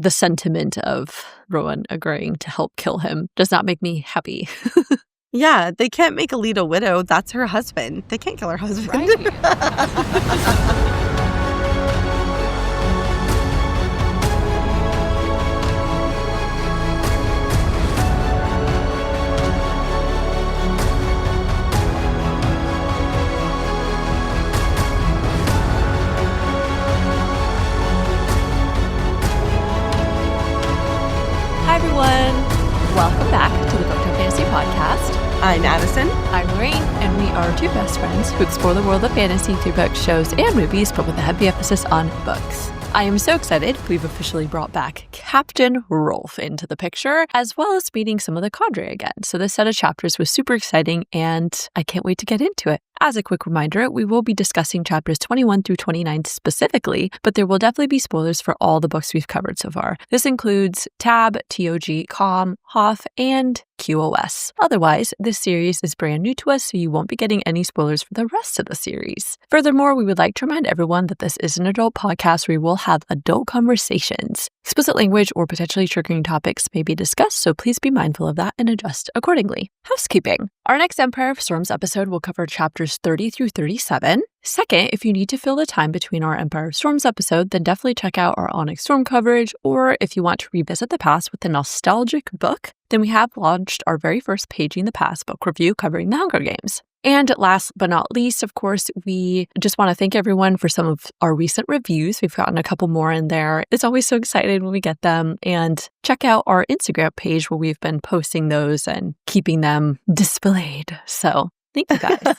the sentiment of Rowan agreeing to help kill him does not make me happy. Yeah, they can't make Alita a widow. That's her husband. They can't kill her husband. Right. Hi, everyone. Welcome back to the Booktime Fantasy Podcast. I'm Addison. I'm Rain, and we are two best friends who explore the world of fantasy through books, shows, and movies, but with a heavy emphasis on books. I am so excited we've officially brought back Captain Rolfe into the picture, as well as meeting some of the cadre again. So this set of chapters was super exciting, and I can't wait to get into it. As a quick reminder, we will be discussing chapters 21 through 29 specifically, but there will definitely be spoilers for all the books we've covered so far. This includes Tab, TOG, Com, Hoff, and QOS. Otherwise, this series is brand new to us, so you won't be getting any spoilers for the rest of the series. Furthermore, we would like to remind everyone that this is an adult podcast where we will have adult conversations. Explicit language or potentially triggering topics may be discussed, so please be mindful of that and adjust accordingly. Housekeeping. Our next Empire of Storms episode will cover chapters 30 through 37. Second, if you need to fill the time between our Empire of Storms episode, then definitely check out our Onyx Storm coverage, or if you want to revisit the past with a nostalgic book, then we have launched our very first Paging the Past book review covering the Hunger Games. And last but not least, of course, we just want to thank everyone for some of our recent reviews. We've gotten a couple more in there. It's always so exciting when we get them. And check out our Instagram page where we've been posting those and keeping them displayed. So thank you guys.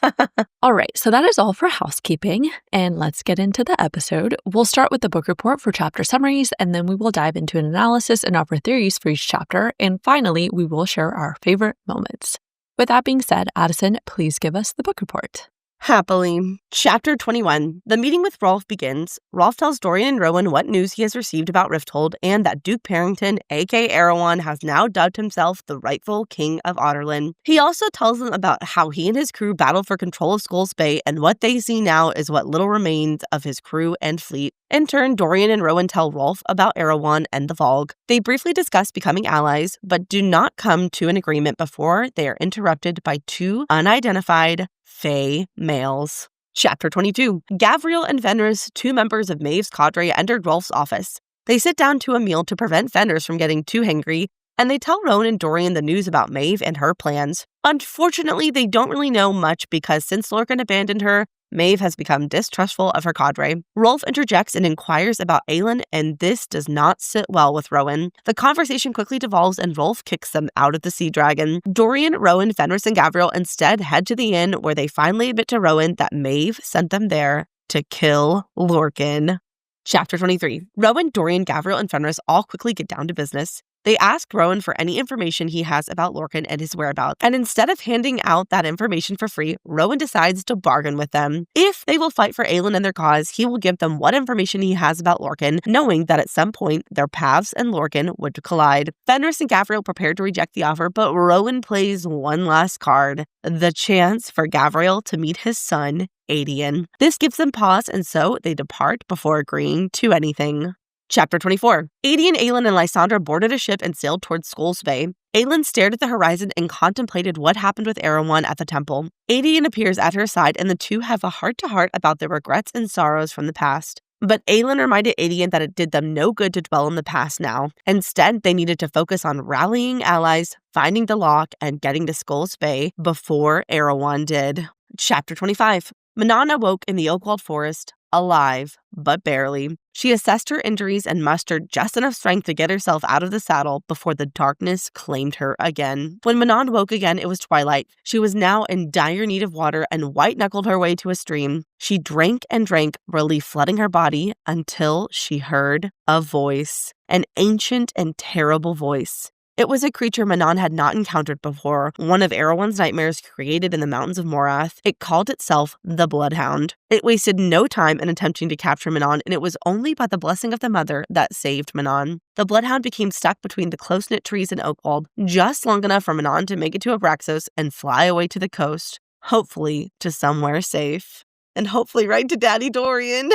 All right, so that is all for housekeeping, and let's get into the episode. We'll start with the book report for chapter summaries, and then we will dive into an analysis and offer theories for each chapter, and finally, we will share our favorite moments. With that being said, Addison, please give us the book report. Happily. Chapter 21. The meeting with Rolfe begins. Rolfe tells Dorain and Rowan what news he has received about Rifthold and that Duke Parrington, a.k.a. Erewhon, has now dubbed himself the rightful king of Otterlin. He also tells them about how he and his crew battled for control of Skulls Bay, and what they see now is what little remains of his crew and fleet. In turn, Dorain and Rowan tell Rolfe about Erewhon and the Vogue. They briefly discuss becoming allies, but do not come to an agreement before they are interrupted by two unidentified Fae males. Chapter 22. Gavriel and Fenrys, two members of Maeve's cadre, entered Rolfe's office. They sit down to a meal to prevent Fenrys from getting too hangry, and they tell Rowan and Dorain the news about Maeve and her plans. Unfortunately, they don't really know much because since Lorcan abandoned her, Maeve has become distrustful of her cadre. Rolfe interjects and inquires about Aelin, and this does not sit well with Rowan. The conversation quickly devolves and Rolfe kicks them out of the Sea Dragon. Dorain, Rowan, Fenrys, and Gavriel instead head to the inn where they finally admit to Rowan that Maeve sent them there to kill Lorcan. Chapter 23. Rowan, Dorain, Gavriel, and Fenrys all quickly get down to business. They ask Rowan for any information he has about Lorcan and his whereabouts, and instead of handing out that information for free, Rowan decides to bargain with them. If they will fight for Aelin and their cause, he will give them what information he has about Lorcan, knowing that at some point their paths and Lorcan would collide. Fenrys and Gavriel prepare to reject the offer, but Rowan plays one last card, the chance for Gavriel to meet his son, Aelin. This gives them pause, and so they depart before agreeing to anything. Chapter 24. Aelin, and Lysandra boarded a ship and sailed towards Skulls Bay. Aelin stared at the horizon and contemplated what happened with Erewhon at the temple. Aelin appears at her side, and the two have a heart-to-heart about their regrets and sorrows from the past. But Aelin reminded Aelin that it did them no good to dwell in the past now. Instead, they needed to focus on rallying allies, finding the lock, and getting to Skulls Bay before Erewhon did. Chapter 25. Manon awoke in the Oakwald Forest, alive, but barely. She assessed her injuries and mustered just enough strength to get herself out of the saddle before the darkness claimed her again. When Manon woke again, it was twilight. She was now in dire need of water and white-knuckled her way to a stream. She drank and drank, relief flooding her body until she heard a voice, an ancient and terrible voice. It was a creature Manon had not encountered before, one of Erewhon's nightmares created in the mountains of Morath. It called itself the Bloodhound. It wasted no time in attempting to capture Manon, and it was only by the blessing of the Mother that saved Manon. The Bloodhound became stuck between the close-knit trees in Oakwald, just long enough for Manon to make it to Abraxos and fly away to the coast, hopefully to somewhere safe. And hopefully right to Daddy Dorian.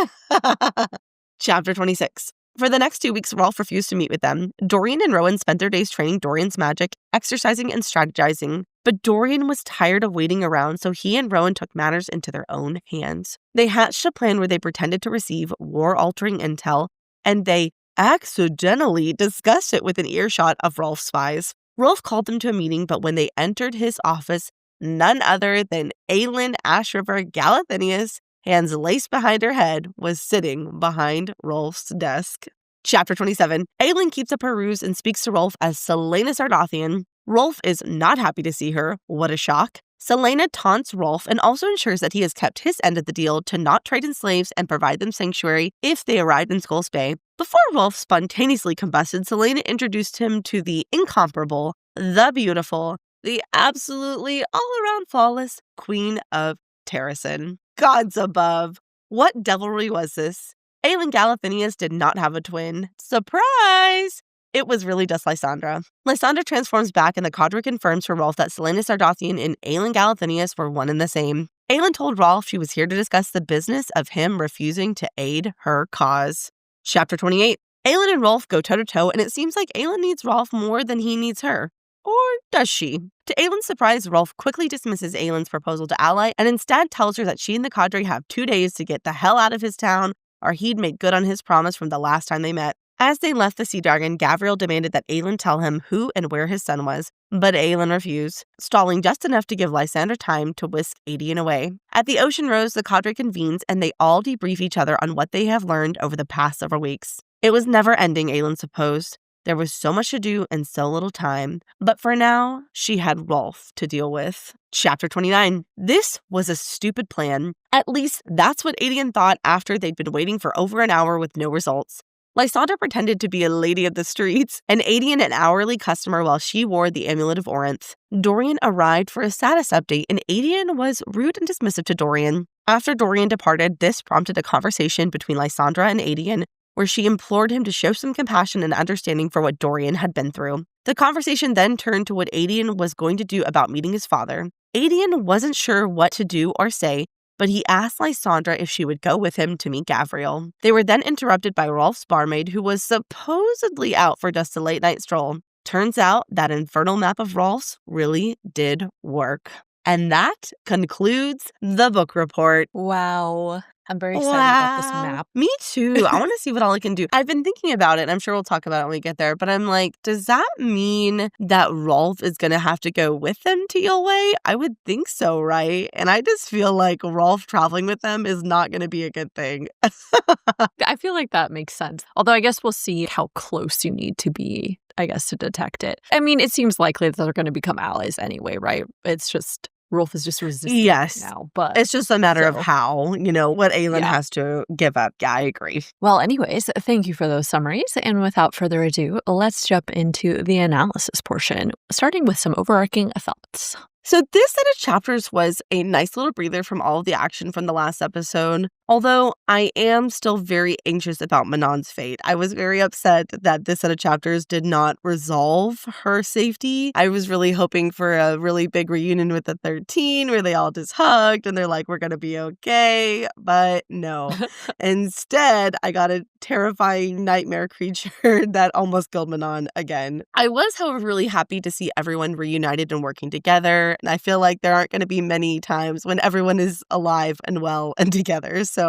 Chapter 26. For the next 2 weeks, Rolfe refused to meet with them. Dorain and Rowan spent their days training Dorian's magic, exercising, and strategizing. But Dorain was tired of waiting around, so he and Rowan took matters into their own hands. They hatched a plan where they pretended to receive war-altering intel, and they accidentally discussed it within earshot of Rolfe's spies. Rolfe called them to a meeting, but when they entered his office, none other than Aelin Ashriver Galathinius, hands laced behind her head, was sitting behind Rolfe's desk. Chapter 27. Aelin keeps up her ruse and speaks to Rolfe as Selena Sardathian. Rolfe is not happy to see her. What a shock. Selena taunts Rolfe and also ensures that he has kept his end of the deal to not trade in slaves and provide them sanctuary if they arrived in Skull's Bay. Before Rolfe spontaneously combusted, Selena introduced him to the incomparable, the beautiful, the absolutely all-around flawless Queen of Terrasen. Gods above. What devilry was this? Aelin Galathinius did not have a twin. Surprise! It was really just Lysandra. Lysandra transforms back and the cadre confirms for Rolfe that Selena Sardathian and Aelin Galathinius were one and the same. Aelin told Rolfe she was here to discuss the business of him refusing to aid her cause. Chapter 28. Aelin and Rolfe go toe-to-toe, and it seems like Aelin needs Rolfe more than he needs her. Or does she? To Aelin's surprise, Rolfe quickly dismisses Aelin's proposal to ally and instead tells her that she and the cadre have 2 days to get the hell out of his town, or he'd make good on his promise from the last time they met. As they left the Sea Dragon, Gavriel demanded that Aelin tell him who and where his son was, but Aelin refused, stalling just enough to give Lysandra time to whisk Aedion away. At the Ocean Rose, the cadre convenes and they all debrief each other on what they have learned over the past several weeks. It was never ending, Aelin supposed. There was so much to do and so little time, but for now, she had Rolfe to deal with. Chapter 29. This was a stupid plan. At least that's what Aedion thought after they'd been waiting for over an hour with no results. Lysandra pretended to be a lady of the streets, and Aedion an hourly customer while she wore the amulet of Orinth. Dorian arrived for a status update, and Aedion was rude and dismissive to Dorian. After Dorian departed, this prompted a conversation between Lysandra and Aedion, where she implored him to show some compassion and understanding for what Dorian had been through. The conversation then turned to what Aedion was going to do about meeting his father. Aedion wasn't sure what to do or say, but he asked Lysandra if she would go with him to meet Gavriel. They were then interrupted by Rolfe's barmaid, who was supposedly out for just a late-night stroll. Turns out that infernal map of Rolfe's really did work. And that concludes the book report. Wow. I'm very excited about this map. Me too. I want to see what all it can do. I've been thinking about it, and I'm sure we'll talk about it when we get there, but I'm like, does that mean that Rolfe is going to have to go with them to Yulway? I would think so, right? And I just feel like Rolfe traveling with them is not going to be a good thing. I feel like that makes sense. Although I guess we'll see how close you need to be, I guess, to detect it. I mean, it seems likely that they're going to become allies anyway, right? It's just Rolfe is just resisting now. But it's just a matter of how, what Aelin has to give up. Yeah, I agree. Well, anyways, thank you for those summaries. And without further ado, let's jump into the analysis portion, starting with some overarching thoughts. So this set of chapters was a nice little breather from all of the action from the last episode. Although I am still very anxious about Manon's fate. I was very upset that this set of chapters did not resolve her safety. I was really hoping for a really big reunion with the 13 where they all just hugged and they're like, we're going to be okay. But no. Instead, I got a terrifying nightmare creature that almost killed Manon again. I was, however, really happy to see everyone reunited and working together. And I feel like there aren't going to be many times when everyone is alive and well and together. So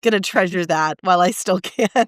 gonna treasure that while I still can.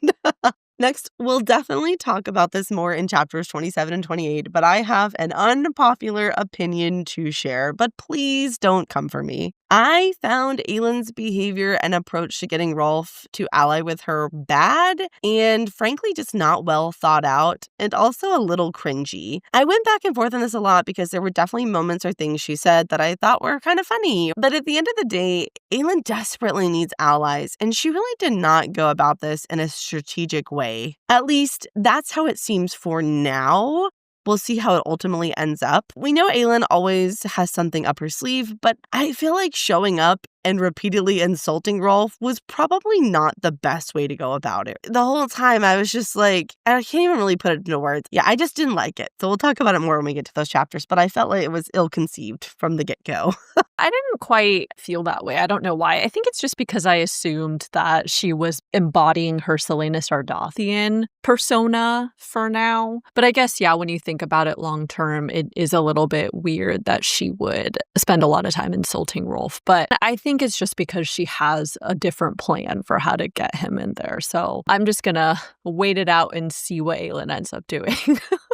Next, we'll definitely talk about this more in chapters 27 and 28, but I have an unpopular opinion to share, but please don't come for me. I found Aelin's behavior and approach to getting Rolfe to ally with her bad and frankly just not well thought out and also a little cringy. I went back and forth on this a lot because there were definitely moments or things she said that I thought were kind of funny. But at the end of the day, Aelin desperately needs allies and she really did not go about this in a strategic way. At least that's how it seems for now. We'll see how it ultimately ends up. We know Aelin always has something up her sleeve, but I feel like showing up and repeatedly insulting Rolfe was probably not the best way to go about it. The whole time I was just like, I can't even really put it into words. Yeah, I just didn't like it. So we'll talk about it more when we get to those chapters, but I felt like it was ill-conceived from the get-go. I didn't quite feel that way. I don't know why. I think it's just because I assumed that she was embodying her Selena Sardathian persona for now. But I guess, yeah, when you think about it long term, it is a little bit weird that she would spend a lot of time insulting Rolfe. But I think it's just because she has a different plan for how to get him in there. So I'm just going to wait it out and see what Aelin ends up doing.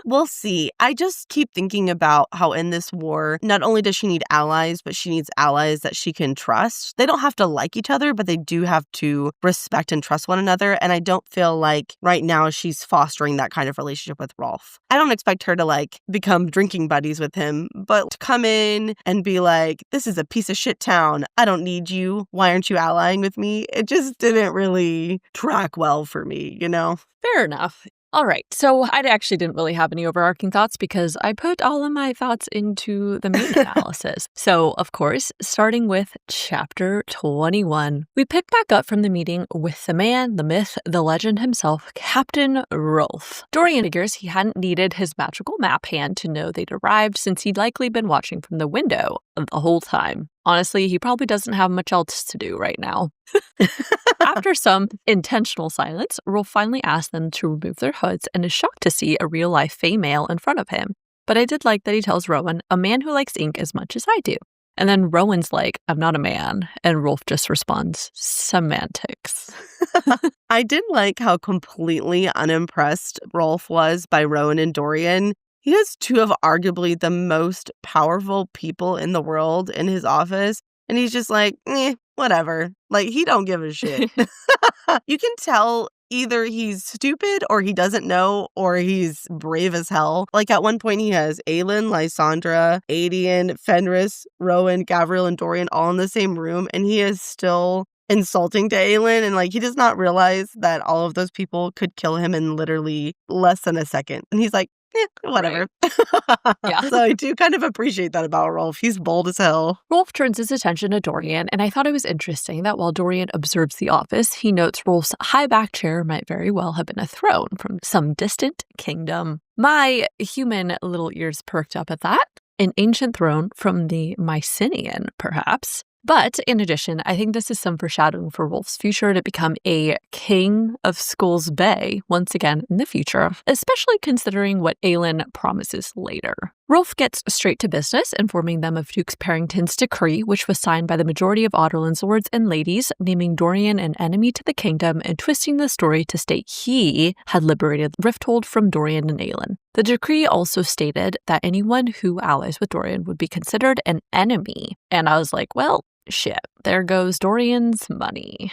We'll see. I just keep thinking about how in this war, not only does she need allies, but she needs allies that she can trust. They don't have to like each other, but they do have to respect and trust one another. And I don't feel like right now she's fostering that kind of relationship with Rolfe. I don't expect her to become drinking buddies with him, but to come in and be like, this is a piece of shit town. I don't need you. Why aren't you allying with me? It just didn't really track well for me, you know? Fair enough. All right, so I actually didn't really have any overarching thoughts because I put all of my thoughts into the main analysis. So, of course, starting with Chapter 21, we pick back up from the meeting with the man, the myth, the legend himself, Captain Rolfe. Dorian figures he hadn't needed his magical map hand to know they'd arrived since he'd likely been watching from the window the whole time. Honestly, he probably doesn't have much else to do right now. After some intentional silence, Rolfe finally asks them to remove their hoods and is shocked to see a real-life Fae male in front of him. But I did like that he tells Rowan, a man who likes ink as much as I do. And then Rowan's like, I'm not a man. And Rolfe just responds, semantics. I did like how completely unimpressed Rolfe was by Rowan and Dorain. He has two of arguably the most powerful people in the world in his office. And he's just like, whatever. He don't give a shit. You can tell either he's stupid or he doesn't know or he's brave as hell. At one point he has Aelin, Lysandra, Gavriel, Fenrys, Rowan, Gavriel, and Dorain all in the same room. And he is still insulting to Aelin. And he does not realize that all of those people could kill him in literally less than a second. And he's like, whatever. Right. Yeah. So I do kind of appreciate that about Rolfe. He's bold as hell. Rolfe turns his attention to Dorian, and I thought it was interesting that while Dorian observes the office, he notes Rolfe's high back chair might very well have been a throne from some distant kingdom. My human little ears perked up at that. An ancient throne from the Mycenaean, perhaps. But in addition, I think this is some foreshadowing for Rolfe's future to become a king of Skull's Bay once again in the future, especially considering what Aelin promises later. Rolfe gets straight to business, informing them of Duke Parrington's decree, which was signed by the majority of Adolin's lords and ladies, naming Dorian an enemy to the kingdom and twisting the story to state he had liberated Rifthold from Dorian and Aelin. The decree also stated that anyone who allies with Dorian would be considered an enemy. And I was like, well, shit, there goes Dorian's money.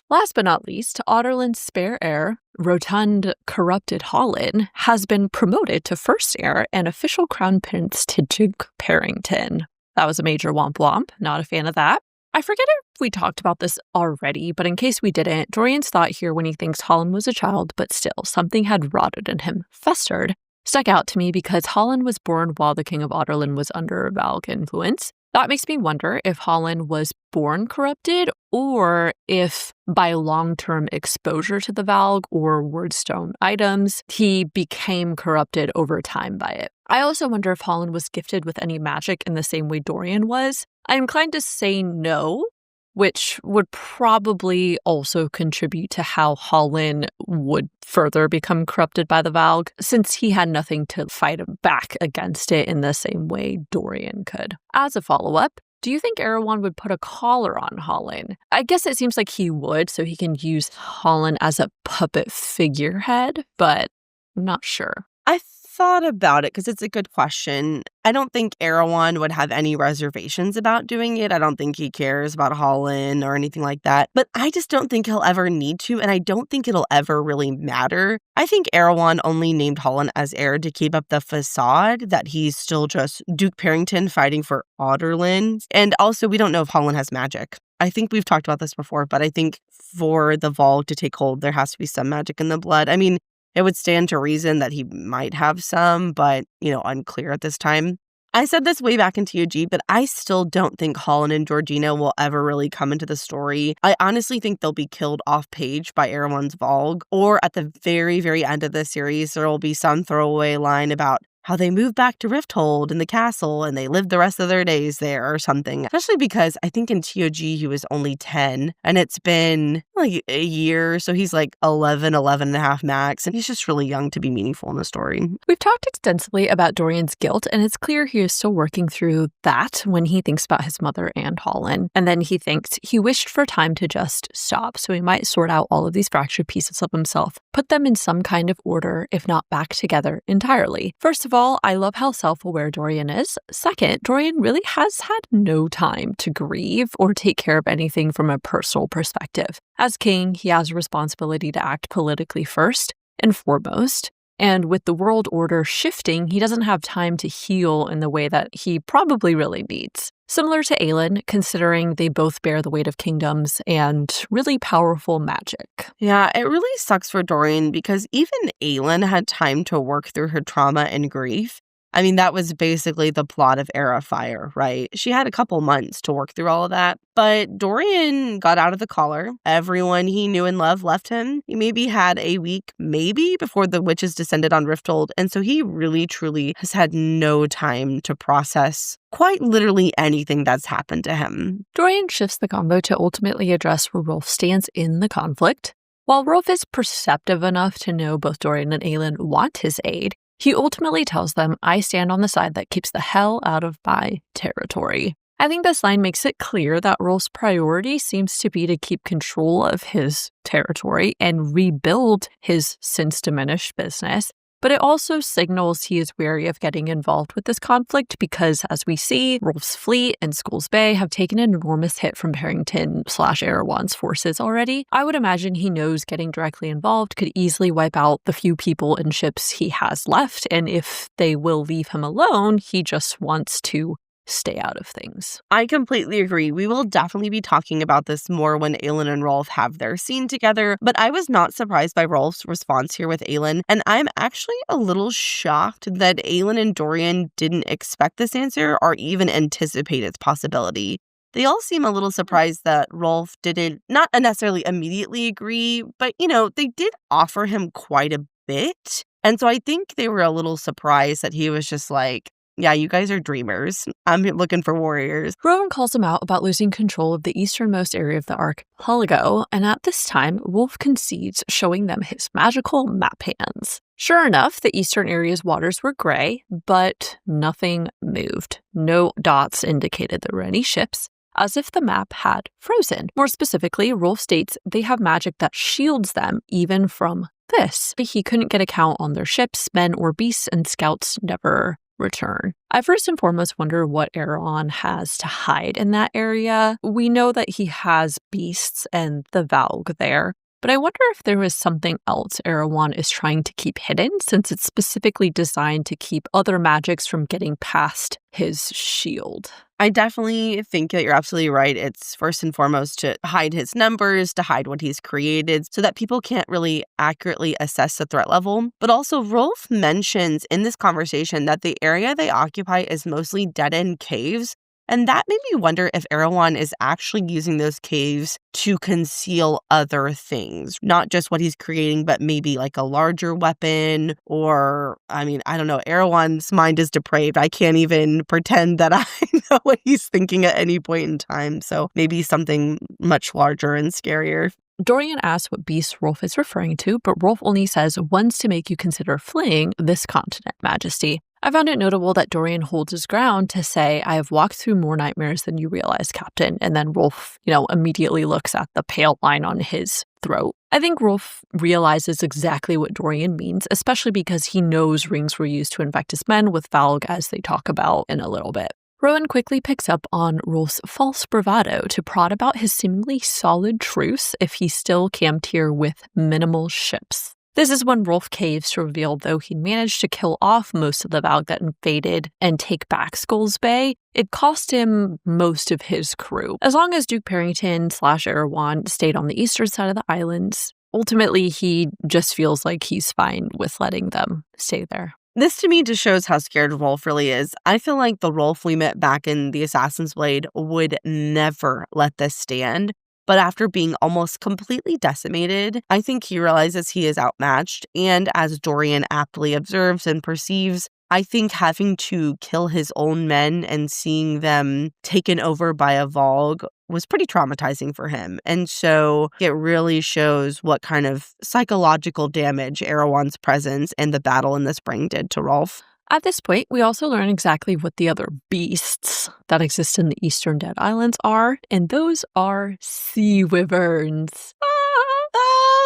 Last but not least, Adolin's spare heir, rotund, corrupted Aelin, has been promoted to first heir and official crown prince to Duke Parrington. That was a major womp womp. Not a fan of that. I forget if we talked about this already, but in case we didn't, Dorian's thought here when he thinks Aelin was a child, but still, something had rotted in him, festered, stuck out to me because Aelin was born while the king of Adolin was under Valg influence. That makes me wonder if Aelin was born corrupted or if by long-term exposure to the Valg or Wordstone items, he became corrupted over time by it. I also wonder if Aelin was gifted with any magic in the same way Dorian was. I'm inclined to say no, which would probably also contribute to how Aelin would further become corrupted by the Valg, since he had nothing to fight back against it in the same way Dorian could. As a follow-up, do you think Erewhon would put a collar on Aelin? I guess it seems like he would, so he can use Aelin as a puppet figurehead, but I'm not sure. I thought about it because it's a good question. I don't think Erewhon would have any reservations about doing it. I don't think he cares about Aelin or anything like that. But I just don't think he'll ever need to, and I don't think it'll ever really matter. I think Erewhon only named Aelin as heir to keep up the facade that he's still just Duke Parrington fighting for Adorin. And also, we don't know if Aelin has magic. I think we've talked about this before, but I think for the Valg to take hold, there has to be some magic in the blood. I mean, it would stand to reason that he might have some, but, unclear at this time. I said this way back in TOG, but I still don't think Aelin and Georgina will ever really come into the story. I honestly think they'll be killed off page by Erewhon's Valg, or at the very, very end of the series, there will be some throwaway line about how they moved back to Rifthold in the castle and they lived the rest of their days there or something. Especially because I think in TOG he was only 10 and it's been like a year. So he's like 11 and a half max. And he's just really young to be meaningful in the story. We've talked extensively about Dorian's guilt, and it's clear he is still working through that when he thinks about his mother and Aelin. And then he thinks he wished for time to just stop, so he might sort out all of these fractured pieces of himself, put them in some kind of order, if not back together entirely. First of all, I love how self-aware Dorian is. Second, Dorian really has had no time to grieve or take care of anything from a personal perspective. As king, he has a responsibility to act politically first and foremost. And with the world order shifting, he doesn't have time to heal in the way that he probably really needs. Similar to Aelin, considering they both bear the weight of kingdoms and really powerful magic. Yeah, it really sucks for Dorian because even Aelin had time to work through her trauma and grief. I mean, that was basically the plot of Heir of Fire, right? She had a couple months to work through all of that. But Dorian got out of the collar. Everyone he knew and loved left him. He maybe had a week, before the witches descended on Rifthold. And so he really, truly has had no time to process quite literally anything that's happened to him. Dorian shifts the convo to ultimately address where Rolfe stands in the conflict. While Rolfe is perceptive enough to know both Dorian and Aelin want his aid, he ultimately tells them, I stand on the side that keeps the hell out of my territory. I think this line makes it clear that Rolfe's priority seems to be to keep control of his territory and rebuild his since diminished business. But it also signals he is wary of getting involved with this conflict because, as we see, Rolfe's fleet and Skulls Bay have taken an enormous hit from Harrington/Erewhon's forces already. I would imagine he knows getting directly involved could easily wipe out the few people and ships he has left, and if they will leave him alone, he just wants to stay out of things. I completely agree. We will definitely be talking about this more when Aelin and Rolfe have their scene together, but I was not surprised by Rolfe's response here with Aelin, and I'm actually a little shocked that Aelin and Dorian didn't expect this answer or even anticipate its possibility. They all seem a little surprised that Rolfe didn't, not necessarily immediately agree, but, they did offer him quite a bit. And so I think they were a little surprised that he was just like, yeah, you guys are dreamers. I'm looking for warriors. Rowan calls him out about losing control of the easternmost area of the archipelago, and at this time, Rolfe concedes, showing them his magical map hands. Sure enough, the eastern area's waters were gray, but nothing moved. No dots indicated there were any ships, as if the map had frozen. More specifically, Rolfe states they have magic that shields them even from this. He couldn't get a count on their ships, men, or beasts, and scouts never return. I first and foremost wonder what Erewhon has to hide in that area. We know that he has beasts and the Valg there, but I wonder if there was something else Erewhon is trying to keep hidden, since it's specifically designed to keep other magics from getting past his shield. I definitely think that you're absolutely right. It's first and foremost to hide his numbers, to hide what he's created, so that people can't really accurately assess the threat level. But also, Rolfe mentions in this conversation that the area they occupy is mostly dead-end caves. And that made me wonder if Erewhon is actually using those caves to conceal other things, not just what he's creating, but maybe like a larger weapon or, I don't know. Erewhon's mind is depraved. I can't even pretend that I know what he's thinking at any point in time. So maybe something much larger and scarier. Dorian asks what beast Rolfe is referring to, but Rolfe only says ones to make you consider fleeing this continent, Majesty. I found it notable that Dorian holds his ground to say, I have walked through more nightmares than you realize, Captain. And then Rolfe, immediately looks at the pale line on his throat. I think Rolfe realizes exactly what Dorian means, especially because he knows rings were used to infect his men with Valg, as they talk about in a little bit. Rowan quickly picks up on Rolfe's false bravado to prod about his seemingly solid truce if he still camped here with minimal ships. This is when Rolfe caves to reveal though he'd managed to kill off most of the Valg that invaded and take back Skulls Bay, it cost him most of his crew. As long as Duke Perrington/Erewhon stayed on the eastern side of the islands, ultimately he just feels like he's fine with letting them stay there. This to me just shows how scared Rolfe really is. I feel like the Rolfe we met back in The Assassin's Blade would never let this stand. But after being almost completely decimated, I think he realizes he is outmatched. And as Dorian aptly observes and perceives, I think having to kill his own men and seeing them taken over by a Valg was pretty traumatizing for him. And so it really shows what kind of psychological damage Erewhon's presence and the battle in the spring did to Rolfe. At this point, we also learn exactly what the other beasts that exist in the Eastern Dead Islands are, and those are sea wyverns.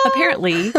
Apparently,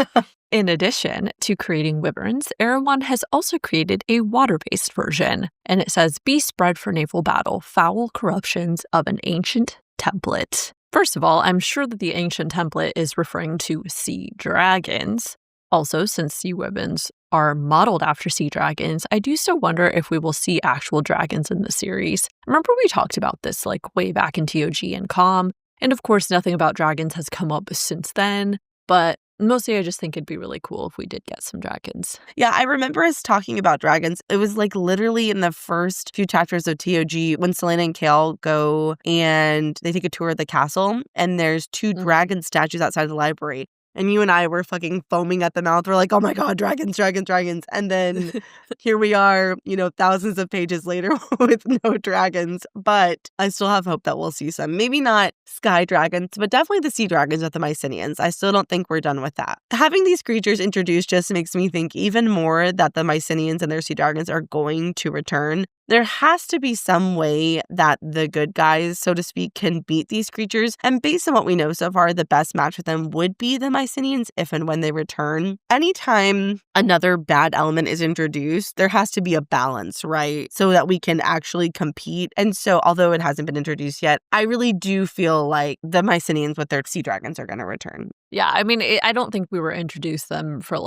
in addition to creating wyverns, Erewhon has also created a water-based version, and it says, beasts bred for naval battle, foul corruptions of an ancient template. First of all, I'm sure that the ancient template is referring to sea dragons. Also, since sea wyverns are modeled after sea dragons, I do still wonder if we will see actual dragons in the series. Remember we talked about this way back in TOG and COM, and of course nothing about dragons has come up since then, but mostly I just think it'd be really cool if we did get some dragons. Yeah, I remember us talking about dragons. It was literally in the first few chapters of TOG when Selena and Kale go and they take a tour of the castle, and there's two dragon statues outside the library. And you and I were fucking foaming at the mouth. We're like, oh my God, dragons, dragons, dragons. And then here we are, thousands of pages later with no dragons. But I still have hope that we'll see some. Maybe not sky dragons, but definitely the sea dragons with the Mycenians. I still don't think we're done with that. Having these creatures introduced just makes me think even more that the Mycenians and their sea dragons are going to return. There has to be some way that the good guys, so to speak, can beat these creatures. And based on what we know so far, the best match with them would be the Mycenians if and when they return. Anytime another bad element is introduced, there has to be a balance, right? So that we can actually compete. And so, although it hasn't been introduced yet, I really do feel like the Mycenians with their sea dragons are going to return. Yeah, I mean, I don't think we were introduced them for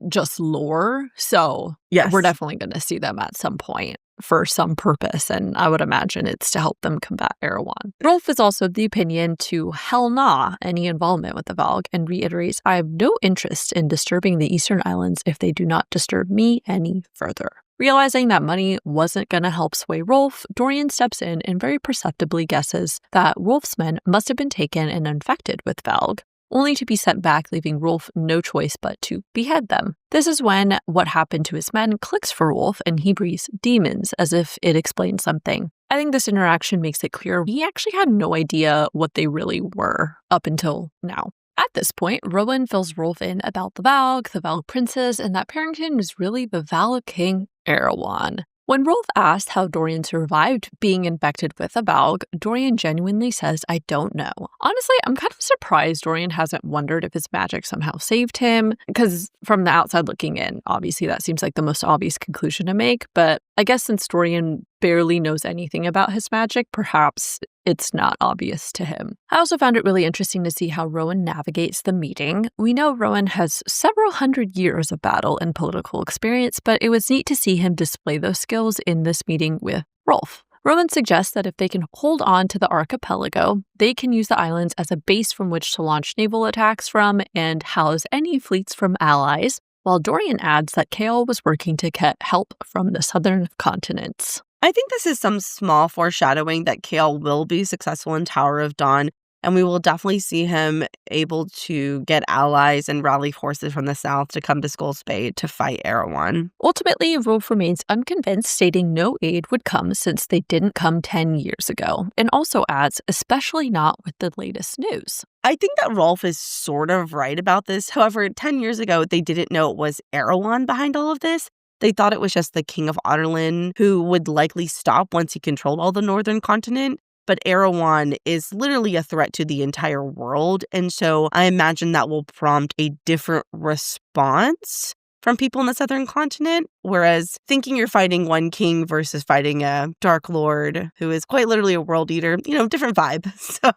just lore. So yes, we're definitely going to see them at some point for some purpose, and I would imagine it's to help them combat Erewhon. Rolfe is also of the opinion to hell nah any involvement with the Valg and reiterates, I have no interest in disturbing the Eastern Islands if they do not disturb me any further. Realizing that money wasn't going to help sway Rolfe, Dorain steps in and very perceptibly guesses that Rolfe's men must have been taken and infected with Valg, only to be sent back, leaving Rolfe no choice but to behead them. This is when what happened to his men clicks for Rolfe and he breathes demons, as if it explains something. I think this interaction makes it clear he actually had no idea what they really were up until now. At this point, Rowan fills Rolfe in about the Valg princess, and that Parrington is really the Valg king Erewhon. When Rolfe asked how Dorain survived being infected with a Valg, Dorain genuinely says, I don't know. Honestly, I'm kind of surprised Dorain hasn't wondered if his magic somehow saved him, because from the outside looking in, obviously that seems like the most obvious conclusion to make, but I guess since Dorain barely knows anything about his magic, perhaps it's not obvious to him. I also found it really interesting to see how Rowan navigates the meeting. We know Rowan has several hundred years of battle and political experience, but it was neat to see him display those skills in this meeting with Rolfe. Rowan suggests that if they can hold on to the archipelago, they can use the islands as a base from which to launch naval attacks from and house any fleets from allies, while Dorain adds that Chaol was working to get help from the southern continents. I think this is some small foreshadowing that Chaol will be successful in Tower of Dawn, and we will definitely see him able to get allies and rally forces from the south to come to Skull's Bay to fight Erewhon. Ultimately, Rolfe remains unconvinced, stating no aid would come since they didn't come 10 years ago, and also adds, especially not with the latest news. I think that Rolfe is sort of right about this. However, 10 years ago, they didn't know it was Erewhon behind all of this. They thought it was just the king of Aelin who would likely stop once he controlled all the northern continent. But Erewhon is literally a threat to the entire world. And so I imagine that will prompt a different response from people in the southern continent. Whereas thinking you're fighting one king versus fighting a dark lord who is quite literally a world eater, different vibe. So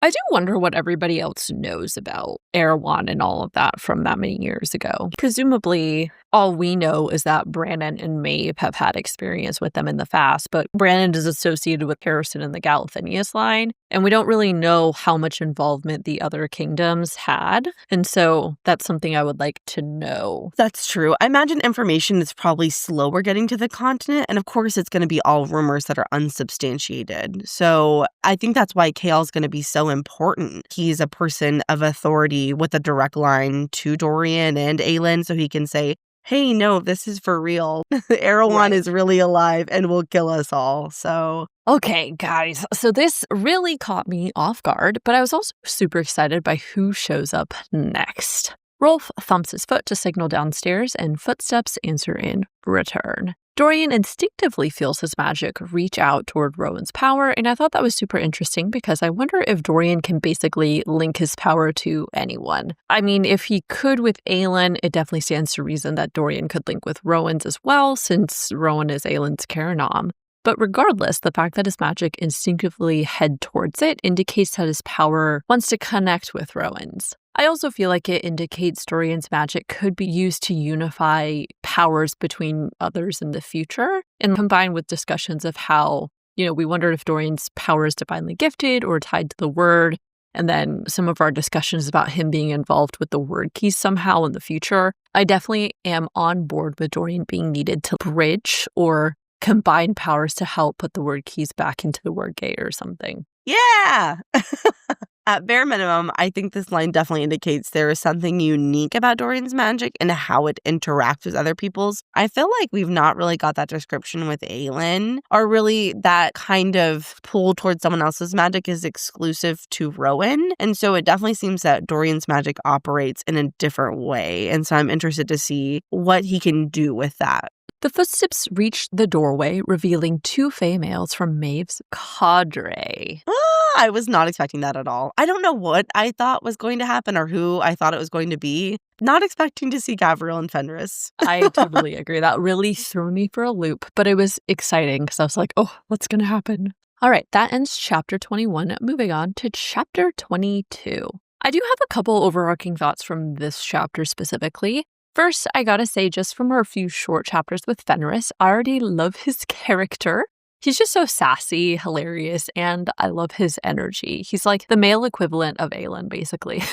I do wonder what everybody else knows about Erewhon and all of that from that many years ago. Presumably, all we know is that Brannon and Maeve have had experience with them in the past, but Brannon is associated with Harrison and the Galathinius line, and we don't really know how much involvement the other kingdoms had. And so that's something I would like to know. That's true. I imagine information is probably slower getting to the continent, and of course it's going to be all rumors that are unsubstantiated. So I think that's why Chaol is going to be so important. He's a person of authority with a direct line to Dorian and Aelin, so he can say, hey, no, this is for real. Erewhon is really alive and will kill us all. So Okay, guys, so this really caught me off guard, but I was also super excited by who shows up next. Rolfe thumps his foot to signal downstairs, and footsteps answer in return. Dorain instinctively feels his magic reach out toward Rowan's power, and I thought that was super interesting because I wonder if Dorain can basically link his power to anyone. I mean, if he could with Aelin, it definitely stands to reason that Dorain could link with Rowan's as well, since Rowan is Aelin's Karanom. But regardless, the fact that his magic instinctively head towards it indicates that his power wants to connect with Rowan's. I also feel like it indicates Dorain's magic could be used to unify powers between others in the future, and combined with discussions of how, we wondered if Dorain's power is divinely gifted or tied to the word, and then some of our discussions about him being involved with the word keys somehow in the future. I definitely am on board with Dorain being needed to bridge or combine powers to help put the word keys back into the word gate or something. Yeah! At bare minimum, I think this line definitely indicates there is something unique about Dorain's magic and how it interacts with other people's. I feel like we've not really got that description with Aelin, or really that kind of pull towards someone else's magic is exclusive to Rowan. And so it definitely seems that Dorain's magic operates in a different way. And so I'm interested to see what he can do with that. The footsteps reached the doorway, revealing two Fae males from Maeve's cadre. I was not expecting that at all. I don't know what I thought was going to happen or who I thought it was going to be. Not expecting to see Gavriel and Fenrys. I totally agree. That really threw me for a loop, but it was exciting because I was like, oh, what's going to happen? All right, that ends chapter 21. Moving on to chapter 22. I do have a couple overarching thoughts from this chapter specifically. First, I gotta say, just from our few short chapters with Fenrys, I already love his character. He's just so sassy, hilarious, and I love his energy. He's like the male equivalent of Aelin, basically.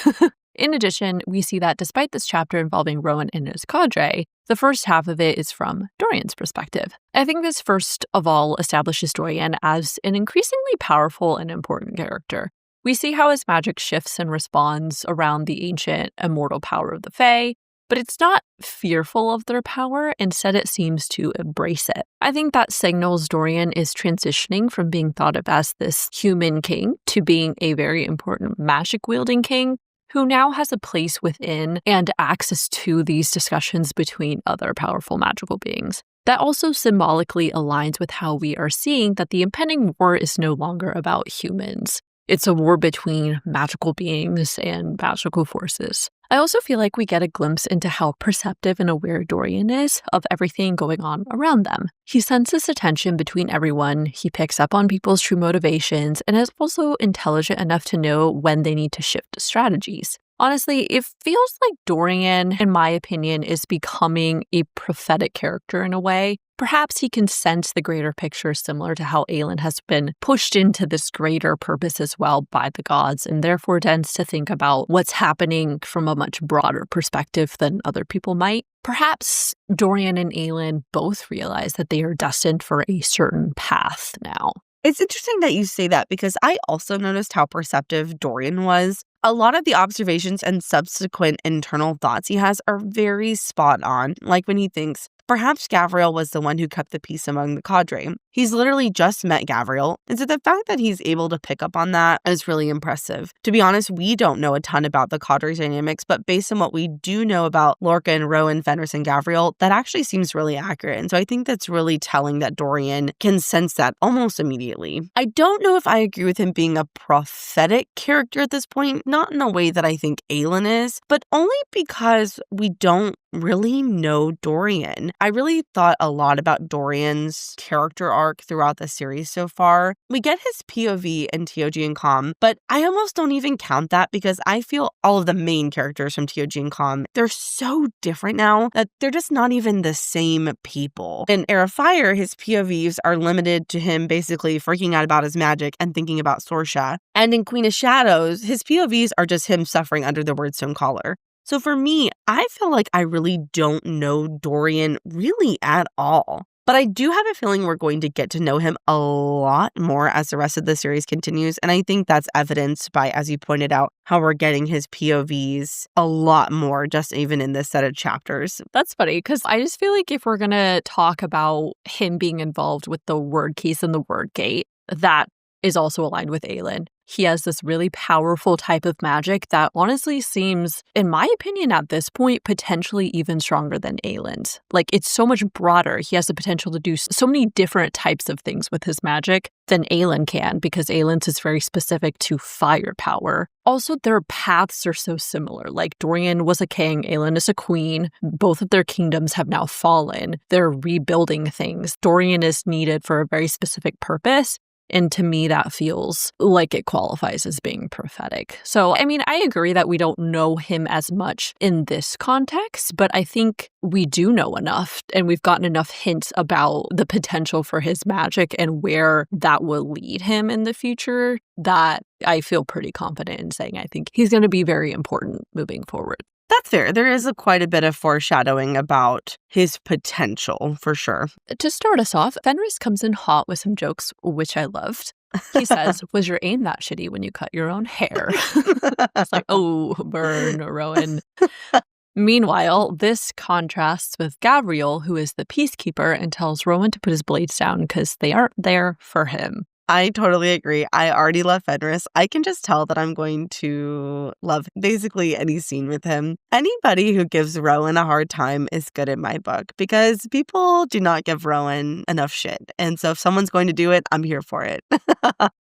In addition, we see that despite this chapter involving Rowan and his cadre, the first half of it is from Dorian's perspective. I think this first of all establishes Dorian as an increasingly powerful and important character. We see how his magic shifts and responds around the ancient, immortal power of the Fae, but it's not fearful of their power. Instead, it seems to embrace it. I think that signals Dorian is transitioning from being thought of as this human king to being a very important magic-wielding king who now has a place within and access to these discussions between other powerful magical beings. That also symbolically aligns with how we are seeing that the impending war is no longer about humans. It's a war between magical beings and magical forces. I also feel like we get a glimpse into how perceptive and aware Dorian is of everything going on around them. He senses tension between everyone, he picks up on people's true motivations, and is also intelligent enough to know when they need to shift strategies. Honestly, it feels like Dorian, in my opinion, is becoming a prophetic character in a way. Perhaps he can sense the greater picture similar to how Aelin has been pushed into this greater purpose as well by the gods, and therefore tends to think about what's happening from a much broader perspective than other people might. Perhaps Dorian and Aelin both realize that they are destined for a certain path now. It's interesting that you say that because I also noticed how perceptive Dorian was. A lot of the observations and subsequent internal thoughts he has are very spot on, like when he thinks, perhaps Gavriel was the one who kept the peace among the cadre. He's literally just met Gavriel, and so the fact that he's able to pick up on that is really impressive. To be honest, we don't know a ton about the cadre dynamics, but based on what we do know about Lorca and Rowan, Fenrys, and Gavriel, that actually seems really accurate. And so I think that's really telling that Dorian can sense that almost immediately. I don't know if I agree with him being a prophetic character at this point, not in the way that I think Aelin is, but only because we don't really know Dorian. I really thought a lot about Dorian's character arc throughout the series so far. We get his POV in TOG and Com, but I almost don't even count that because I feel all of the main characters from TOG and Com, they're so different now that they're just not even the same people. In Heir of Fire, his POVs are limited to him basically freaking out about his magic and thinking about Sorsha. And in Queen of Shadows, his POVs are just him suffering under the Wyrdstone collar. So for me, I feel like I really don't know Dorian really at all. But I do have a feeling we're going to get to know him a lot more as the rest of the series continues. And I think that's evidenced by, as you pointed out, how we're getting his POVs a lot more, just even in this set of chapters. That's funny, because I just feel like if we're going to talk about him being involved with the word keys and the word gate, that is also aligned with Aelin. He has this really powerful type of magic that honestly seems, in my opinion at this point, potentially even stronger than Aelin's. Like, it's so much broader. He has the potential to do so many different types of things with his magic than Aelin can, because Aelin's is very specific to firepower. Also, their paths are so similar. Like, Dorian was a king, Aelin is a queen. Both of their kingdoms have now fallen. They're rebuilding things. Dorian is needed for a very specific purpose. And to me, that feels like it qualifies as being prophetic. So, I mean, I agree that we don't know him as much in this context, but I think we do know enough, and we've gotten enough hints about the potential for his magic and where that will lead him in the future, that I feel pretty confident in saying I think he's going to be very important moving forward. That's fair. There is quite a bit of foreshadowing about his potential, for sure. To start us off, Fenrys comes in hot with some jokes, which I loved. He says, "Was your aim that shitty when you cut your own hair?" It's like, oh, burn, Rowan. Meanwhile, this contrasts with Gavriel, who is the peacekeeper, and tells Rowan to put his blades down because they aren't there for him. I totally agree. I already love Fenrys. I can just tell that I'm going to love basically any scene with him. Anybody who gives Rowan a hard time is good in my book, because people do not give Rowan enough shit. And so if someone's going to do it, I'm here for it.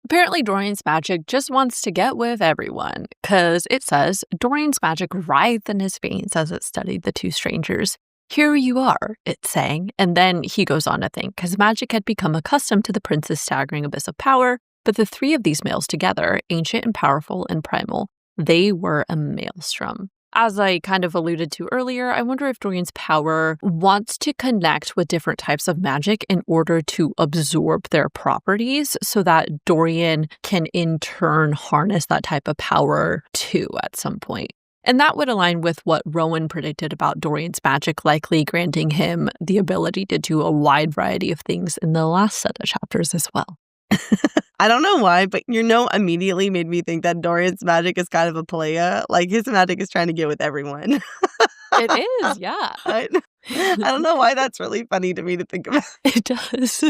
Apparently, Dorian's magic just wants to get with everyone, because it says, Dorian's magic writhed in his veins as it studied the two strangers. "Here you are," it's saying, and then he goes on to think, because magic had become accustomed to the prince's staggering abyss of power, but the three of these males together, ancient and powerful and primal, they were a maelstrom. As I kind of alluded to earlier, I wonder if Dorian's power wants to connect with different types of magic in order to absorb their properties so that Dorian can in turn harness that type of power too at some point. And that would align with what Rowan predicted about Dorian's magic likely granting him the ability to do a wide variety of things in the last set of chapters as well. I don't know why, but immediately made me think that Dorian's magic is kind of a playa. Like, his magic is trying to get with everyone. It is, yeah. I don't know why that's really funny to me to think about. It does.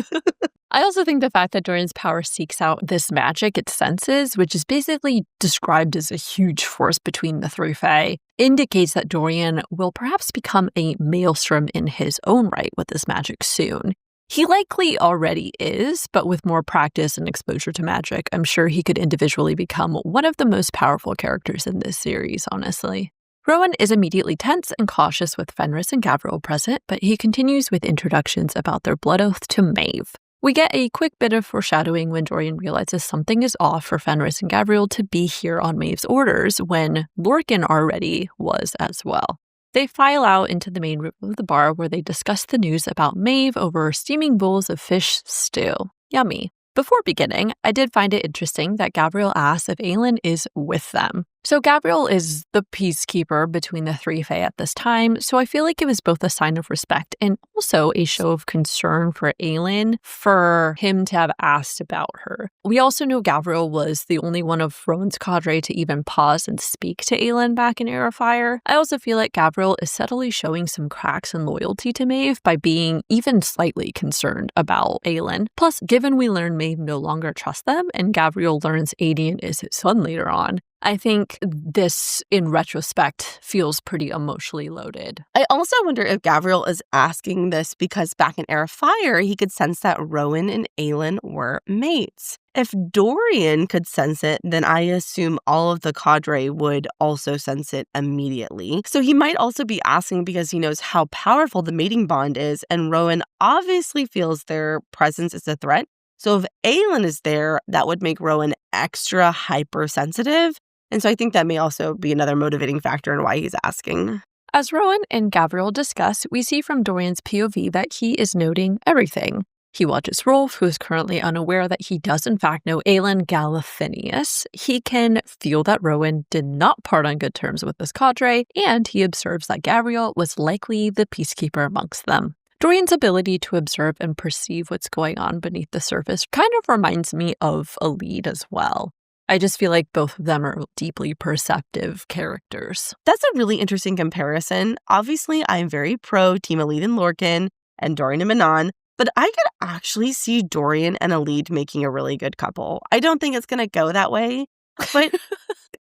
I also think the fact that Dorian's power seeks out this magic it senses, which is basically described as a huge force between the three Fae, indicates that Dorian will perhaps become a maelstrom in his own right with this magic soon. He likely already is, but with more practice and exposure to magic, I'm sure he could individually become one of the most powerful characters in this series, honestly. Rowan is immediately tense and cautious with Fenrys and Gavriel present, but he continues with introductions about their blood oath to Maeve. We get a quick bit of foreshadowing when Dorian realizes something is off for Fenrys and Gavriel to be here on Maeve's orders when Lorcan already was as well. They file out into the main room of the bar where they discuss the news about Maeve over steaming bowls of fish stew. Yummy. Before beginning, I did find it interesting that Gavriel asks if Aelin is with them. So Gavriel is the peacekeeper between the three Fae at this time, so I feel like it was both a sign of respect and also a show of concern for Aelin for him to have asked about her. We also know Gavriel was the only one of Rowan's cadre to even pause and speak to Aelin back in Heir of Fire. I also feel like Gavriel is subtly showing some cracks in loyalty to Maeve by being even slightly concerned about Aelin. Plus, given we learn Maeve no longer trusts them and Gavriel learns Aedion is his son later on, I think this, in retrospect, feels pretty emotionally loaded. I also wonder if Gavriel is asking this because back in Heir of Fire, he could sense that Rowan and Aelin were mates. If Dorian could sense it, then I assume all of the cadre would also sense it immediately. So he might also be asking because he knows how powerful the mating bond is, and Rowan obviously feels their presence is a threat. So if Aelin is there, that would make Rowan extra hypersensitive. And so I think that may also be another motivating factor in why he's asking. As Rowan and Gavriel discuss, we see from Dorian's POV that he is noting everything. He watches Rolfe, who is currently unaware that he does in fact know Aelin Galathinius. He can feel that Rowan did not part on good terms with this cadre, and he observes that Gavriel was likely the peacekeeper amongst them. Dorian's ability to observe and perceive what's going on beneath the surface kind of reminds me of Aelin as well. I just feel like both of them are deeply perceptive characters. That's a really interesting comparison. Obviously, I'm very pro Team Aelin and Lorcan and Dorian and Manon, but I could actually see Dorian and Aelin making a really good couple. I don't think it's going to go that way, but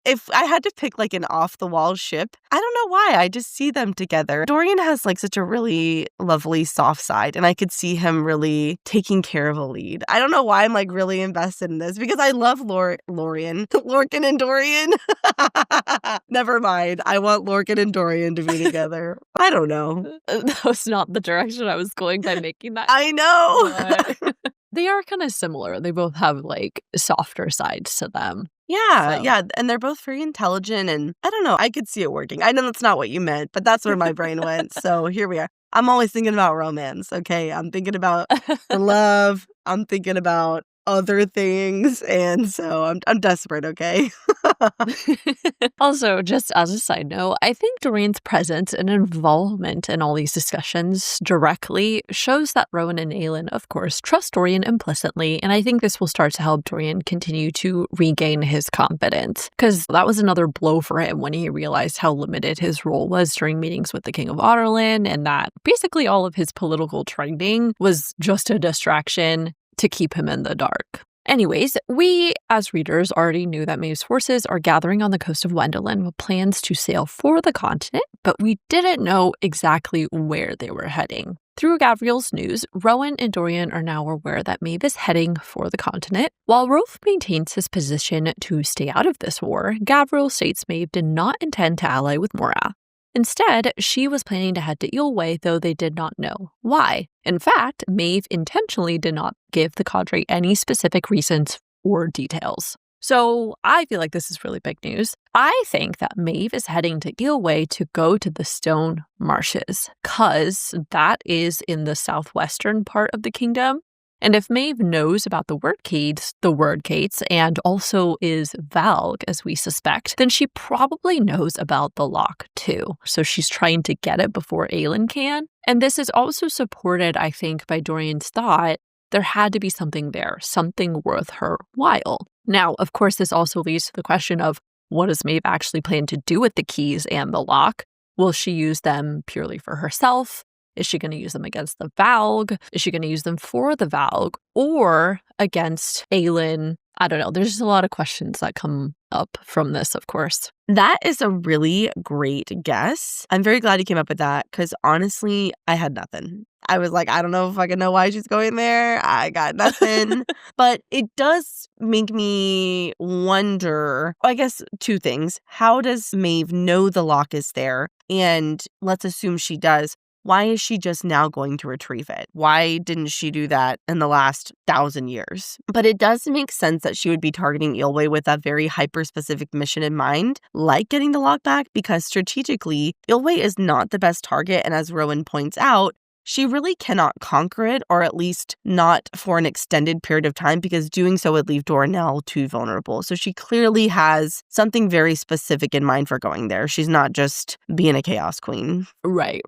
if I had to pick like an off-the-wall ship, I don't know why. I just see them together. Dorian has like such a really lovely soft side, and I could see him really taking care of Aelin. I don't know why I'm like really invested in this because I love Lorcan and Dorian. Never mind. I want Lorcan and Dorian to be together. I don't know. That was not the direction I was going by making that. I know. But they are kind of similar. They both have like softer sides to them. Yeah, and they're both very intelligent, and I don't know, I could see it working. I know that's not what you meant, but that's where my brain went, so here we are. I'm always thinking about romance, okay? I'm thinking about the love, I'm thinking about other things, and so I'm desperate, okay? Also, just as a side note, I think Dorian's presence and involvement in all these discussions directly shows that Rowan and Aelin, of course, trust Dorian implicitly, and I think this will start to help Dorian continue to regain his confidence, because that was another blow for him when he realized how limited his role was during meetings with the King of Aelin, and that basically all of his political training was just a distraction to keep him in the dark. Anyways, we, as readers, already knew that Maeve's forces are gathering on the coast of Wendelin with plans to sail for the continent, but we didn't know exactly where they were heading. Through Gavriel's news, Rowan and Dorian are now aware that Maeve is heading for the continent. While Rolfe maintains his position to stay out of this war, Gavriel states Maeve did not intend to ally with Morath. Instead, she was planning to head to Eelway, though they did not know why. In fact, Maeve intentionally did not give the cadre any specific reasons or details. So I feel like this is really big news. I think that Maeve is heading to Eelway to go to the Stone Marshes, because that is in the southwestern part of the kingdom. And if Maeve knows about the word gates, and also is Valg, as we suspect, then she probably knows about the lock too. So she's trying to get it before Aelin can. And this is also supported, I think, by Dorian's thought there had to be something there, something worth her while. Now, of course, this also leads to the question of what does Maeve actually plan to do with the keys and the lock? Will she use them purely for herself? Is she going to use them against the Valg? Is she going to use them for the Valg or against Aelin? I don't know. There's just a lot of questions that come up from this, of course. That is a really great guess. I'm very glad you came up with that because honestly, I had nothing. I was like, I don't know if I can know why she's going there. I got nothing. But it does make me wonder, I guess, two things. How does Maeve know the lock is there? And let's assume she does. Why is she just now going to retrieve it? Why didn't she do that in the last 1,000 years? But it does make sense that she would be targeting Eelway with a very hyper-specific mission in mind, like getting the lock back, because strategically, Eelway is not the best target, and as Rowan points out, she really cannot conquer it, or at least not for an extended period of time, because doing so would leave Doranel too vulnerable. So she clearly has something very specific in mind for going there. She's not just being a chaos queen. Right.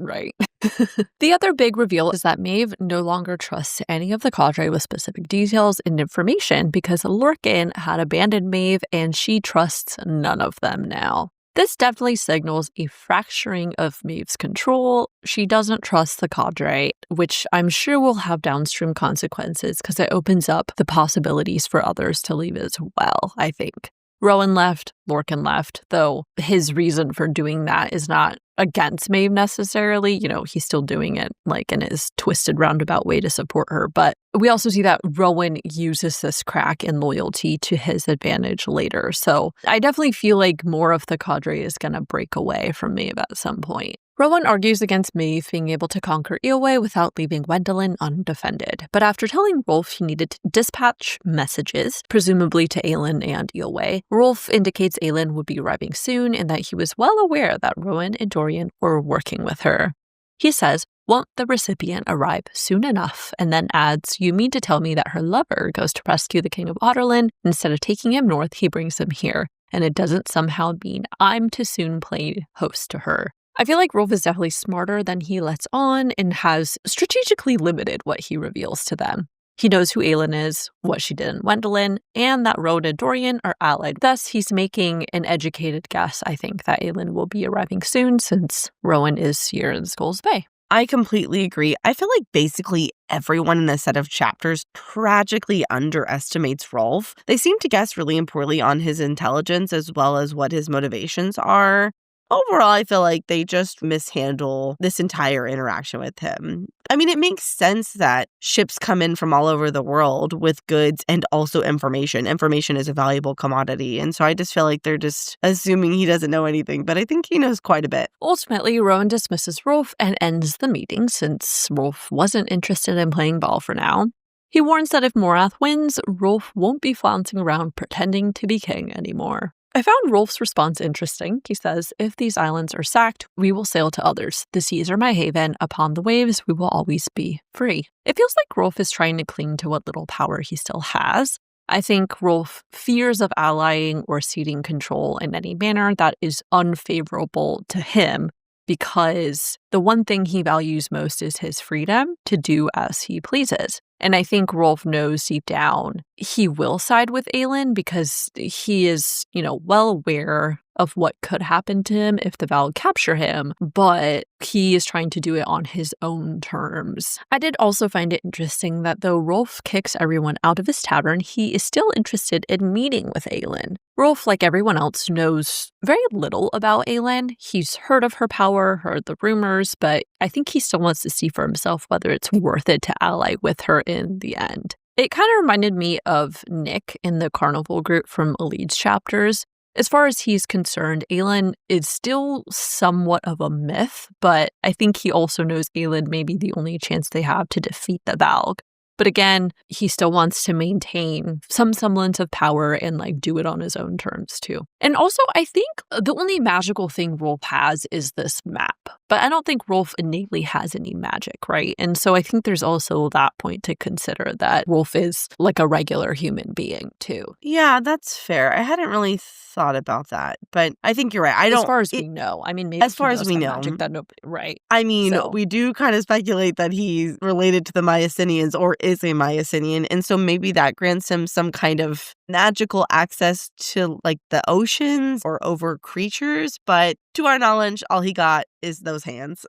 The other big reveal is that Maeve no longer trusts any of the cadre with specific details and information because Lorcan had abandoned Maeve and she trusts none of them now. This definitely signals a fracturing of Maeve's control. She doesn't trust the cadre, which I'm sure will have downstream consequences because it opens up the possibilities for others to leave as well, I think. Rowan left, Lorcan left, though his reason for doing that is not against Maeve necessarily. You know, he's still doing it like in his twisted roundabout way to support her. But we also see that Rowan uses this crack in loyalty to his advantage later. So I definitely feel like more of the cadre is going to break away from Maeve at some point. Rowan argues against Maeve being able to conquer Eelway without leaving Wendelin undefended, but after telling Rolfe he needed to dispatch messages, presumably to Aelin and Eelway, Rolfe indicates Aelin would be arriving soon and that he was well aware that Rowan and Dorian were working with her. He says, "Won't the recipient arrive soon enough?" and then adds, "You mean to tell me that her lover goes to rescue the King of Aelin, instead of taking him north, he brings him here, and it doesn't somehow mean I'm to soon play host to her." I feel like Rolfe is definitely smarter than he lets on and has strategically limited what he reveals to them. He knows who Aelin is, what she did in Wendelin, and that Rowan and Dorain are allied. Thus, he's making an educated guess, I think, that Aelin will be arriving soon since Rowan is here in Skulls Bay. I completely agree. I feel like basically everyone in this set of chapters tragically underestimates Rolfe. They seem to guess really poorly on his intelligence as well as what his motivations are. Overall, I feel like they just mishandle this entire interaction with him. I mean, it makes sense that ships come in from all over the world with goods and also information. Information is a valuable commodity. And so I just feel like they're just assuming he doesn't know anything, but I think he knows quite a bit. Ultimately, Rowan dismisses Rolfe and ends the meeting since Rolfe wasn't interested in playing ball for now. He warns that if Morath wins, Rolfe won't be flouncing around pretending to be king anymore. I found Rolfe's response interesting. He says, if these islands are sacked, we will sail to others. The seas are my haven. Upon the waves, we will always be free. It feels like Rolfe is trying to cling to what little power he still has. I think Rolfe fears of allying or ceding control in any manner that is unfavorable to him because the one thing he values most is his freedom to do as he pleases. And I think Rolfe knows deep down he will side with Aelin because he is, well aware of what could happen to him if the Val capture him, but he is trying to do it on his own terms. I did also find it interesting that though Rolfe kicks everyone out of his tavern, he is still interested in meeting with Aelin. Rolfe, like everyone else, knows very little about Aelin. He's heard of her power, heard the rumors, but I think he still wants to see for himself whether it's worth it to ally with her in the end. It kind of reminded me of Nick in the Carnival group from Elid's chapters. As far as he's concerned, Aelin is still somewhat of a myth, but I think he also knows Aelin may be the only chance they have to defeat the Valg. But again, he still wants to maintain some semblance of power and do it on his own terms too. And also, I think the only magical thing Rolfe has is this map. But I don't think Rolfe innately has any magic, right? And so I think there's also that point to consider that Rolfe is like a regular human being too. Yeah, that's fair. I hadn't really thought about that, but I think you're right. As far as we know. I mean, maybe as far as we know, magic that nobody, right? I mean, we do kind of speculate that he's related to the Mycenaeans or is a Mycenaean, and so maybe that grants him some kind of magical access to the oceans or over creatures, but to our knowledge, all he got is those hands.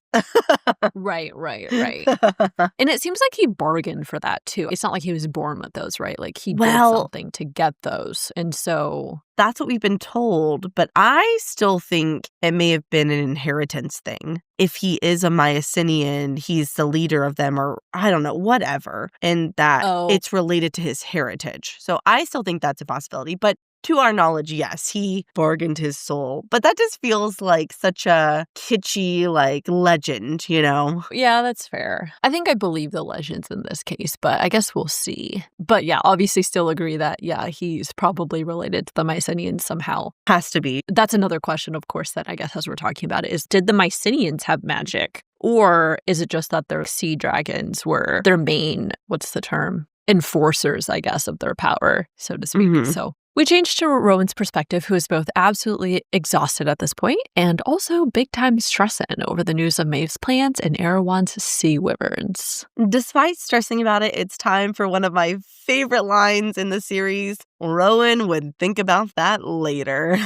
Right. And it seems like he bargained for that too. It's not like he was born with those, right? He did something to get those. And so that's what we've been told, but I still think it may have been an inheritance thing. If he is a Mycenaean, he's the leader of them, or I don't know, whatever, and that it's related to his heritage. So I still think that's a possibility, but to our knowledge, yes, he bargained his soul. But that just feels like such a kitschy, legend, Yeah, that's fair. I think I believe the legends in this case, but I guess we'll see. But yeah, obviously still agree that, yeah, he's probably related to the Mycenaeans somehow. Has to be. That's another question, of course, that I guess as we're talking about it is, did the Mycenaeans have magic? Or is it just that their sea dragons were their main, what's the term? Enforcers, I guess, of their power, so to speak. Mm-hmm. So we change to Rowan's perspective, who is both absolutely exhausted at this point and also big-time stressing over the news of Maeve's plans and Erewhon's sea wyverns. Despite stressing about it, it's time for one of my favorite lines in the series. Rowan would think about that later.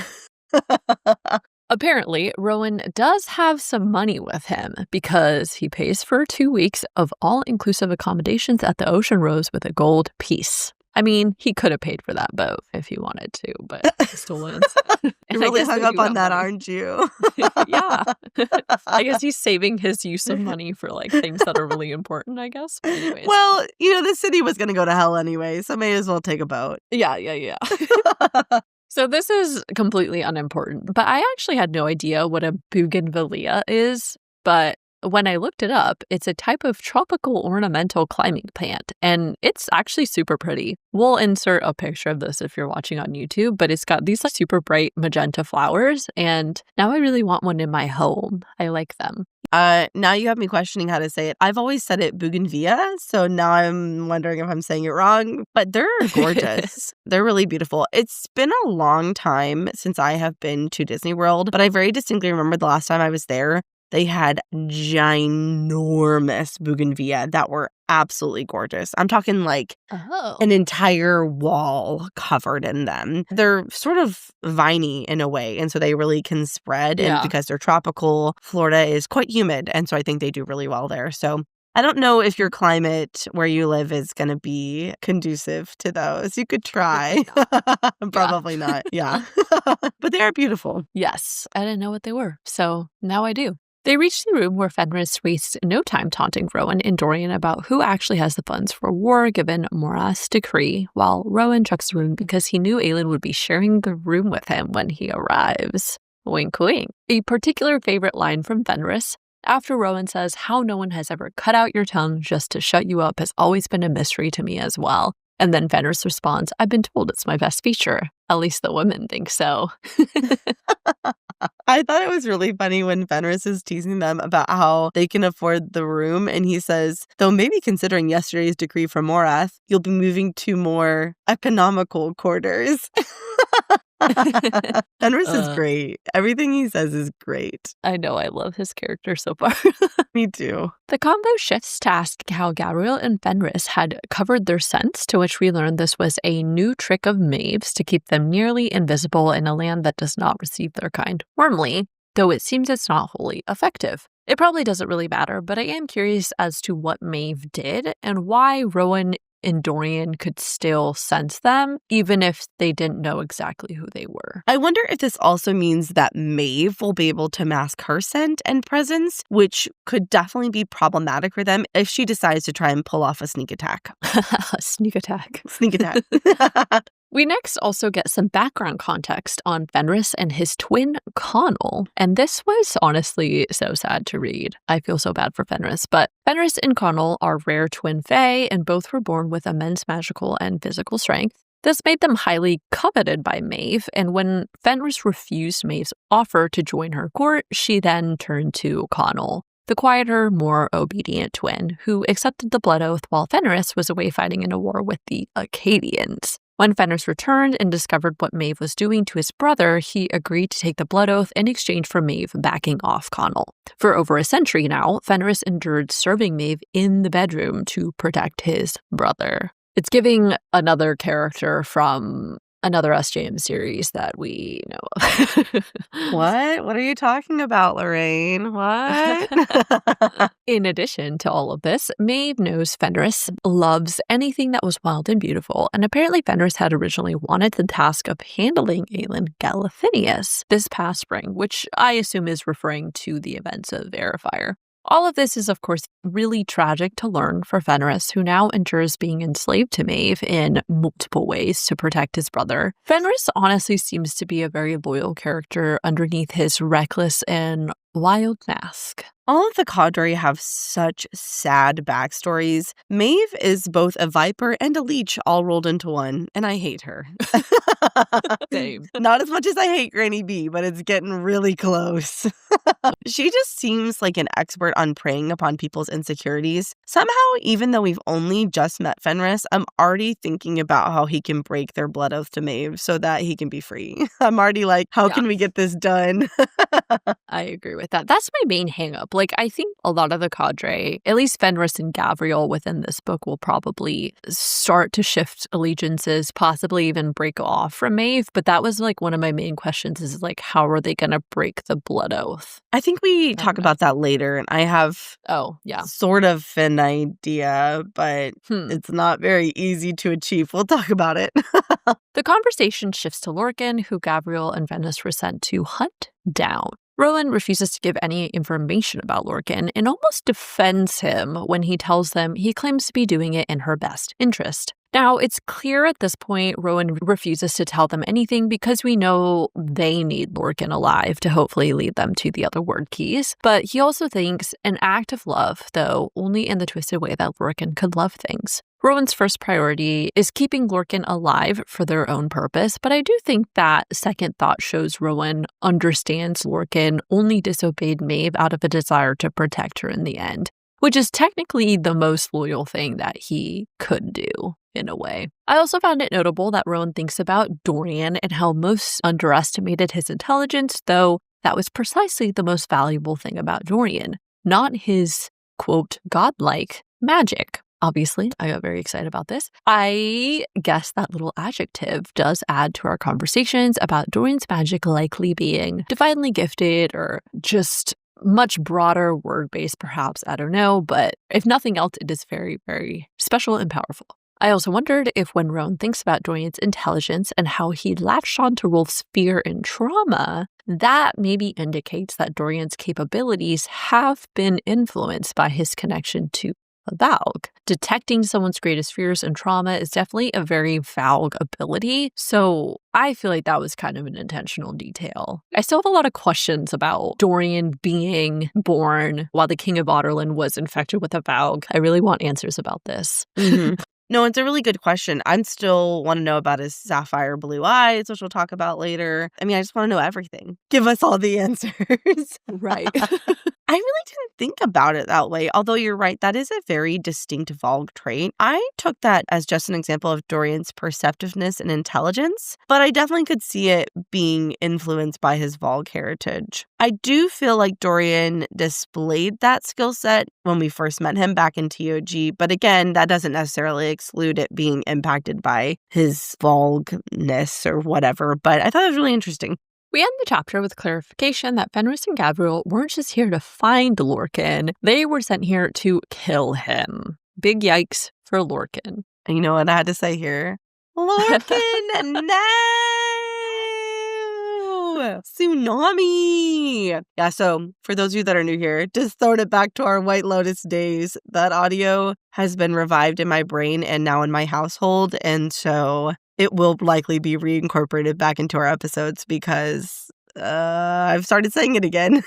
Apparently, Rowan does have some money with him because he pays for 2 weeks of all-inclusive accommodations at the Ocean Rose with a gold piece. I mean, he could have paid for that boat if he wanted to, but he still wins. You're really hung up on that, aren't you? Yeah. I guess he's saving his use of money for things that are really important, I guess. But anyways. Well, the city was going to go to hell anyway, so may as well take a boat. Yeah. So this is completely unimportant, but I actually had no idea what a bougainvillea is, but when I looked it up, it's a type of tropical ornamental climbing plant, and it's actually super pretty. We'll insert a picture of this if you're watching on YouTube, but it's got these like super bright magenta flowers, and now I really want one in my home. I like them. Now you have me questioning how to say it. I've always said it bougainvillea, so now I'm wondering if I'm saying it wrong. But they're gorgeous. They're really beautiful. It's been a long time since I have been to Disney World, but I very distinctly remember the last time I was there, they had ginormous bougainvillea that were absolutely gorgeous. I'm talking like an entire wall covered in them. They're sort of viney in a way, and so they really can spread. And because they're tropical, Florida is quite humid, and so I think they do really well there. So I don't know if your climate where you live is going to be conducive to those. You could try. Probably not. Yeah. But they are beautiful. Yes. I didn't know what they were, so now I do. They reach the room where Fenrys wastes no time taunting Rowan and Dorain about who actually has the funds for war given Morath's decree, while Rowan checks the room because he knew Aelin would be sharing the room with him when he arrives. Wink, wink. A particular favorite line from Fenrys, after Rowan says, how no one has ever cut out your tongue just to shut you up has always been a mystery to me as well. And then Fenrys responds, I've been told it's my best feature. At least the women think so. I thought it was really funny when Fenrys is teasing them about how they can afford the room. And he says, though maybe considering yesterday's decree from Morath, you'll be moving to more economical quarters. Fenrys is great. Everything he says is great. I know. I love his character so far. Me too. The combo shifts to ask how Gavriel and Fenrys had covered their scents, to which we learned this was a new trick of Maeve's to keep them nearly invisible in a land that does not receive their kind warmly, though it seems it's not wholly effective. It probably doesn't really matter, but I am curious as to what Maeve did and why Rowan and Dorain could still sense them, even if they didn't know exactly who they were. I wonder if this also means that Maeve will be able to mask her scent and presence, which could definitely be problematic for them if she decides to try and pull off a sneak attack. Sneak attack. Sneak attack. We next also get some background context on Fenrys and his twin, Connell. And this was honestly so sad to read. I feel so bad for Fenrys. But Fenrys and Connell are rare twin fae, and both were born with immense magical and physical strength. This made them highly coveted by Maeve, and when Fenrys refused Maeve's offer to join her court, she then turned to Connell, the quieter, more obedient twin, who accepted the blood oath while Fenrys was away fighting in a war with the Acadians. When Fenrys returned and discovered what Maeve was doing to his brother, he agreed to take the blood oath in exchange for Maeve backing off Connell. For over a century now, Fenrys endured serving Maeve in the bedroom to protect his brother. It's giving another character from another SJM series that we know of. What? What are you talking about, Lorraine? What? In addition to all of this, Maeve knows Fenrys loves anything that was wild and beautiful, and apparently Fenrys had originally wanted the task of handling Aelin Galathinius this past spring, which I assume is referring to the events of Airfire. All of this is, of course, really tragic to learn for Fenrys, who now endures being enslaved to Maeve in multiple ways to protect his brother. Fenrys honestly seems to be a very loyal character underneath his reckless and wild mask. All of the cadre have such sad backstories. Maeve is both a viper and a leech all rolled into one, and I hate her. Same. Not as much as I hate Granny B, but it's getting really close. She just seems like an expert on preying upon people's insecurities. Somehow, even though we've only just met Fenrys, I'm already thinking about how he can break their blood oath to Maeve so that he can be free. I'm already like, how can we get this done? I agree with that. That's my main hang-up. Like, I think a lot of the cadre, at least Fenrys and Gavriel within this book, will probably start to shift allegiances, possibly even break off from Maeve. But that was like one of my main questions is like, how are they going to break the blood oath? I think we talk about that later, and I have sort of an idea, but it's not very easy to achieve. We'll talk about it. The conversation shifts to Lorcan, who Gavriel and Fenrys were sent to hunt down. Rowan refuses to give any information about Lorcan and almost defends him when he tells them he claims to be doing it in her best interest. Now, it's clear at this point Rowan refuses to tell them anything because we know they need Lorcan alive to hopefully lead them to the other word keys. But he also thinks an act of love, though only in the twisted way that Lorcan could love things. Rowan's first priority is keeping Lorcan alive for their own purpose, but I do think that second thought shows Rowan understands Lorcan only disobeyed Maeve out of a desire to protect her in the end, which is technically the most loyal thing that he could do, in a way. I also found it notable that Rowan thinks about Dorian and how most underestimated his intelligence, though that was precisely the most valuable thing about Dorian, not his, quote, godlike magic. Obviously, I got very excited about this. I guess that little adjective does add to our conversations about Dorian's magic likely being divinely gifted or just much broader word-based, perhaps. I don't know. But if nothing else, it is very, very special and powerful. I also wondered if when Rowan thinks about Dorian's intelligence and how he latched on to Rolfe's fear and trauma, that maybe indicates that Dorian's capabilities have been influenced by his connection to Valg. Detecting someone's greatest fears and trauma is definitely a very Valg ability, so I feel like that was kind of an intentional detail. I still have a lot of questions about Dorian being born while the King of Aelin was infected with a Valg. I really want answers about this. No, it's a really good question. I'm still want to know about his sapphire blue eyes, which we'll talk about later. I mean, I just want to know everything. Give us all the answers. Right. I really didn't think about it that way, although you're right, that is a very distinct Valg trait. I took that as just an example of Dorian's perceptiveness and intelligence, but I definitely could see it being influenced by his Valg heritage. I do feel like Dorian displayed that skill set when we first met him back in TOG, but again, that doesn't necessarily exclude it being impacted by his Valgness or whatever, but I thought it was really interesting. We end the chapter with clarification that Fenrys and Gavriel weren't just here to find Lorcan, they were sent here to kill him. Big yikes for Lorcan. And you know what I had to say here? Lorcan, no! Tsunami! Yeah, so for those of you that are new here, just throwing it back to our White Lotus days, that audio has been revived in my brain and now in my household, and so it will likely be reincorporated back into our episodes because I've started saying it again.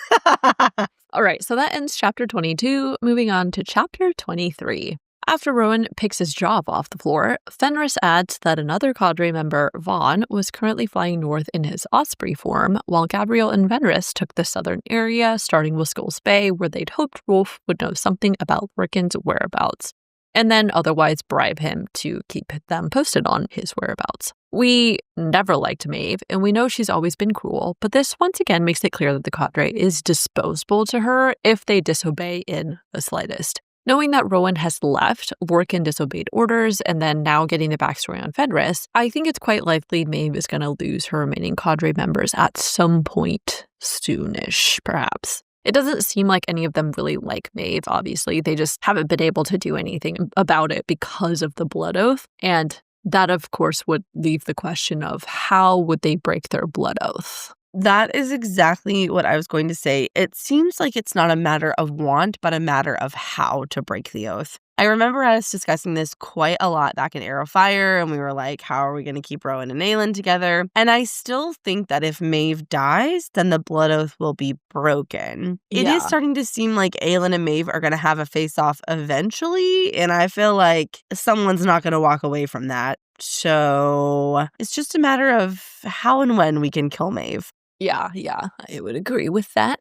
All right, so that ends chapter 22. Moving on to chapter 23. After Rowan picks his jaw off the floor, Fenrys adds that another cadre member, Vaughn, was currently flying north in his Osprey form, while Gavriel and Fenrys took the southern area, starting with Skulls Bay, where they'd hoped Rolfe would know something about Lorcan's whereabouts, and then otherwise bribe him to keep them posted on his whereabouts. We never liked Maeve, and we know she's always been cruel, but this once again makes it clear that the cadre is disposable to her if they disobey in the slightest. Knowing that Rowan has left, Lorcan disobeyed orders, and then now getting the backstory on Fenrys, I think it's quite likely Maeve is going to lose her remaining cadre members at some point soonish, perhaps. It doesn't seem like any of them really like Maeve, obviously. They just haven't been able to do anything about it because of the blood oath. And that, of course, would leave the question of how would they break their blood oath? That is exactly what I was going to say. It seems like it's not a matter of want, but a matter of how to break the oath. I remember us discussing this quite a lot back in Arrow Fire, and we were like, how are we going to keep Rowan and Aelin together? And I still think that if Maeve dies, then the blood oath will be broken. It is starting to seem like Aelin and Maeve are going to have a face-off eventually, and I feel like someone's not going to walk away from that. So it's just a matter of how and when we can kill Maeve. Yeah, I would agree with that.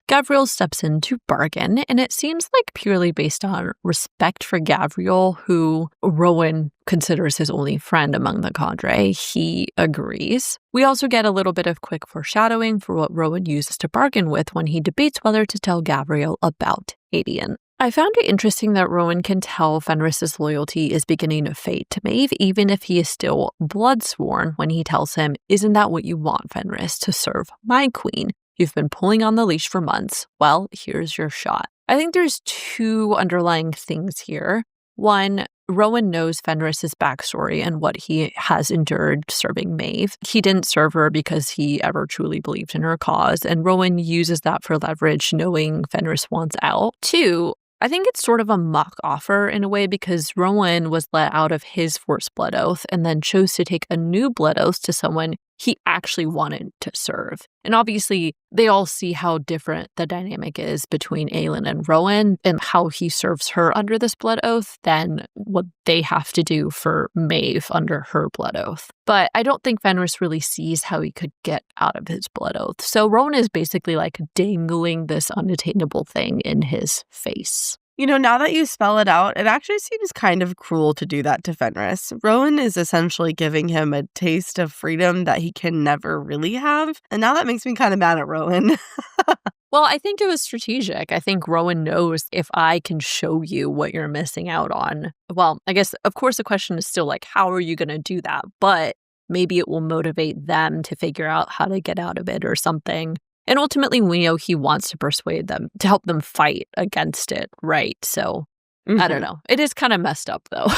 Gavriel steps in to bargain, and it seems like purely based on respect for Gavriel, who Rowan considers his only friend among the cadre, he agrees. We also get a little bit of quick foreshadowing for what Rowan uses to bargain with when he debates whether to tell Gavriel about Aelin. I found it interesting that Rowan can tell Fenrys' loyalty is beginning to fade to Maeve, even if he is still bloodsworn when he tells him, "Isn't that what you want, Fenrys, to serve my queen? You've been pulling on the leash for months. Well, here's your shot." I think there's two underlying things here. One, Rowan knows Fenrys' backstory and what he has endured serving Maeve. He didn't serve her because he ever truly believed in her cause, and Rowan uses that for leverage, knowing Fenrys wants out. Two, I think it's sort of a mock offer in a way because Rowan was let out of his first blood oath and then chose to take a new blood oath to someone he actually wanted to serve. And obviously, they all see how different the dynamic is between Aelin and Rowan and how he serves her under this blood oath than what they have to do for Maeve under her blood oath. But I don't think Fenrys really sees how he could get out of his blood oath. So Rowan is basically like dangling this unattainable thing in his face. Now that you spell it out, it actually seems kind of cruel to do that to Fenrys. Rowan is essentially giving him a taste of freedom that he can never really have. And now that makes me kind of mad at Rowan. Well, I think it was strategic. I think Rowan knows if I can show you what you're missing out on. Well, I guess, of course, the question is still like, how are you going to do that? But maybe it will motivate them to figure out how to get out of it or something. And ultimately, we know he wants to persuade them to help them fight against it, right? So, I don't know. It is kind of messed up, though.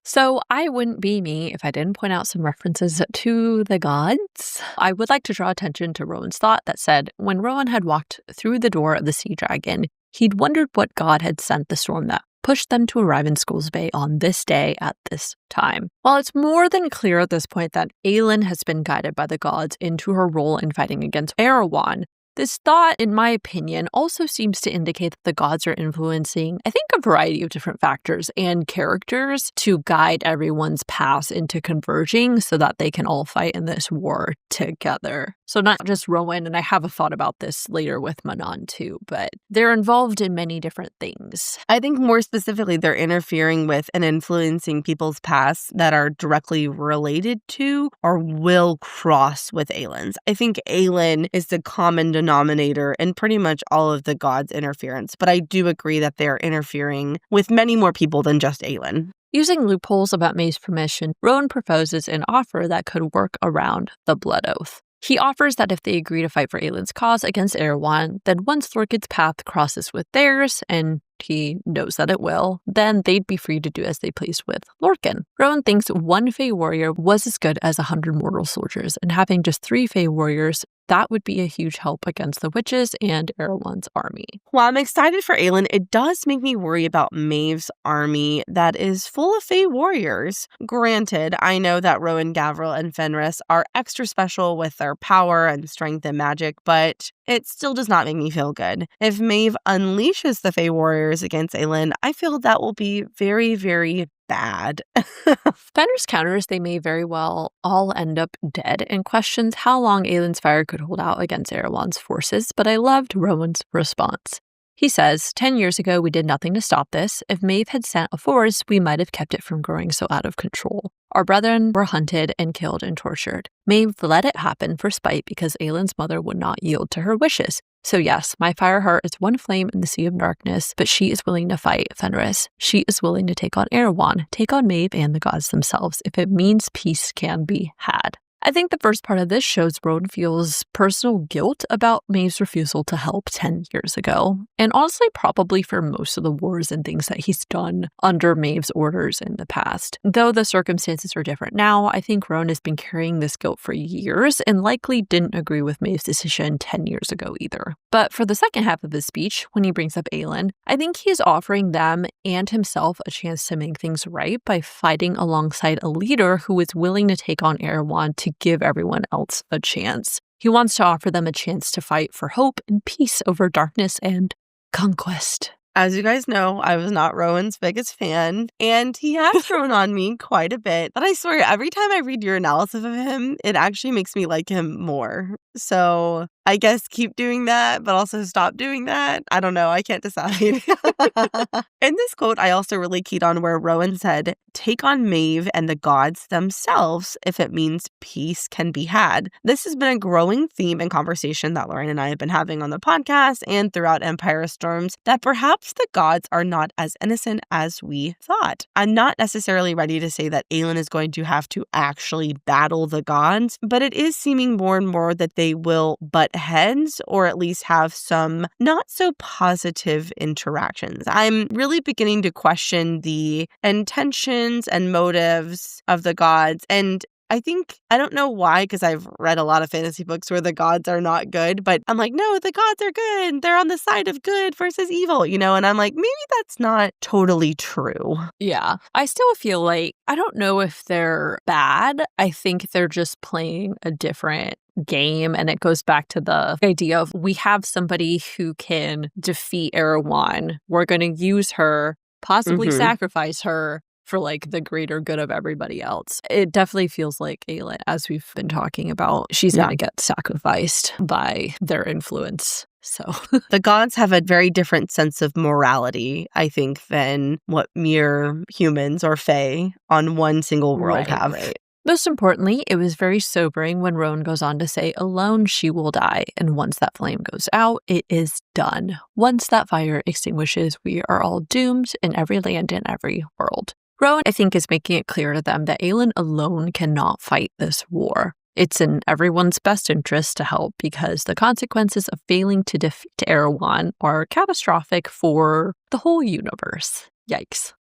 So, I wouldn't be me if I didn't point out some references to the gods. I would like to draw attention to Rowan's thought that said, when Rowan had walked through the door of the sea dragon, he'd wondered what god had sent the storm that pushed them to arrive in Skulls Bay on this day at this time. While it's more than clear at this point that Aelin has been guided by the gods into her role in fighting against Erewhon, this thought, in my opinion, also seems to indicate that the gods are influencing, I think, a variety of different factors and characters to guide everyone's paths into converging so that they can all fight in this war together. So not just Rowan, and I have a thought about this later with Manon too, but they're involved in many different things. I think more specifically, they're interfering with and influencing people's paths that are directly related to or will cross with Aelin's. I think Aelin is the common denominator in pretty much all of the gods' interference, but I do agree that they're interfering with many more people than just Aelin. Using loopholes about Maeve's permission, Rowan proposes an offer that could work around the blood oath. He offers that if they agree to fight for Aelin's cause against Erewhon, then once Lorkhan's path crosses with theirs, and he knows that it will, then they'd be free to do as they please with Lorkhan. Rowan thinks one Fae warrior was as good as 100 mortal soldiers, and having just 3 Fae warriors, that would be a huge help against the witches and Erewhon's army. While I'm excited for Aelin, it does make me worry about Maeve's army that is full of Fae warriors. Granted, I know that Rowan, Gavriel, and Fenrys are extra special with their power and strength and magic, but it still does not make me feel good. If Maeve unleashes the Fae warriors against Aelin, I feel that will be very, very bad. Fenrys counters they may very well all end up dead and questions how long Aelin's fire could hold out against Erewhon's forces, but I loved Rowan's response. He says, 10 years ago we did nothing to stop this. If Maeve had sent a force, we might have kept it from growing so out of control. Our brethren were hunted and killed and tortured. Maeve let it happen for spite because Aelin's mother would not yield to her wishes. So yes, my fire heart is one flame in the sea of darkness, but she is willing to fight, Fenrys. She is willing to take on Erewhon, take on Maeve and the gods themselves, if it means peace can be had. I think the first part of this shows Rowan feels personal guilt about Maeve's refusal to help 10 years ago, and honestly probably for most of the wars and things that he's done under Maeve's orders in the past. Though the circumstances are different now, I think Rowan has been carrying this guilt for years and likely didn't agree with Maeve's decision 10 years ago either. But for the second half of his speech, when he brings up Aelin, I think he is offering them and himself a chance to make things right by fighting alongside a leader who is willing to take on Erewhon to give everyone else a chance. He wants to offer them a chance to fight for hope and peace over darkness and conquest. As you guys know, I was not Rowan's biggest fan, and he has grown on me quite a bit. But I swear, every time I read your analysis of him, it actually makes me like him more. So I guess keep doing that, but also stop doing that. I don't know. I can't decide. In this quote, I also really keyed on where Rowan said, take on Maeve and the gods themselves if it means peace can be had. This has been a growing theme and conversation that Lauren and I have been having on the podcast and throughout Empire Storms, that perhaps the gods are not as innocent as we thought. I'm not necessarily ready to say that Aelin is going to have to actually battle the gods, but it is seeming more and more that they will butt heads or at least have some not so positive interactions. I'm really beginning to question the intentions and motives of the gods, and I think, I don't know why, because I've read a lot of fantasy books where the gods are not good, but I'm like, no, the gods are good. They're on the side of good versus evil, and I'm like, maybe that's not totally true. Yeah. I still feel like, I don't know if they're bad. I think they're just playing a different game, and it goes back to the idea of we have somebody who can defeat Erewhon. We're going to use her, possibly sacrifice her for like the greater good of everybody else. It definitely feels like Aelin, as we've been talking about, she's going to get sacrificed by their influence. So the gods have a very different sense of morality, I think, than what mere humans or fae on one single world have. Right. Most importantly, it was very sobering when Rowan goes on to say, alone she will die, and once that flame goes out, it is done. Once that fire extinguishes, we are all doomed in every land and every world. Rowan, I think, is making it clear to them that Aelin alone cannot fight this war. It's in everyone's best interest to help because the consequences of failing to defeat Erewhon are catastrophic for the whole universe. Yikes.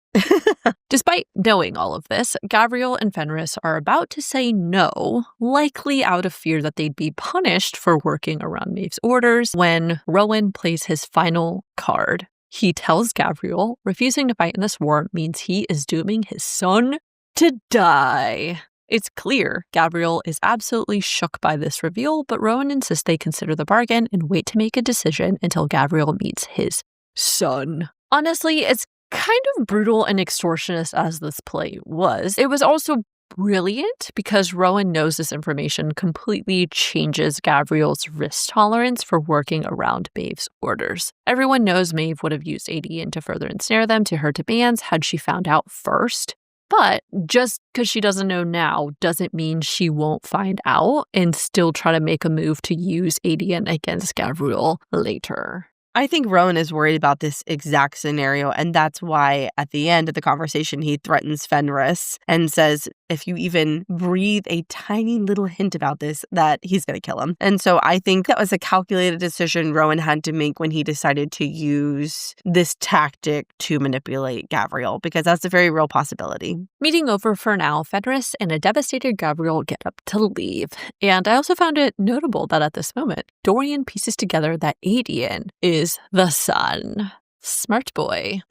Despite knowing all of this, Gavriel and Fenrys are about to say no, likely out of fear that they'd be punished for working around Maeve's orders, when Rowan plays his final card. He tells Gavriel refusing to fight in this war means he is dooming his son to die. It's clear Gavriel is absolutely shook by this reveal, but Rowan insists they consider the bargain and wait to make a decision until Gavriel meets his son. Honestly, it's kind of brutal and extortionist as this play was. It was also brilliant because Rowan knows this information completely changes Gavriel's risk tolerance for working around Maeve's orders. Everyone knows Maeve would have used Aelin to further ensnare them to her demands had she found out first. But just because she doesn't know now doesn't mean she won't find out and still try to make a move to use Aelin against Gavriel later. I think Rowan is worried about this exact scenario, and that's why at the end of the conversation, he threatens Fenrys and says, if you even breathe a tiny little hint about this, that he's going to kill him. And so I think that was a calculated decision Rowan had to make when he decided to use this tactic to manipulate Gavriel, because that's a very real possibility. Meeting over for now, Fenrys and a devastated Gavriel get up to leave. And I also found it notable that at this moment, Dorian pieces together that Aelin is the son. Smart boy.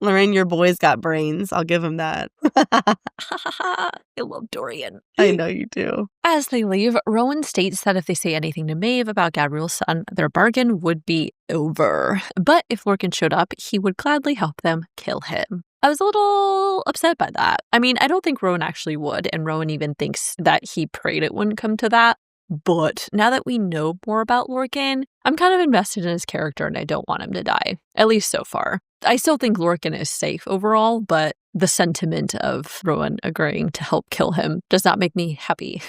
Lorraine, your boy's got brains. I'll give him that. I love Dorian. I know you do. As they leave, Rowan states that if they say anything to Maeve about Gavriel's son, their bargain would be over. But if Lorcan showed up, he would gladly help them kill him. I was a little upset by that. I mean, I don't think Rowan actually would, and Rowan even thinks that he prayed it wouldn't come to that. But now that we know more about Lorcan, I'm kind of invested in his character and I don't want him to die, at least so far. I still think Lorcan is safe overall, but the sentiment of Rowan agreeing to help kill him does not make me happy.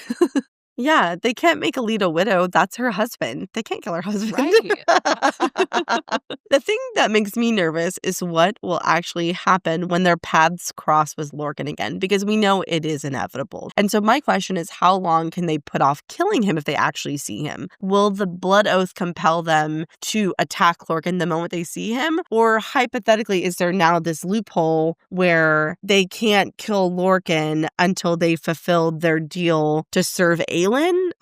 Yeah, they can't make Alita a widow. That's her husband. They can't kill her husband. Right. The thing that makes me nervous is what will actually happen when their paths cross with Lorcan again, because we know it is inevitable. And so my question is, how long can they put off killing him if they actually see him? Will the blood oath compel them to attack Lorcan the moment they see him? Or hypothetically, is there now this loophole where they can't kill Lorcan until they fulfilled their deal to serve Aelin?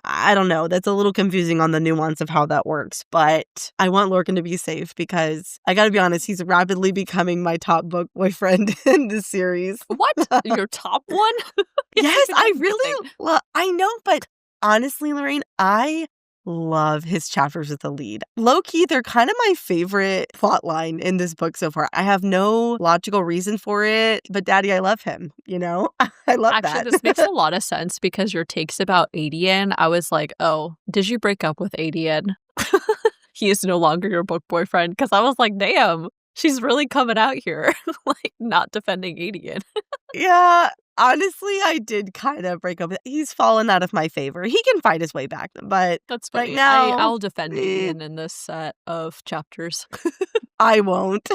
I don't know. That's a little confusing on the nuance of how that works, but I want Lorcan to be safe because I gotta be honest, he's rapidly becoming my top book boyfriend in this series. What? Your top one? Yes, I really I know, but honestly, Lorraine, I love his chapters with the lead. Low-key, they're kind of my favorite plot line in this book so far. I have no logical reason for it, but Daddy, I love him, I love that. Actually, this makes a lot of sense because your takes about Aelin, I was like, oh, did you break up with Aelin? He is no longer your book boyfriend, because I was like, damn, she's really coming out here, like not defending Aelin. Yeah. Honestly, I did kind of break up. He's fallen out of my favor. He can fight his way back, but that's funny. Right now, I'll defend Aelin in this set of chapters. I won't.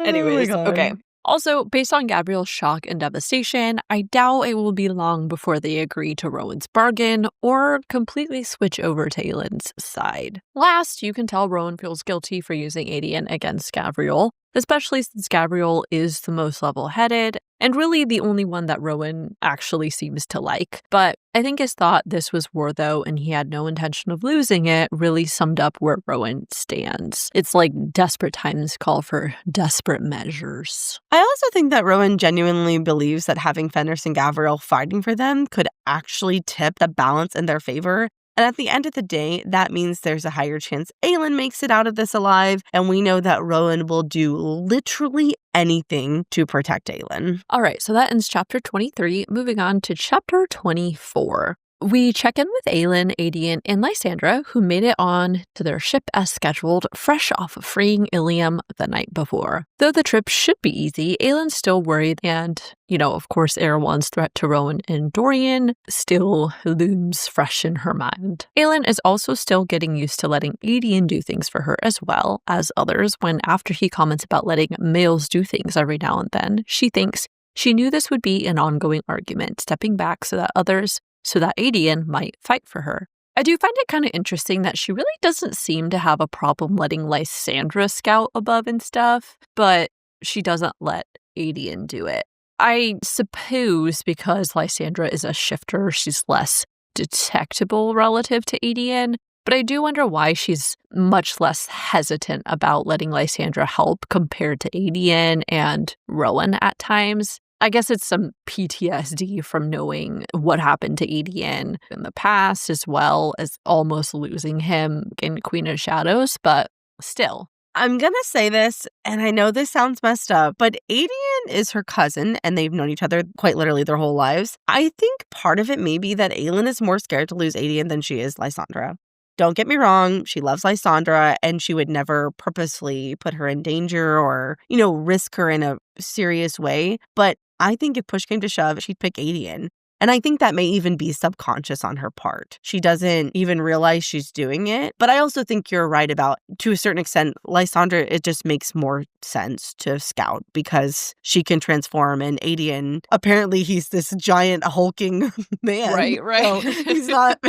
Anyways, Oh okay. Also, based on Gavriel's shock and devastation, I doubt it will be long before they agree to Rowan's bargain or completely switch over to Aelin's side. Last, you can tell Rowan feels guilty for using Aelin against Gavriel, especially since Gavriel is the most level-headed and really the only one that Rowan actually seems to like. But I think his thought this was war, though, and he had no intention of losing it, really summed up where Rowan stands. It's like desperate times call for desperate measures. I also think that Rowan genuinely believes that having Fenrys and Gavriel fighting for them could actually tip the balance in their favor. And at the end of the day, that means there's a higher chance Aelin makes it out of this alive, and we know that Rowan will do literally anything to protect Aelin. All right, so that ends chapter 23. Moving on to chapter 24. We check in with Aelin, Aedion, and Lysandra, who made it on to their ship as scheduled, fresh off of freeing Ilium the night before. Though the trip should be easy, Aelin's still worried, and, of course, Erawan's threat to Rowan and Dorain still looms fresh in her mind. Aelin is also still getting used to letting Aedion do things for her as well as others, when after he comments about letting males do things every now and then, she thinks she knew this would be an ongoing argument, stepping back so that Aedion might fight for her. I do find it kind of interesting that she really doesn't seem to have a problem letting Lysandra scout above and stuff, but she doesn't let Aedion do it. I suppose because Lysandra is a shifter, she's less detectable relative to Aedion, but I do wonder why she's much less hesitant about letting Lysandra help compared to Aedion and Rowan at times. I guess it's some PTSD from knowing what happened to Aedion in the past, as well as almost losing him in Queen of Shadows, but still. I'm going to say this, and I know this sounds messed up, but Aedion is her cousin, and they've known each other quite literally their whole lives. I think part of it may be that Aelin is more scared to lose Aedion than she is Lysandra. Don't get me wrong, she loves Lysandra, and she would never purposely put her in danger or, risk her in a serious way, but I think if push came to shove, she'd pick Aedion. And I think that may even be subconscious on her part. She doesn't even realize she's doing it. But I also think you're right about, to a certain extent, Lysandra, it just makes more sense to scout because she can transform. And Aedion, apparently he's this giant hulking man. Right. So he's not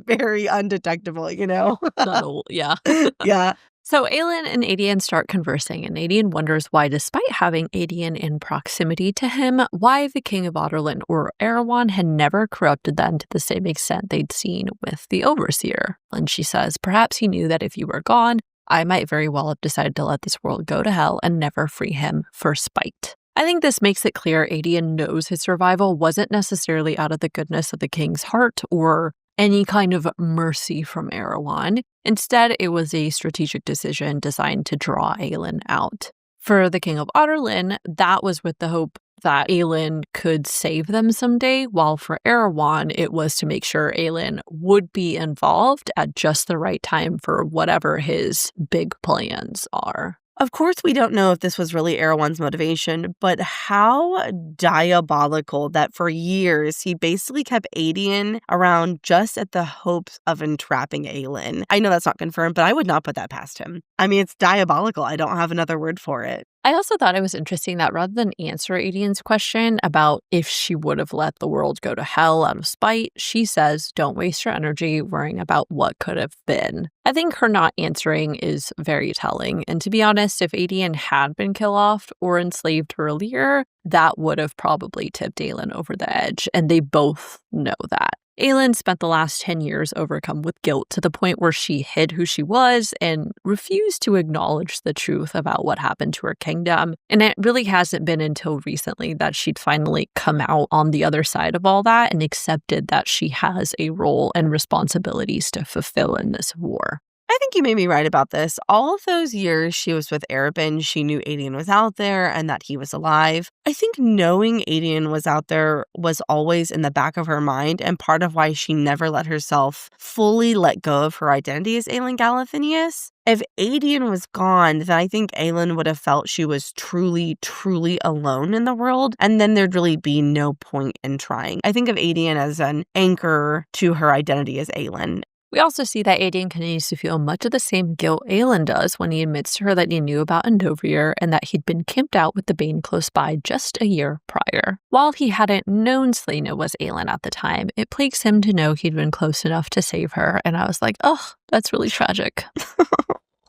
very undetectable, Not old, yeah. Yeah. So Aelin and Aedion start conversing, and Aedion wonders why, despite having Aedion in proximity to him, why the King of Adarlan or Erawan had never corrupted them to the same extent they'd seen with the Overseer. And she says, perhaps he knew that if you were gone, I might very well have decided to let this world go to hell and never free him for spite. I think this makes it clear Aedion knows his survival wasn't necessarily out of the goodness of the king's heart or any kind of mercy from Erawan. Instead, it was a strategic decision designed to draw Aelin out. For the King of Adarlan, that was with the hope that Aelin could save them someday, while for Erawan, it was to make sure Aelin would be involved at just the right time for whatever his big plans are. Of course, we don't know if this was really Erawan's motivation, but how diabolical that for years he basically kept Aedion around just at the hopes of entrapping Aelin. I know that's not confirmed, but I would not put that past him. I mean, it's diabolical. I don't have another word for it. I also thought it was interesting that rather than answer Aedion's question about if she would have let the world go to hell out of spite, she says, don't waste your energy worrying about what could have been. I think her not answering is very telling. And to be honest, if Aedion had been kill-offed or enslaved earlier, that would have probably tipped Aelin over the edge. And they both know that. Aelin spent the last 10 years overcome with guilt to the point where she hid who she was and refused to acknowledge the truth about what happened to her kingdom. And it really hasn't been until recently that she'd finally come out on the other side of all that and accepted that she has a role and responsibilities to fulfill in this war. I think you may be right about this. All of those years she was with Erebin, she knew Aedion was out there and that he was alive. I think knowing Aedion was out there was always in the back of her mind, and part of why she never let herself fully let go of her identity as Aelin Galathinius. If Aedion was gone, then I think Aelin would have felt she was truly, truly alone in the world, and then there'd really be no point in trying. I think of Aedion as an anchor to her identity as Aelin. We also see that Aedion continues to feel much of the same guilt Aelin does when he admits to her that he knew about Endovier and that he'd been camped out with the Bane close by just a year prior. While he hadn't known Selena was Aelin at the time, it plagues him to know he'd been close enough to save her, and I was like, oh, that's really tragic.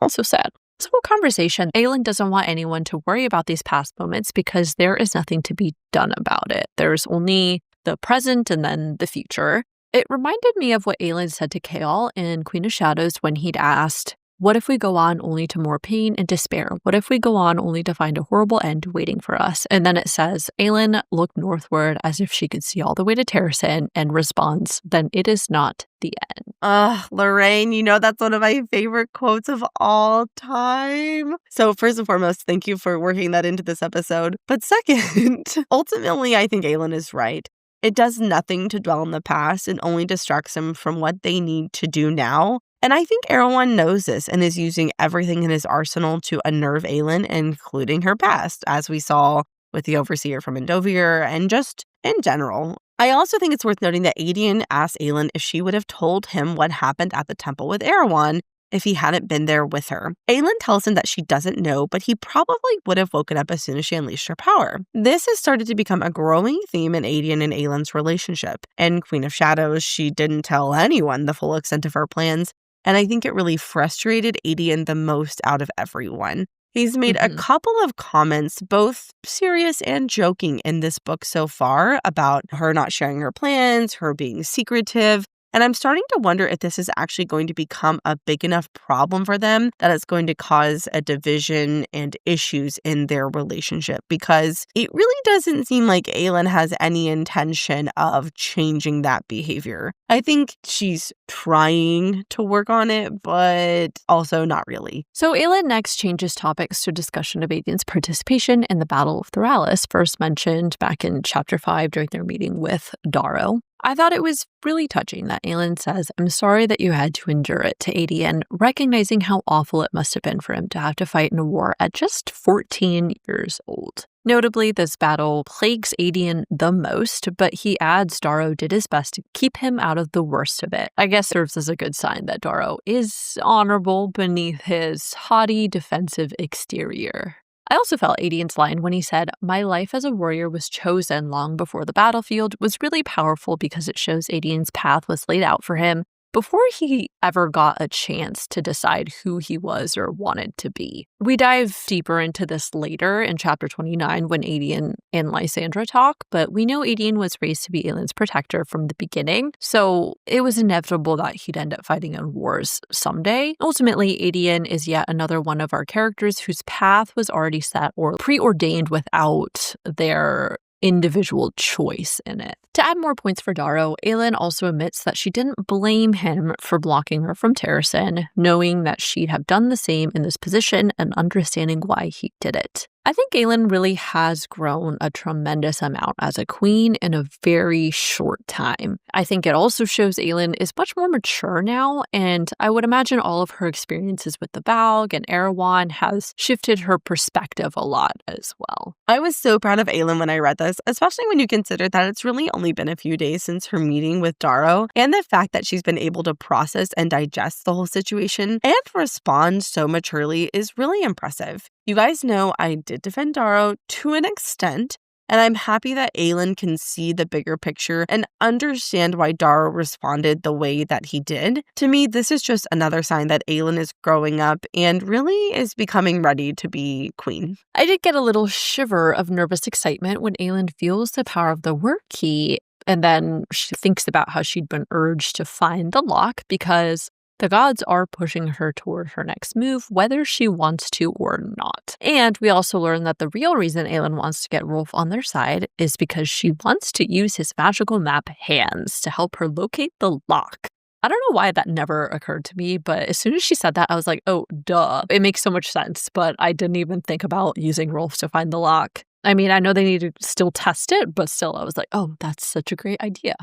So sad. This whole conversation, Aelin doesn't want anyone to worry about these past moments because there is nothing to be done about it. There's only the present and then the future. It reminded me of what Aelin said to Chaol in Queen of Shadows when he'd asked, what if we go on only to more pain and despair? What if we go on only to find a horrible end waiting for us? And then it says, Aelin looked northward as if she could see all the way to Terrasen and responds, then it is not the end. Lorraine, you know that's one of my favorite quotes of all time. So first and foremost, thank you for working that into this episode. But second, ultimately, I think Aelin is right. It does nothing to dwell on the past and only distracts them from what they need to do now. And I think Erewhon knows this and is using everything in his arsenal to unnerve Aelin, including her past, as we saw with the Overseer from Endovier and just in general. I also think it's worth noting that Aedion asked Aelin if she would have told him what happened at the temple with Erewhon if he hadn't been there with her. Aelin tells him that she doesn't know, but he probably would have woken up as soon as she unleashed her power. This has started to become a growing theme in Aedion and Aelin's relationship. In Queen of Shadows, she didn't tell anyone the full extent of her plans, and I think it really frustrated Aedion the most out of everyone. He's made a couple of comments, both serious and joking, in this book so far about her not sharing her plans, her being secretive. And I'm starting to wonder if this is actually going to become a big enough problem for them that it's going to cause a division and issues in their relationship, because it really doesn't seem like Aelin has any intention of changing that behavior. I think she's trying to work on it, but also not really. So Aelin next changes topics to discussion of Aedion's participation in the Battle of Theralis, first mentioned back in Chapter 5 during their meeting with Darrow. I thought it was really touching that Aelin says, I'm sorry that you had to endure it, to Aedion, recognizing how awful it must have been for him to have to fight in a war at just 14 years old. Notably, this battle plagues Aedion the most, but he adds Darrow did his best to keep him out of the worst of it. I guess serves as a good sign that Darrow is honorable beneath his haughty, defensive exterior. I also felt Aedion's line when he said, my life as a warrior was chosen long before the battlefield was really powerful because it shows Aedion's path was laid out for him before he ever got a chance to decide who he was or wanted to be. We dive deeper into this later in Chapter 29 when Aedion and Lysandra talk, but we know Aedion was raised to be Aelin's protector from the beginning, so it was inevitable that he'd end up fighting in wars someday. Ultimately, Aedion is yet another one of our characters whose path was already set or preordained without their individual choice in it. To add more points for Darrow, Aelin also admits that she didn't blame him for blocking her from Terrasen, knowing that she'd have done the same in this position and understanding why he did it. I think Aelin really has grown a tremendous amount as a queen in a very short time. I think it also shows Aelin is much more mature now, and I would imagine all of her experiences with the Valg and Erewhon has shifted her perspective a lot as well. I was so proud of Aelin when I read this, especially when you consider that it's really only been a few days since her meeting with Darrow, and the fact that she's been able to process and digest the whole situation and respond so maturely is really impressive. You guys know I did defend Darrow to an extent, and I'm happy that Aelin can see the bigger picture and understand why Darrow responded the way that he did. To me, this is just another sign that Aelin is growing up and really is becoming ready to be queen. I did get a little shiver of nervous excitement when Aelin feels the power of the word key, and then she thinks about how she'd been urged to find the lock because the gods are pushing her toward her next move, whether she wants to or not. And we also learn that the real reason Aelin wants to get Rolfe on their side is because she wants to use his magical map hands to help her locate the lock. I don't know why that never occurred to me, but as soon as she said that, I was like, oh, duh. It makes so much sense, but I didn't even think about using Rolfe to find the lock. I mean, I know they need to still test it, but still, I was like, oh, that's such a great idea.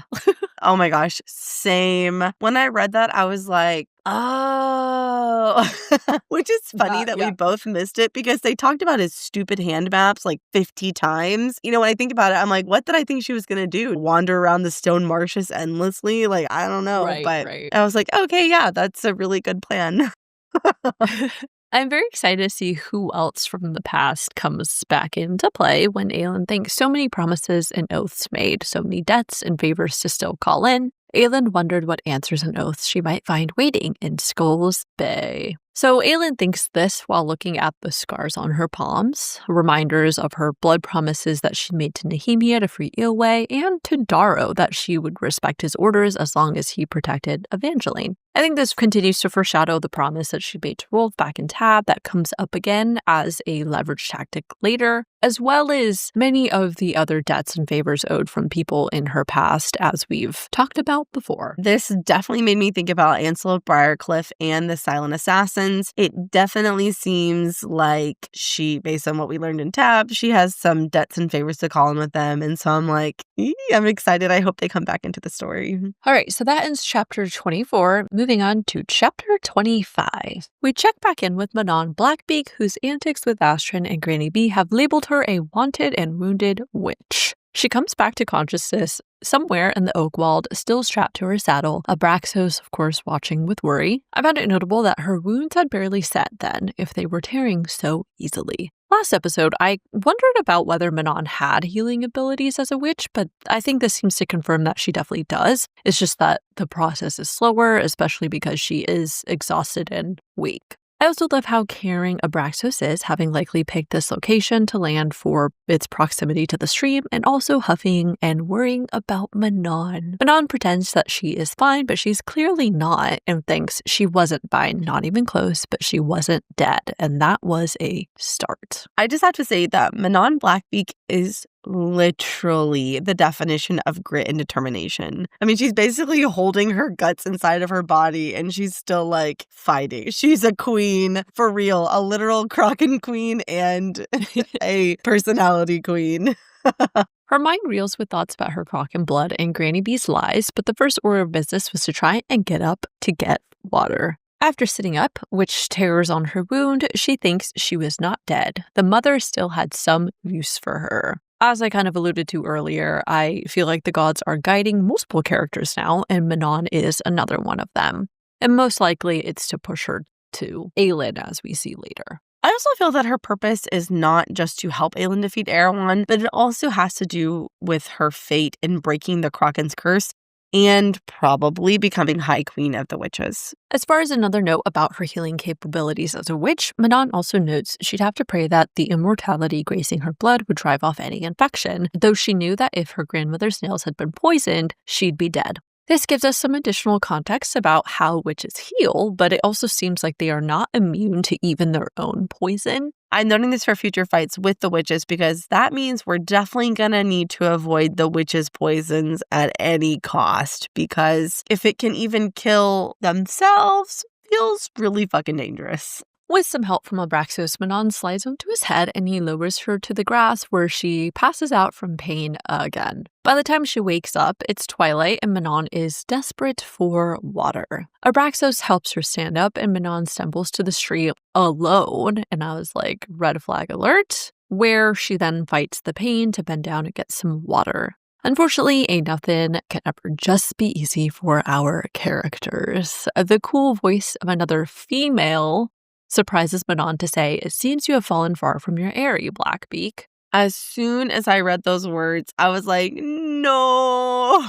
Oh my gosh, same. When I read that, I was like, oh, which is funny that we both missed it because they talked about his stupid hand maps like 50 times. You know, when I think about it, I'm like, what did I think she was going to do? Wander around the stone marshes endlessly? Like, I don't know. But I was like, okay, yeah, that's a really good plan. I'm very excited to see who else from the past comes back into play when Aelin thinks so many promises and oaths made, so many debts and favors to still call in. Aelin wondered what answers and oaths she might find waiting in Skulls Bay. So Aelin thinks this while looking at the scars on her palms, reminders of her blood promises that she made to Nehemia to free Ilwe and to Darrow that she would respect his orders as long as he protected Evangeline. I think this continues to foreshadow the promise that she made to Rolfe back in Tab that comes up again as a leverage tactic later, as well as many of the other debts and favors owed from people in her past, as we've talked about before. This definitely made me think about Ansel of Briarcliff and the Silent Assassins. It definitely seems like she, based on what we learned in Tab, she has some debts and favors to call in with them. And so I'm like, I'm excited. I hope they come back into the story. All right, so that ends chapter 24. Moving on to chapter 25. We check back in with Manon Blackbeak, whose antics with Astrid and Granny B have labeled her a wanted and wounded witch. She comes back to consciousness somewhere in the Oakwald, still strapped to her saddle, Abraxos, of course, watching with worry. I found it notable that her wounds had barely set then, if they were tearing so easily. Last episode, I wondered about whether Manon had healing abilities as a witch, but I think this seems to confirm that she definitely does. It's just that the process is slower, especially because she is exhausted and weak. I also love how caring Abraxos is, having likely picked this location to land for its proximity to the stream, and also huffing and worrying about Manon. Manon pretends that she is fine, but she's clearly not, and thinks she wasn't fine, not even close, but she wasn't dead, and that was a start. I just have to say that Manon Blackbeak is literally the definition of grit and determination. I mean, she's basically holding her guts inside of her body and she's still like fighting. She's a queen for real, a literal Kraken queen and a personality queen. Her mind reels with thoughts about her Kraken blood and Granny B's lies, but the first order of business was to try and get up to get water. After sitting up, which tears on her wound, she thinks she was not dead. The mother still had some use for her. As I kind of alluded to earlier, I feel like the gods are guiding multiple characters now, and Manon is another one of them. And most likely it's to push her to Aelin, as we see later. I also feel that her purpose is not just to help Aelin defeat Erewhon, but it also has to do with her fate in breaking the Kraken's curse and probably becoming High Queen of the Witches. As far as another note about her healing capabilities as a witch, Manon also notes she'd have to pray that the immortality gracing her blood would drive off any infection, though she knew that if her grandmother's nails had been poisoned, she'd be dead. This gives us some additional context about how witches heal, but it also seems like they are not immune to even their own poison. I'm noting this for future fights with the witches because that means we're definitely going to need to avoid the witches' poisons at any cost, because if it can even kill themselves, feels really fucking dangerous. With some help from Abraxos, Manon slides onto his head and he lowers her to the grass where she passes out from pain again. By the time she wakes up, it's twilight and Manon is desperate for water. Abraxos helps her stand up and Manon stumbles to the street alone, and I was like, red flag alert, where she then fights the pain to bend down and get some water. Unfortunately, ain't nothing can ever just be easy for our characters. The cool voice of another female surprises Manon to say, "It seems you have fallen far from your eyrie, Blackbeak." As soon as I read those words, I was like, no,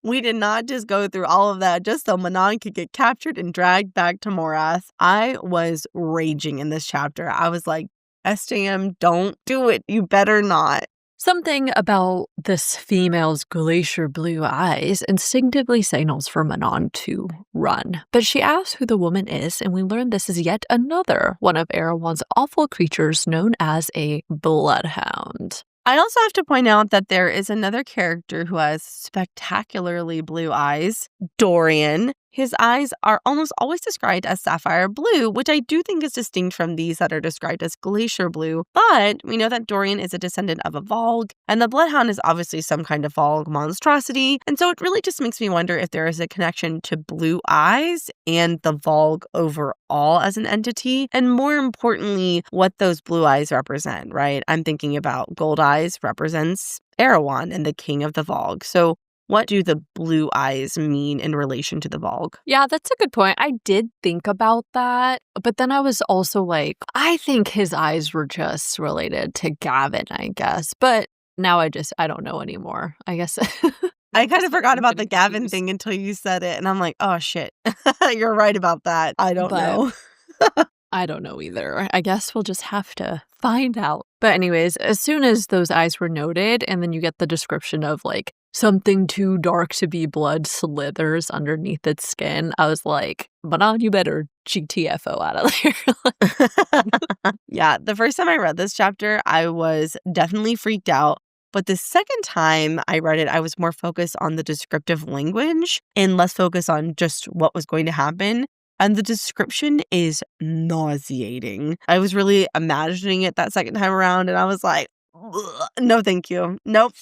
we did not just go through all of that just so Manon could get captured and dragged back to Morath. I was raging in this chapter. I was like, SJM, don't do it. You better not. Something about this female's glacier blue eyes instinctively signals for Manon to run. But she asks who the woman is, and we learn this is yet another one of Erewhon's awful creatures known as a bloodhound. I also have to point out that there is another character who has spectacularly blue eyes, Dorian. His eyes are almost always described as sapphire blue, which I do think is distinct from these that are described as glacier blue. But we know that Dorian is a descendant of a Volg, and the Bloodhound is obviously some kind of Volg monstrosity. And so it really just makes me wonder if there is a connection to blue eyes and the Volg overall as an entity, and more importantly, what those blue eyes represent, right? I'm thinking about gold eyes represents Erewhon and the king of the Volg. So what do the blue eyes mean in relation to the Volg? Yeah, that's a good point. I did think about that, but then I was also like, I think his eyes were just related to Gavin, I guess. But now I don't know anymore, I guess. I kind of forgot about the Gavin thing until you said it, and I'm like, oh shit, you're right about that. I don't know. I don't know either. I guess we'll just have to find out. But anyways, as soon as those eyes were noted, and then you get the description of like something too dark to be blood slithers underneath its skin, I was like, Manon, you better GTFO out of there. Yeah, the first time I read this chapter, I was definitely freaked out. But the second time I read it, I was more focused on the descriptive language and less focused on just what was going to happen. And the description is nauseating. I was really imagining it that second time around, and I was like, no, thank you. Nope.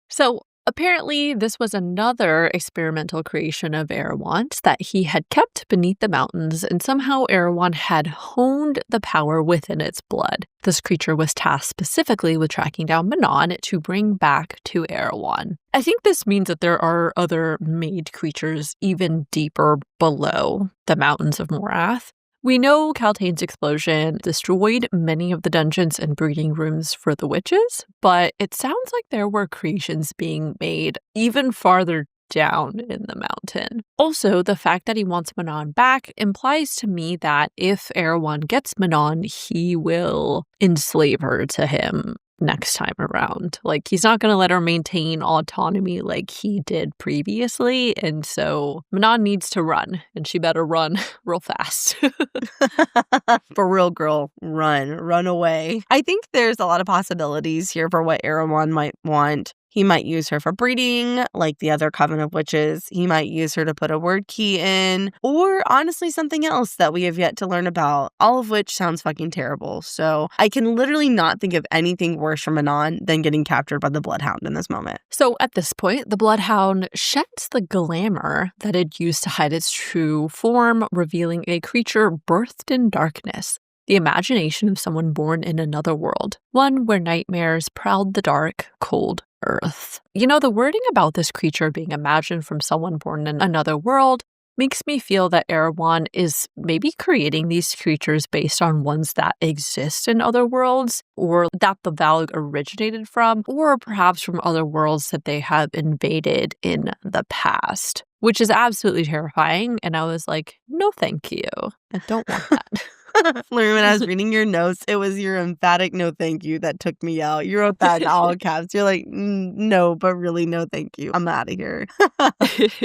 So apparently this was another experimental creation of Erewhon's that he had kept beneath the mountains, and somehow Erewhon had honed the power within its blood. This creature was tasked specifically with tracking down Manon to bring back to Erewhon. I think this means that there are other made creatures even deeper below the mountains of Morath. We know Kaltain's explosion destroyed many of the dungeons and breeding rooms for the witches, but it sounds like there were creations being made even farther down in the mountain. Also, the fact that he wants Manon back implies to me that if Erewhon gets Manon, he will enslave her to him next time around. Like, he's not going to let her maintain autonomy like he did previously, and so Manon needs to run, and she better run real fast. For real, girl, run away. I think there's a lot of possibilities here for what Erewhon might want. He might use her for breeding, like the other Coven of Witches. He might use her to put a word key in, or honestly something else that we have yet to learn about, all of which sounds fucking terrible. So I can literally not think of anything worse for Manon than getting captured by the Bloodhound in this moment. So at this point, the Bloodhound sheds the glamour that it used to hide its true form, revealing a creature birthed in darkness. The imagination of someone born in another world, one where nightmares prowled the dark, cold earth. You know, the wording about this creature being imagined from someone born in another world makes me feel that Erewhon is maybe creating these creatures based on ones that exist in other worlds, or that the Valg originated from, or perhaps from other worlds that they have invaded in the past, which is absolutely terrifying. And I was like, no, thank you. I don't want that. When I was reading your notes, it was your emphatic no thank you that took me out. You wrote that in all caps. You're like, no, but really no thank you. I'm out of here.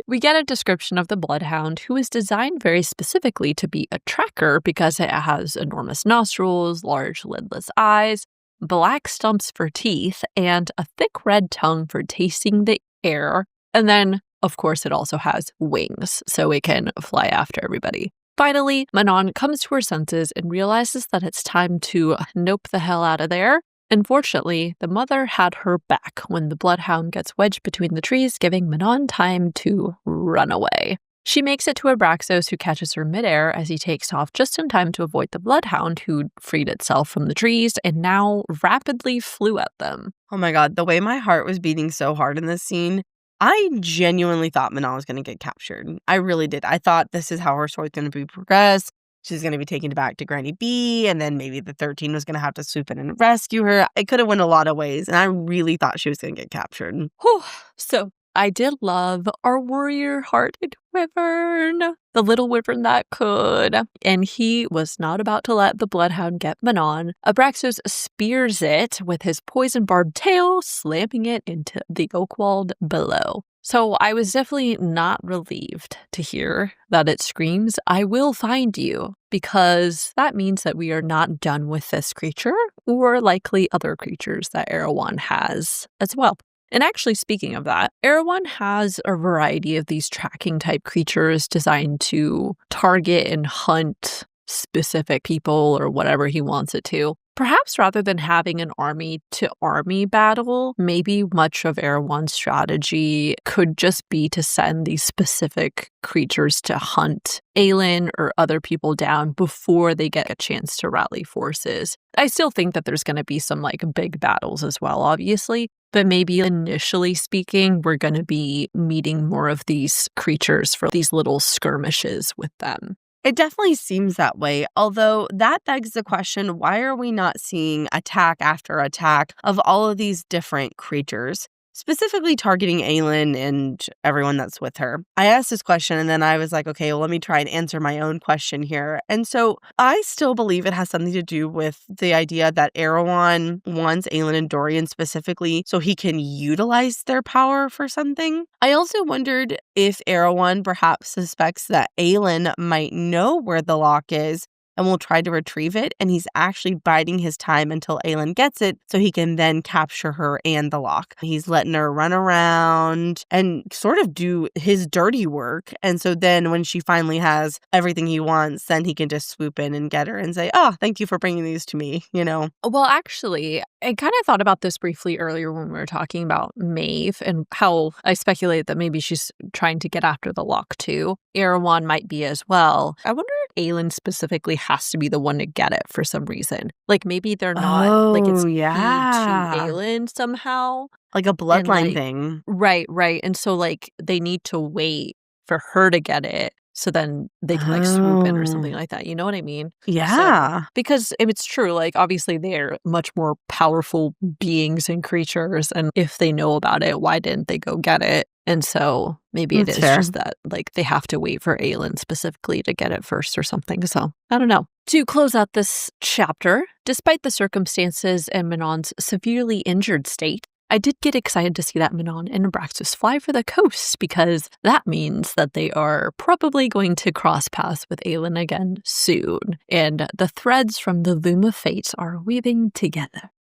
We get a description of the Bloodhound, who is designed very specifically to be a tracker because it has enormous nostrils, large lidless eyes, black stumps for teeth, and a thick red tongue for tasting the air. And then, of course, it also has wings, so it can fly after everybody. Finally, Manon comes to her senses and realizes that it's time to nope the hell out of there. Unfortunately, the mother had her back when the Bloodhound gets wedged between the trees, giving Manon time to run away. She makes it to Abraxos, who catches her midair as he takes off just in time to avoid the Bloodhound, who freed itself from the trees and now rapidly flew at them. Oh my god, the way my heart was beating so hard in this scene, I genuinely thought Manon was going to get captured. I really did. I thought this is how her story's going to be progressed. She's going to be taken back to Granny B, and then maybe the 13 was going to have to swoop in and rescue her. It could have went a lot of ways, and I really thought she was going to get captured. Whew. So I did love our warrior-hearted wyvern, the little wyvern that could. And he was not about to let the Bloodhound get Manon. Abraxos spears it with his poison-barbed tail, slamming it into the Oakwald below. So I was definitely not relieved to hear that it screams, "I will find you," because that means that we are not done with this creature, or likely other creatures that Erewhon has as well. And actually, speaking of that, Erewhon has a variety of these tracking type creatures designed to target and hunt specific people or whatever he wants it to. Perhaps rather than having an army-to-army battle, maybe much of Erewhon's strategy could just be to send these specific creatures to hunt Aelin or other people down before they get a chance to rally forces. I still think that there's going to be some big battles as well, obviously. But maybe initially speaking, we're going to be meeting more of these creatures for these little skirmishes with them. It definitely seems that way, although that begs the question, why are we not seeing attack after attack of all of these different creatures? specifically targeting Aelin and everyone that's with her. I asked this question and then I was like, okay, well, let me try and answer my own question here. And so I still believe it has something to do with the idea that Erewhon wants Aelin and Dorain specifically so he can utilize their power for something. I also wondered if Erewhon perhaps suspects that Aelin might know where the lock is and will try to retrieve it, and he's actually biding his time until Aelin gets it so he can then capture her and the lock. He's letting her run around and sort of do his dirty work, and so then when she finally has everything he wants, then he can just swoop in and get her and say, oh, thank you for bringing these to me, you know? Well, actually, I kind of thought about this briefly earlier when we were talking about Maeve and how I speculated that maybe she's trying to get after the lock too. Erewhon might be as well. I wonder if Aelin specifically has to be the one to get it for some reason. Like maybe they're not, like it's key to Aelin somehow. Like a bloodline thing. Right. And so like they need to wait for her to get it. So then they can like swoop in or something like that. You know what I mean? Yeah. So, because if it's true, like obviously they're much more powerful beings and creatures. And if they know about it, why didn't they go get it? And so maybe it is just that like they have to wait for Aelin specifically to get it first or something. So I don't know. To close out this chapter, despite the circumstances and Manon's severely injured state, I did get excited to see that Manon and Abraxas fly for the coast because that means that they are probably going to cross paths with Aelin again soon. And the threads from the loom of fate are weaving together.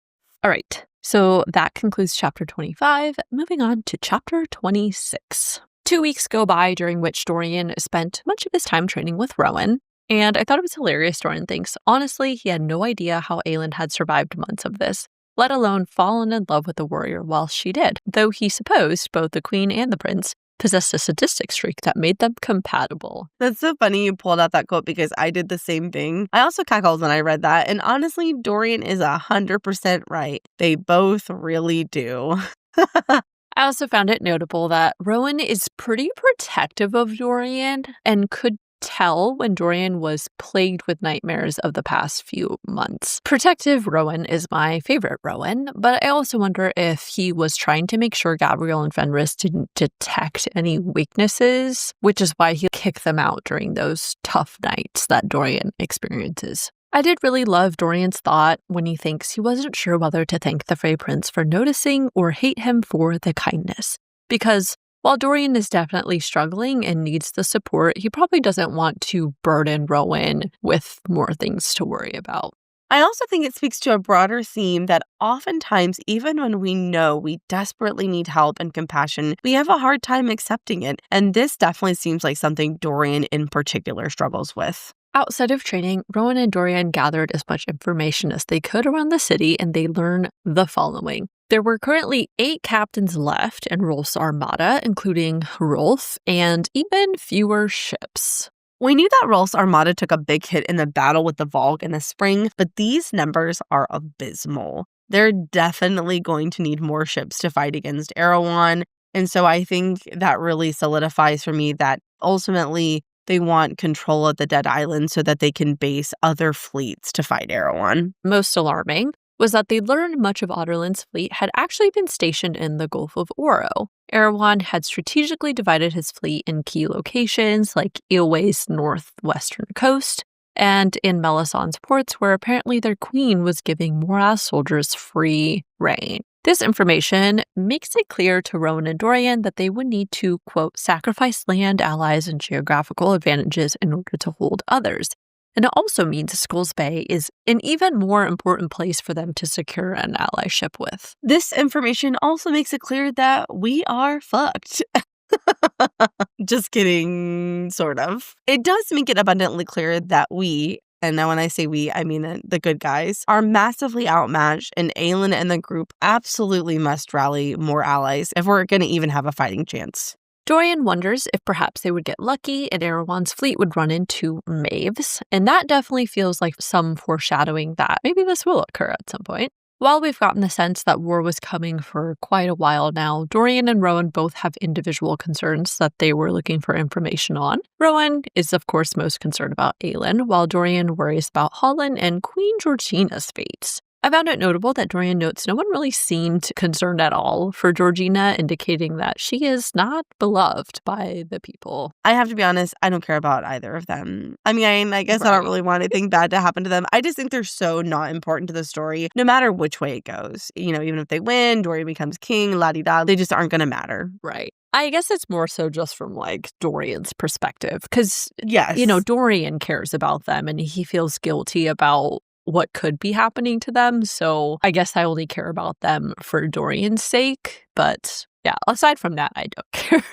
All right, so that concludes chapter 25. Moving on to chapter 26. 2 weeks go by during which Dorian spent much of his time training with Rowan. And I thought it was hilarious, Dorian thinks. Honestly, he had no idea how Aelin had survived months of this, let alone fallen in love with the warrior while she did, though he supposed both the queen and the prince possessed a sadistic streak that made them compatible. That's so funny you pulled out that quote because I did the same thing. I also cackled when I read that, and honestly, Dorian is 100% right. They both really do. I also found it notable that Rowan is pretty protective of Dorian and could tell when Dorian was plagued with nightmares of the past few months. Protective Rowan is my favorite Rowan, but I also wonder if he was trying to make sure Gavriel and Fenrys didn't detect any weaknesses, which is why he kicked them out during those tough nights that Dorian experiences. I did really love Dorian's thought when he thinks he wasn't sure whether to thank the Frey Prince for noticing or hate him for the kindness, because while Dorian is definitely struggling and needs the support, he probably doesn't want to burden Rowan with more things to worry about. I also think it speaks to a broader theme that oftentimes, even when we know we desperately need help and compassion, we have a hard time accepting it. And this definitely seems like something Dorian in particular struggles with. Outside of training, Rowan and Dorian gathered as much information as they could around the city, and they learned the following. There were currently 8 captains left in Rolfe's armada, including Rolfe, and even fewer ships. We knew that Rolfe's armada took a big hit in the battle with the Volk in the spring, but these numbers are abysmal. They're definitely going to need more ships to fight against Erewhon, and so I think that really solidifies for me that ultimately they want control of the Dead Island so that they can base other fleets to fight Erewhon. Most alarming was that they learned much of Aderlin's fleet had actually been stationed in the Gulf of Oro. Erewhon had strategically divided his fleet in key locations like Eoway's northwestern coast and in Melisandre's ports, where apparently their queen was giving Morath's soldiers free reign. This information makes it clear to Rowan and Dorain that they would need to, quote, sacrifice land, allies, and geographical advantages in order to hold others. And it also means Skulls Bay is an even more important place for them to secure an allyship with. This information also makes it clear that we are fucked. Just kidding, sort of. It does make it abundantly clear that we, and now when I say we, I mean the good guys, are massively outmatched, and Aelin and the group absolutely must rally more allies if we're going to even have a fighting chance. Dorian wonders if perhaps they would get lucky and Erewhon's fleet would run into Maeve's, and that definitely feels like some foreshadowing that maybe this will occur at some point. While we've gotten the sense that war was coming for quite a while now, Dorian and Rowan both have individual concerns that they were looking for information on. Rowan is, of course, most concerned about Aelin, while Dorian worries about Holland and Queen Georgina's fates. I found it notable that Dorian notes no one really seemed concerned at all for Georgina, indicating that she is not beloved by the people. I have to be honest, I don't care about either of them. I mean, I guess I don't really want anything bad to happen to them. I just think they're so not important to the story, no matter which way it goes. You know, even if they win, Dorian becomes king, la-di-da, they just aren't going to matter. Right. I guess it's more so just from, like, Dorian's perspective, because, yes, you know, Dorian cares about them, and he feels guilty about what could be happening to them. So I guess I only care about them for Dorian's sake. But yeah, aside from that, I don't care.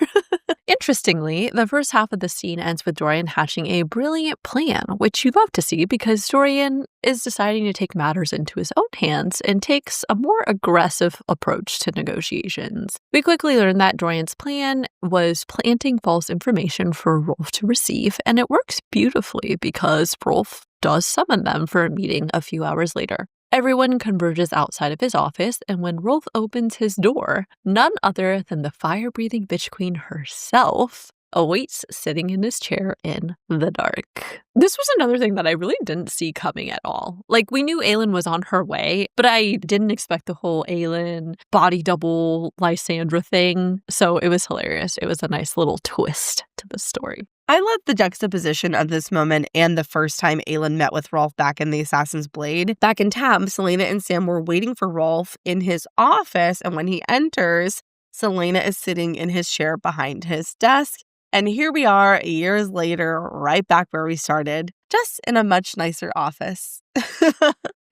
Interestingly, the first half of the scene ends with Dorian hatching a brilliant plan, which you love to see because Dorian is deciding to take matters into his own hands and takes a more aggressive approach to negotiations. We quickly learn that Dorian's plan was planting false information for Rolfe to receive, and it works beautifully because Rolfe does summon them for a meeting a few hours later. Everyone converges outside of his office, and when Rolfe opens his door, none other than the fire-breathing bitch queen herself awaits sitting in his chair in the dark. This was another thing that I really didn't see coming at all. Like, we knew Aelin was on her way, but I didn't expect the whole Aelin body double Lysandra thing, so it was hilarious. It was a nice little twist to the story. I love the juxtaposition of this moment and the first time Aelin met with Rolfe back in the Assassin's Blade. Back in Tab, Selena and Sam were waiting for Rolfe in his office, and when he enters, Selena is sitting in his chair behind his desk. And here we are, years later, right back where we started, just in a much nicer office.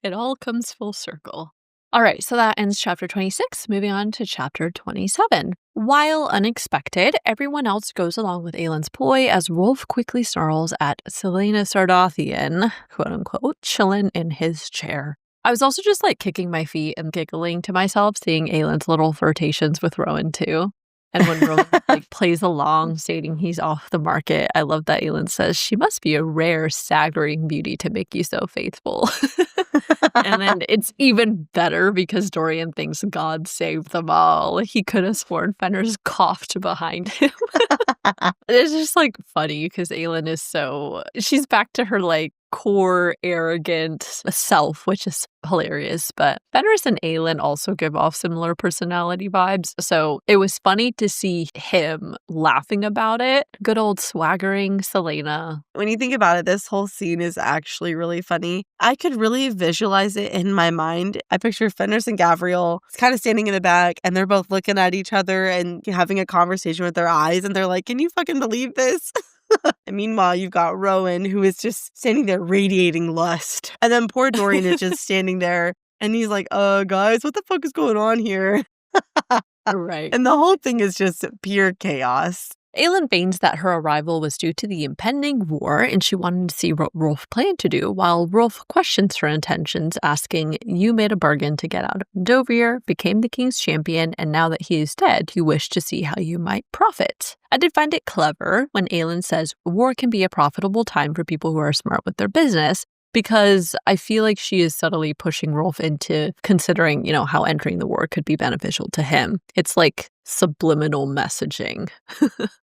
It all comes full circle. All right, so that ends chapter 26. Moving on to chapter 27. While unexpected, everyone else goes along with Aelin's ploy as Rolfe quickly snarls at Selena Sardathian, quote unquote, chillin' in his chair. I was also just like kicking my feet and giggling to myself, seeing Aelin's little flirtations with Rowan too. And when Rowan like plays along, stating he's off the market, I love that Aelin says, she must be a rare, staggering beauty to make you so faithful. And then it's even better because Dorian thinks God saved them all. He could have sworn Fenrys coughed behind him. It's just like funny because Aelin is she's back to her like core arrogant self, which is hilarious. But Fenrys and Aelin also give off similar personality vibes. So it was funny to see him laughing about it. Good old swaggering Selena. When you think about it, this whole scene is actually really funny. I could really visualize it in my mind. I picture Fenrys and Gavriel kind of standing in the back, and they're both looking at each other and having a conversation with their eyes, and they're like, can you fucking believe this? And meanwhile, you've got Rowan, who is just standing there radiating lust. And then poor Dorian is just standing there, and he's like, guys, what the fuck is going on here? Right. And the whole thing is just pure chaos. Aelin feigns that her arrival was due to the impending war, and she wanted to see what Rolfe planned to do, while Rolfe questions her intentions, asking, you made a bargain to get out of Dovier, became the king's champion, and now that he is dead, you wish to see how you might profit. I did find it clever when Aelin says war can be a profitable time for people who are smart with their business, because I feel like she is subtly pushing Rolfe into considering, how entering the war could be beneficial to him. It's like subliminal messaging.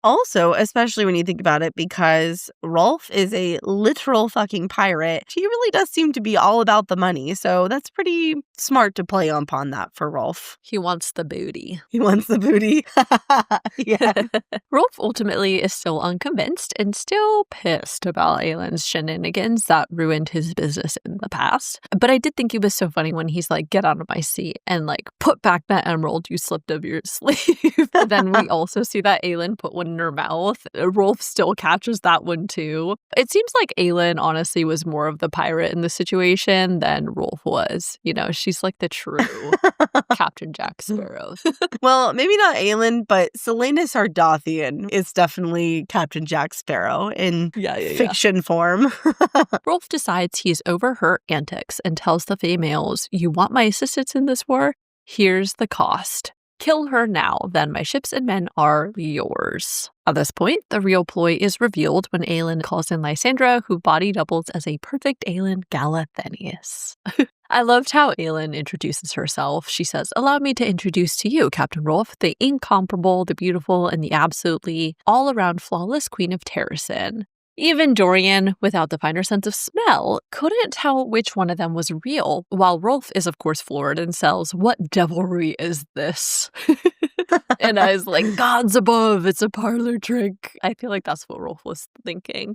Also, especially when you think about it, because Rolfe is a literal fucking pirate, he really does seem to be all about the money. So that's pretty smart to play upon that for Rolfe. He wants the booty. He wants the booty. Yeah. Rolfe ultimately is still unconvinced and still pissed about Aelin's shenanigans that ruined his business in the past. But I did think it was so funny when he's like, get out of my seat and like, put back that emerald you slipped of your sleeve. Then we also see that Aelin put one in her mouth. Rolfe still catches that one too. It seems like Aelin honestly was more of the pirate in the situation than Rolfe was. She's like the true Captain Jack Sparrow. Well, maybe not Aelin, but Selena Sardathian is definitely Captain Jack Sparrow in fiction form. Rolfe decides he's over her antics and tells the females, you want my assistance in this war? Here's the cost. Kill her now, then my ships and men are yours. At this point, the real ploy is revealed when Aelin calls in Lysandra, who body doubles as a perfect Aelin Galathenius. I loved how Aelin introduces herself. She says, allow me to introduce to you, Captain Rolfe, the incomparable, the beautiful, and the absolutely all-around flawless Queen of Terrasen. Even Dorian, without the finer sense of smell, couldn't tell which one of them was real, while Rolfe is of course floored and sells, "What devilry is this?" And I was like, "Gods above, it's a parlor trick." I feel like that's what Rolfe was thinking.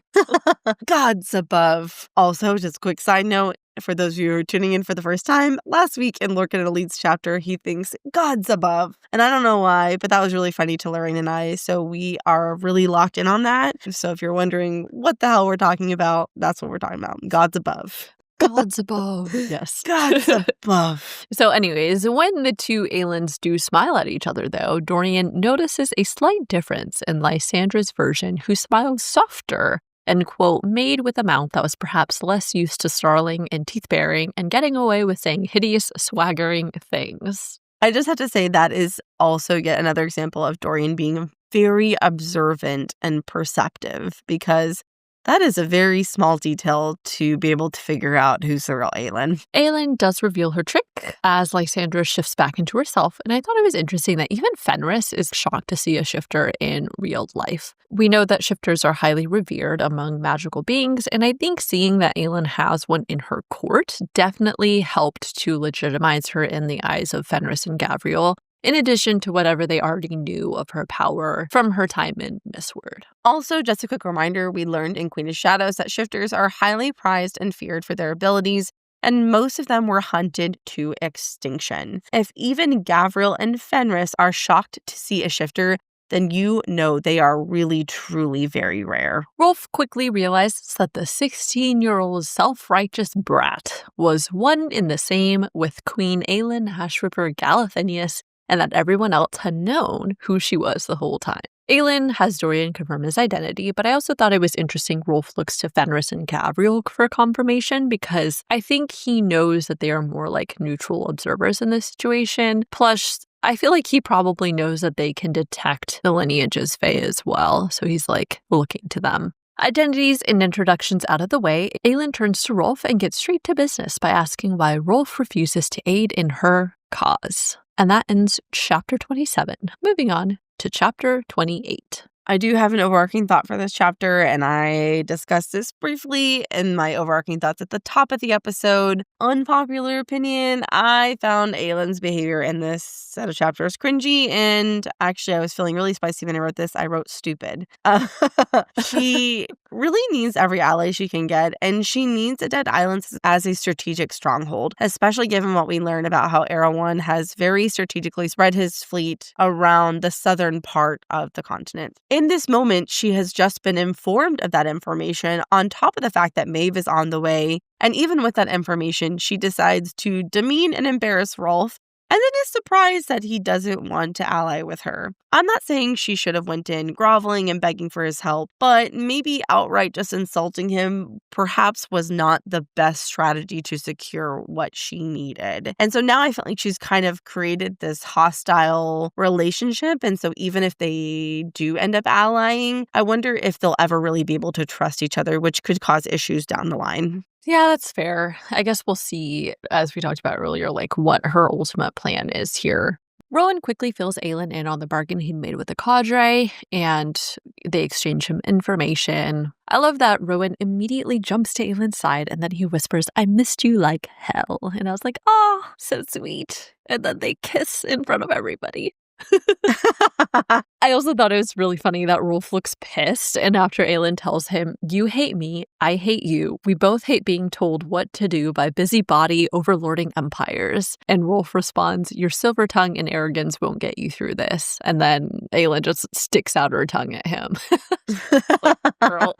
Gods above. Also, just a quick side note, for those of you who are tuning in for the first time, last week in Lorcan and Elite's chapter, he thinks God's above. And I don't know why, but that was really funny to Lorraine and I, so we are really locked in on that. So if you're wondering what the hell we're talking about, that's what we're talking about. God's above. Gods above. Yes. God's above. So anyways, when the two Aelins do smile at each other, though, Dorian notices a slight difference in Lysandra's version, who smiled softer and, quote, made with a mouth that was perhaps less used to snarling and teeth-baring and getting away with saying hideous, swaggering things. I just have to say that is also yet another example of Dorian being very observant and perceptive, because that is a very small detail to be able to figure out who's the real Aelin. Aelin does reveal her trick as Lysandra shifts back into herself, and I thought it was interesting that even Fenrys is shocked to see a shifter in real life. We know that shifters are highly revered among magical beings, and I think seeing that Aelin has one in her court definitely helped to legitimize her in the eyes of Fenrys and Gavriel, in addition to whatever they already knew of her power from her time in Mistward. Also, just a quick reminder, we learned in Queen of Shadows that shifters are highly prized and feared for their abilities, and most of them were hunted to extinction. If even Gavriel and Fenrys are shocked to see a shifter, then you know they are really, truly very rare. Rolfe quickly realizes that the 16-year-old self-righteous brat was one in the same with Queen Aelin Ashriver Galathinius, and that everyone else had known who she was the whole time. Aelin has Dorian confirm his identity, but I also thought it was interesting Rolfe looks to Fenrys and Gavriel for confirmation, because I think he knows that they are more like neutral observers in this situation. Plus, I feel like he probably knows that they can detect the lineage's Fae as well, so he's like looking to them. Identities and introductions out of the way, Aelin turns to Rolfe and gets straight to business by asking why Rolfe refuses to aid in her cause. And that ends chapter 27. Moving on to chapter 28. I do have an overarching thought for this chapter, and I discussed this briefly in my overarching thoughts at the top of the episode. Unpopular opinion, I found Aelin's behavior in this set of chapters cringy, and actually I was feeling really spicy when I wrote this. I wrote stupid. She really needs every ally she can get, and she needs a dead island as a strategic stronghold, especially given what we learn about how Erewhon has very strategically spread his fleet around the southern part of the continent. In this moment, she has just been informed of that information, on top of the fact that Maeve is on the way. And even with that information, she decides to demean and embarrass Rolfe, and then is surprised that he doesn't want to ally with her. I'm not saying she should have went in groveling and begging for his help, but maybe outright just insulting him perhaps was not the best strategy to secure what she needed. And so now I feel like she's kind of created this hostile relationship, and so even if they do end up allying, I wonder if they'll ever really be able to trust each other, which could cause issues down the line. Yeah, that's fair. I guess we'll see, as we talked about earlier, like what her ultimate plan is here. Rowan quickly fills Aelin in on the bargain he'd made with the cadre, and they exchange some information. I love that Rowan immediately jumps to Aelin's side, and then he whispers, "I missed you like hell." And I was like, oh, so sweet. And then they kiss in front of everybody. I also thought it was really funny that Rolfe looks pissed, and after Aelin tells him, "You hate me, I hate you. We both hate being told what to do by busybody overlording empires." And Rolfe responds, "Your silver tongue and arrogance won't get you through this." And then Aelin just sticks out her tongue at him. Like, girl.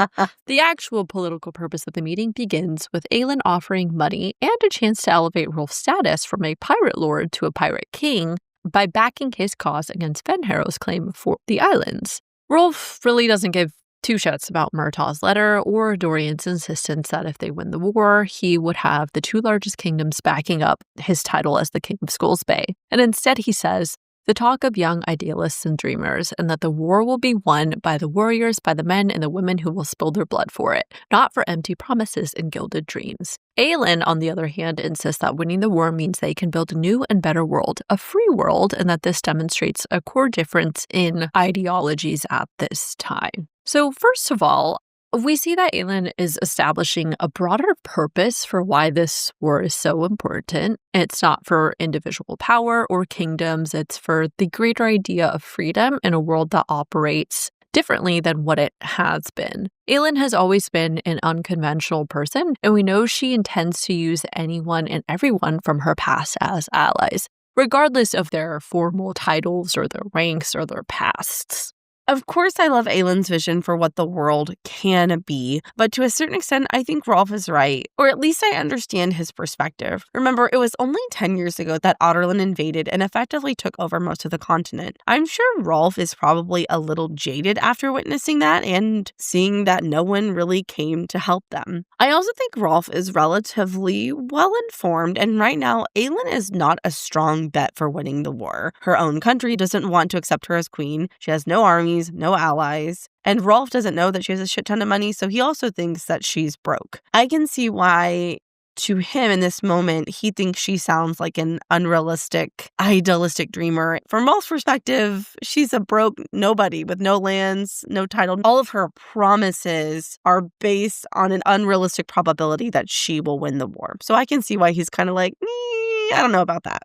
The actual political purpose of the meeting begins with Aelin offering money and a chance to elevate Rolfe's status from a pirate lord to a pirate king by backing his cause against Fenharrow's claim for the islands. Rolfe really doesn't give two shits about Murtaugh's letter or Dorian's insistence that if they win the war, he would have the two largest kingdoms backing up his title as the King of Skulls Bay. And instead he says, the talk of young idealists and dreamers, and that the war will be won by the warriors, by the men and the women who will spill their blood for it, not for empty promises and gilded dreams. Aelin, on the other hand, insists that winning the war means they can build a new and better world, a free world, and that this demonstrates a core difference in ideologies at this time. So first of all, We see that Aelin is establishing a broader purpose for why this war is so important. It's not for individual power or kingdoms. It's for the greater idea of freedom in a world that operates differently than what it has been. Aelin has always been an unconventional person, and we know she intends to use anyone and everyone from her past as allies, regardless of their formal titles or their ranks or their pasts. Of course, I love Aelin's vision for what the world can be, but to a certain extent, I think Rolfe is right, or at least I understand his perspective. Remember, it was only 10 years ago that Aelin invaded and effectively took over most of the continent. I'm sure Rolfe is probably a little jaded after witnessing that and seeing that no one really came to help them. I also think Rolfe is relatively well-informed, and right now, Aelin is not a strong bet for winning the war. Her own country doesn't want to accept her as queen. She has no army, no allies, and Rolfe doesn't know that she has a shit ton of money, so he also thinks that she's broke. I can see why, to him in this moment, he thinks she sounds like an unrealistic, idealistic dreamer. From Rolfe's perspective, she's a broke nobody with no lands, no title. All of her promises are based on an unrealistic probability that she will win the war. So I can see why he's kind of like, I don't know about that.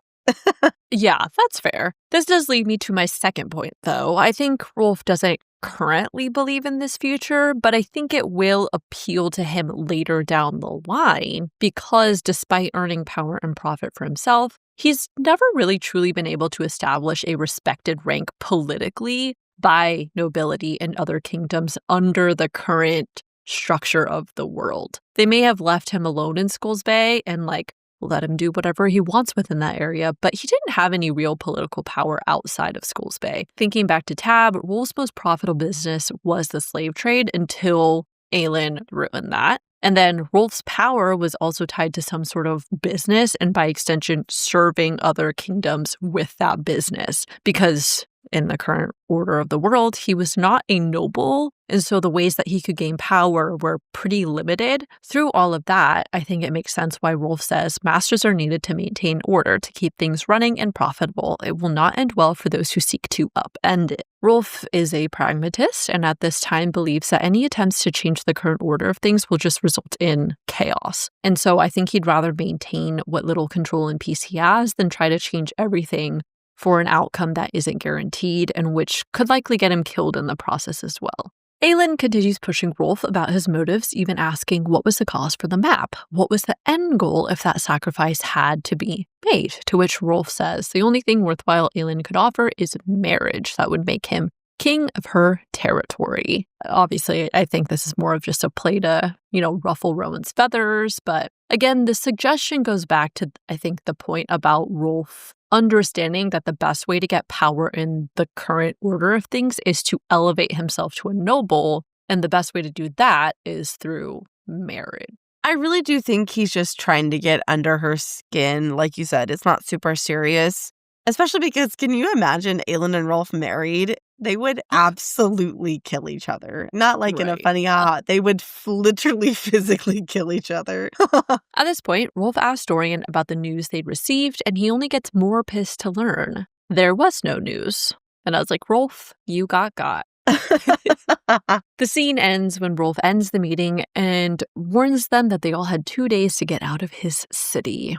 Yeah, that's fair. This does lead me to my second point, though. I think Rolfe doesn't currently believe in this future, but I think it will appeal to him later down the line because despite earning power and profit for himself, he's never really truly been able to establish a respected rank politically by nobility and other kingdoms under the current structure of the world. They may have left him alone in Skulls Bay and let him do whatever he wants within that area, but he didn't have any real political power outside of Skulls Bay. Thinking back to Tab, Rolfe's most profitable business was the slave trade until Aelin ruined that. And then Rolfe's power was also tied to some sort of business and by extension serving other kingdoms with that business because in the current order of the world, he was not a noble. And so the ways that he could gain power were pretty limited. Through all of that, I think it makes sense why Rolfe says masters are needed to maintain order, to keep things running and profitable. It will not end well for those who seek to upend it. Rolfe is a pragmatist and at this time believes that any attempts to change the current order of things will just result in chaos. And so I think he'd rather maintain what little control and peace he has than try to change everything for an outcome that isn't guaranteed and which could likely get him killed in the process as well. Aelin continues pushing Rolfe about his motives, even asking what was the cause for the map? What was the end goal if that sacrifice had to be made? To which Rolfe says the only thing worthwhile Aelin could offer is marriage that would make him king of her territory. Obviously, I think this is more of just a play to, ruffle Rowan's feathers. But again, the suggestion goes back to, I think, the point about Rolfe understanding that the best way to get power in the current order of things is to elevate himself to a noble. And the best way to do that is through marriage. I really do think he's just trying to get under her skin. Like you said, it's not super serious. Especially because, can you imagine Aelin and Rolfe married? They would absolutely kill each other. Not like in a funny, they would literally physically kill each other. At this point, Rolfe asks Dorain about the news they'd received, and he only gets more pissed to learn there was no news. And I was like, Rolfe, you got. The scene ends when Rolfe ends the meeting and warns them that they all had 2 days to get out of his city.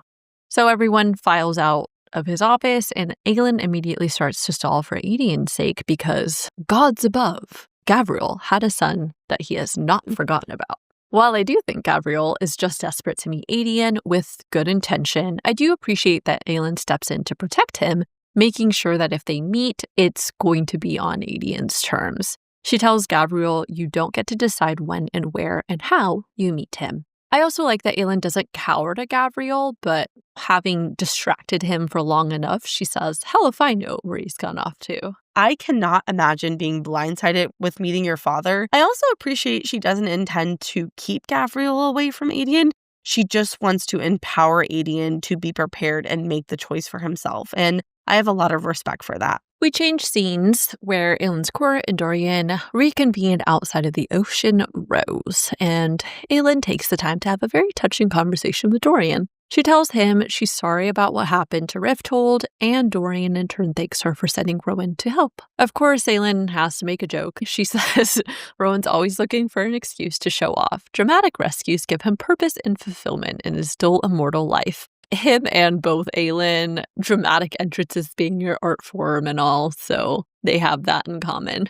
So everyone files out of his office, and Aelin immediately starts to stall for Aedian's sake because, gods above, Gavriel had a son that he has not forgotten about. While I do think Gavriel is just desperate to meet Aedian with good intention, I do appreciate that Aelin steps in to protect him, making sure that if they meet, it's going to be on Aedian's terms. She tells Gavriel you don't get to decide when and where and how you meet him. I also like that Aelin doesn't cower to Gavriel, but having distracted him for long enough, she says, hell if I know where he's gone off to. I cannot imagine being blindsided with meeting your father. I also appreciate she doesn't intend to keep Gavriel away from Aedian. She just wants to empower Aedian to be prepared and make the choice for himself. And I have a lot of respect for that. We change scenes where Aelin's court and Dorain reconvene outside of the Ocean Rose, and Aelin takes the time to have a very touching conversation with Dorain. She tells him she's sorry about what happened to Rifthold, and Dorain in turn thanks her for sending Rowan to help. Of course, Aelin has to make a joke. She says Rowan's always looking for an excuse to show off. Dramatic rescues give him purpose and fulfillment in his dull immortal life. Him and both Aelin, dramatic entrances being your art form and all, so they have that in common.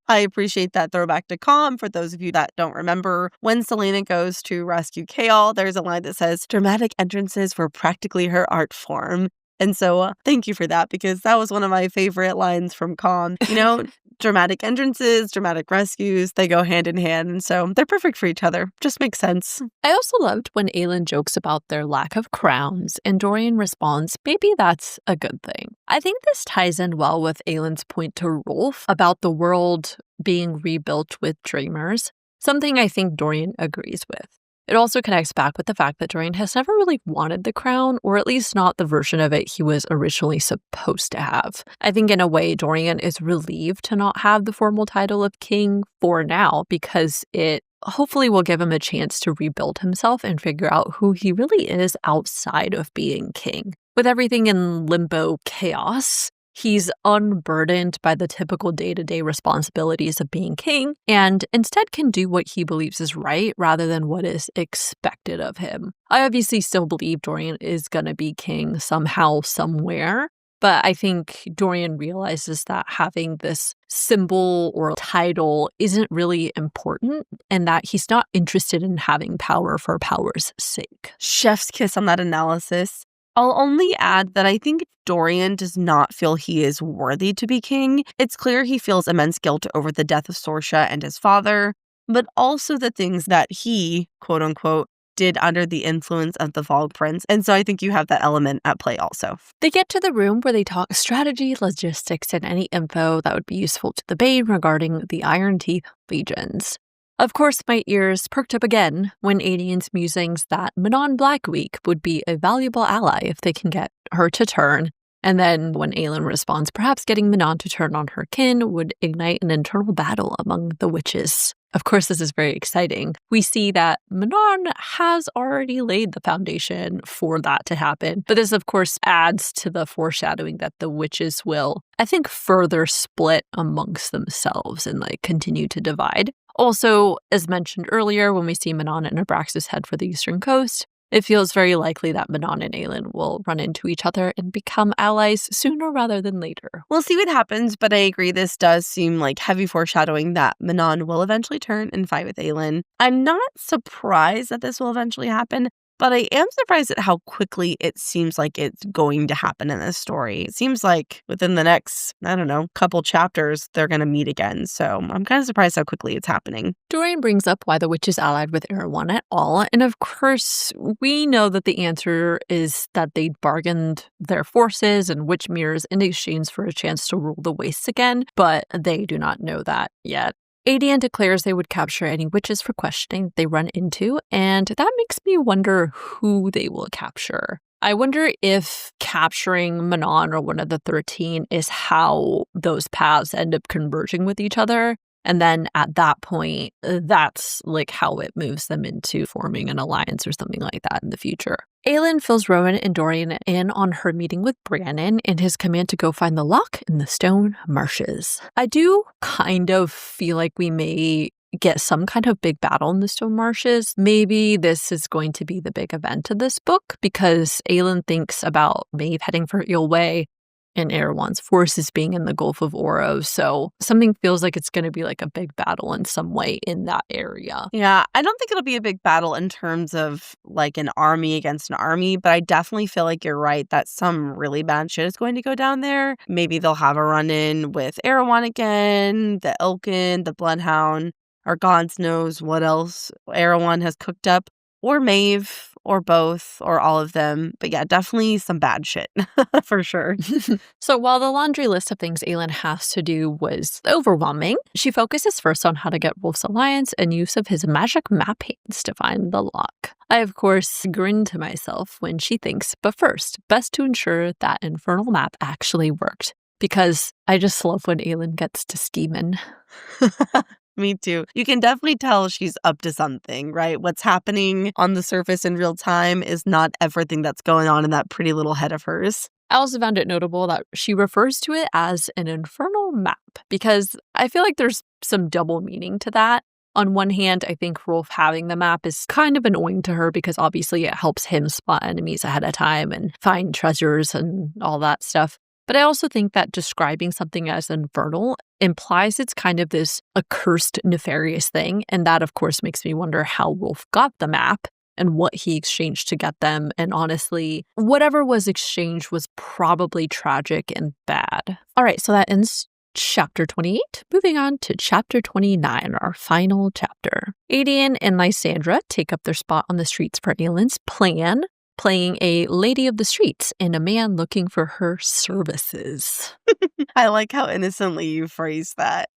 I appreciate that throwback to Calm. For those of you that don't remember, when Selena goes to rescue Chaol, there's a line that says, dramatic entrances were practically her art form. And so thank you for that, because that was one of my favorite lines from Calm. You know, dramatic entrances, dramatic rescues, they go hand in hand. And so they're perfect for each other. Just makes sense. I also loved when Aelin jokes about their lack of crowns, and Dorain responds, maybe that's a good thing. I think this ties in well with Aelin's point to Rolfe about the world being rebuilt with dreamers, something I think Dorain agrees with. It also connects back with the fact that Dorain has never really wanted the crown, or at least not the version of it he was originally supposed to have. I think in a way, Dorain is relieved to not have the formal title of king for now, because it hopefully will give him a chance to rebuild himself and figure out who he really is outside of being king. With everything in limbo chaos, he's unburdened by the typical day-to-day responsibilities of being king and instead can do what he believes is right rather than what is expected of him. I obviously still believe Dorain is going to be king somehow, somewhere, but I think Dorain realizes that having this symbol or title isn't really important and that he's not interested in having power for power's sake. Chef's kiss on that analysis. I'll only add that I think Dorain does not feel he is worthy to be king. It's clear he feels immense guilt over the death of Sorsha and his father, but also the things that he, quote unquote, did under the influence of the Fog Prince. And so I think you have that element at play also. They get to the room where they talk strategy, logistics, and any info that would be useful to the Bane regarding the Iron Teeth legions. Of course, my ears perked up again when Aedian's musings that Manon Blackweek would be a valuable ally if they can get her to turn. And then when Aelin responds, perhaps getting Manon to turn on her kin would ignite an internal battle among the witches. Of course, this is very exciting. We see that Manon has already laid the foundation for that to happen. But this, of course, adds to the foreshadowing that the witches will, I think, further split amongst themselves and continue to divide. Also, as mentioned earlier, when we see Manon and Abraxas head for the eastern coast, it feels very likely that Manon and Aelin will run into each other and become allies sooner rather than later. We'll see what happens, but I agree this does seem like heavy foreshadowing that Manon will eventually turn and fight with Aelin. I'm not surprised that this will eventually happen, but I am surprised at how quickly it seems like it's going to happen in this story. It seems like within the next, couple chapters, they're going to meet again. So I'm kind of surprised how quickly it's happening. Dorain brings up why the witches allied with Erewhon at all. And of course, we know that the answer is that they bargained their forces and witch mirrors in exchange for a chance to rule the wastes again, but they do not know that yet. Aedian declares they would capture any witches for questioning they run into, and that makes me wonder who they will capture. I wonder if capturing Manon or one of the 13 is how those paths end up converging with each other. And then at that point, that's how it moves them into forming an alliance or something like that in the future. Aelin fills Rowan and Dorain in on her meeting with Brannon and his command to go find the lock in the stone marshes. I do kind of feel like we may get some kind of big battle in the stone marshes. Maybe this is going to be the big event of this book because Aelin thinks about Maeve heading for Eelway and Erewhon's forces being in the Gulf of Oro. So something feels like it's going to be a big battle in some way in that area. Yeah, I don't think it'll be a big battle in terms of an army against an army, but I definitely feel like you're right that some really bad shit is going to go down there. Maybe they'll have a run-in with Erewhon again, the Ilkin, the Bloodhound, or God knows what else Erewhon has cooked up, or Maeve, or both, or all of them. But yeah, definitely some bad shit, for sure. So while the laundry list of things Aelin has to do was overwhelming, she focuses first on how to get Rolfe's alliance and use of his magic map hands to find the lock. I, of course, grin to myself when she thinks, but first, best to ensure that infernal map actually worked. Because I just love when Aelin gets to scheming. Me too. You can definitely tell she's up to something, right? What's happening on the surface in real time is not everything that's going on in that pretty little head of hers. I also found it notable that she refers to it as an infernal map because I feel like there's some double meaning to that. On one hand, I think Rolfe having the map is kind of annoying to her because obviously it helps him spot enemies ahead of time and find treasures and all that stuff. But I also think that describing something as infernal implies it's kind of this accursed, nefarious thing. And that, of course, makes me wonder how Rolfe got the map and what he exchanged to get them. And honestly, whatever was exchanged was probably tragic and bad. All right, so that ends Chapter 28. Moving on to Chapter 29, our final chapter. Aelin and Lysandra take up their spot on the streets for Aelin's plan, playing a lady of the streets and a man looking for her services. I like how innocently you phrased that.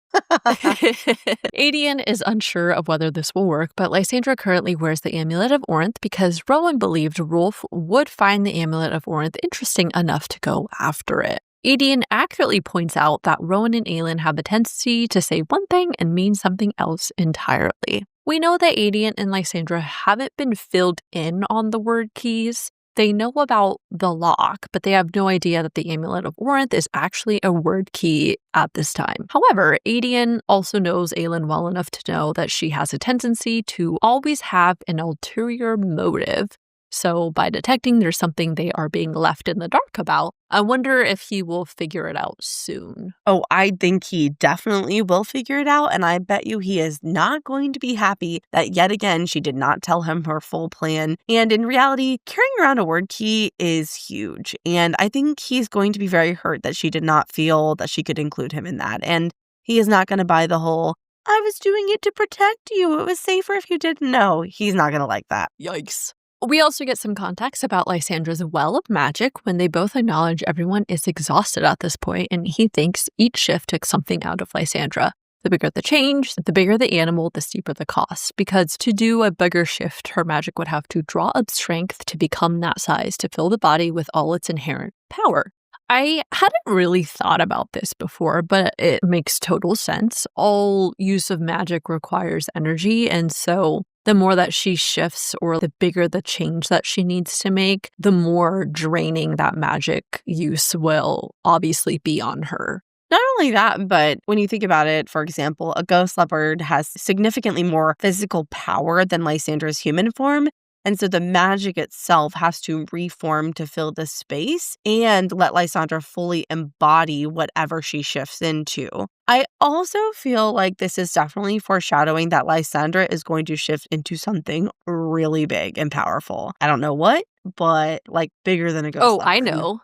Aelin is unsure of whether this will work, but Lysandra currently wears the Amulet of Orinth because Rowan believed Rolfe would find the Amulet of Orinth interesting enough to go after it. Aelin accurately points out that Rowan and Aelin have the tendency to say one thing and mean something else entirely. We know that Aelin and Lysandra haven't been filled in on the word keys. They know about the lock, but they have no idea that the Amulet of Orinth is actually a word key at this time. However, Aelin also knows Aelin well enough to know that she has a tendency to always have an ulterior motive. So by detecting there's something they are being left in the dark about, I wonder if he will figure it out soon. Oh, I think he definitely will figure it out, and I bet you he is not going to be happy that yet again she did not tell him her full plan. And in reality, carrying around a word key is huge, and I think he's going to be very hurt that she did not feel that she could include him in that. And he is not going to buy the whole, I was doing it to protect you, it was safer if you didn't know. He's not going to like that. Yikes. We also get some context about Lysandra's well of magic when they both acknowledge everyone is exhausted at this point, and he thinks each shift took something out of Lysandra. The bigger the change, the bigger the animal, the steeper the cost, because to do a bigger shift, her magic would have to draw up strength to become that size to fill the body with all its inherent power. I hadn't really thought about this before, but it makes total sense. All use of magic requires energy, and so the more that she shifts or the bigger the change that she needs to make, the more draining that magic use will obviously be on her. Not only that, but when you think about it, for example, a ghost leopard has significantly more physical power than Lysandra's human form. And so the magic itself has to reform to fill the space and let Lysandra fully embody whatever she shifts into. I also feel like this is definitely foreshadowing that Lysandra is going to shift into something really big and powerful. I don't know what, but like bigger than a ghost leopard. I know.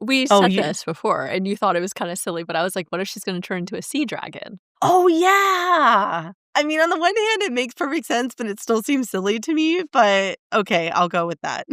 We said this before, and you thought it was kind of silly, but I was like, what if she's going to turn into a sea dragon? Oh, yeah. I mean, on the one hand, it makes perfect sense, but it still seems silly to me. But okay, I'll go with that.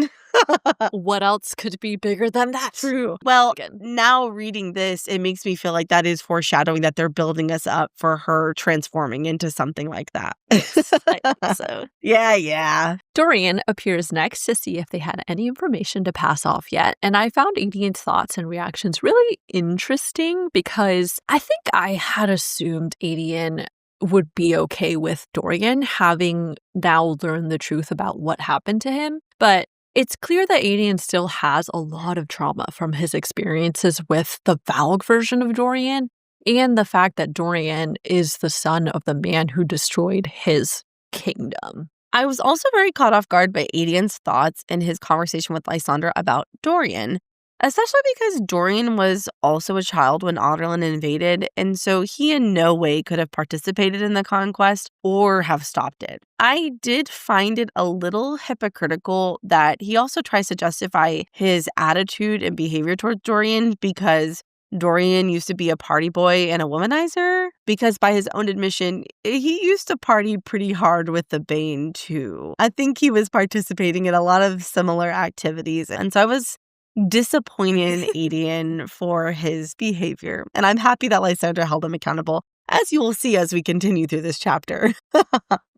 What else could be bigger than that? True. Well, now reading this, it makes me feel like that is foreshadowing that they're building us up for her transforming into something like that. I think so. Yeah. Dorain appears next to see if they had any information to pass off yet. And I found Aelин's thoughts and reactions really interesting because I think I had assumed Aelin would be okay with Dorain having now learned the truth about what happened to him. But it's clear that Aelin still has a lot of trauma from his experiences with the Valg version of Dorain and the fact that Dorain is the son of the man who destroyed his kingdom. I was also very caught off guard by Aelin's thoughts in his conversation with Lysandra about Dorain, especially because Dorain was also a child when Aelin invaded, and so he in no way could have participated in the conquest or have stopped it. I did find it a little hypocritical that he also tries to justify his attitude and behavior towards Dorain because Dorain used to be a party boy and a womanizer, because by his own admission, he used to party pretty hard with the Bane too. I think he was participating in a lot of similar activities, and so I was disappointed in Aelin for his behavior. And I'm happy that Lysandra held him accountable. as you will see as we continue through this chapter.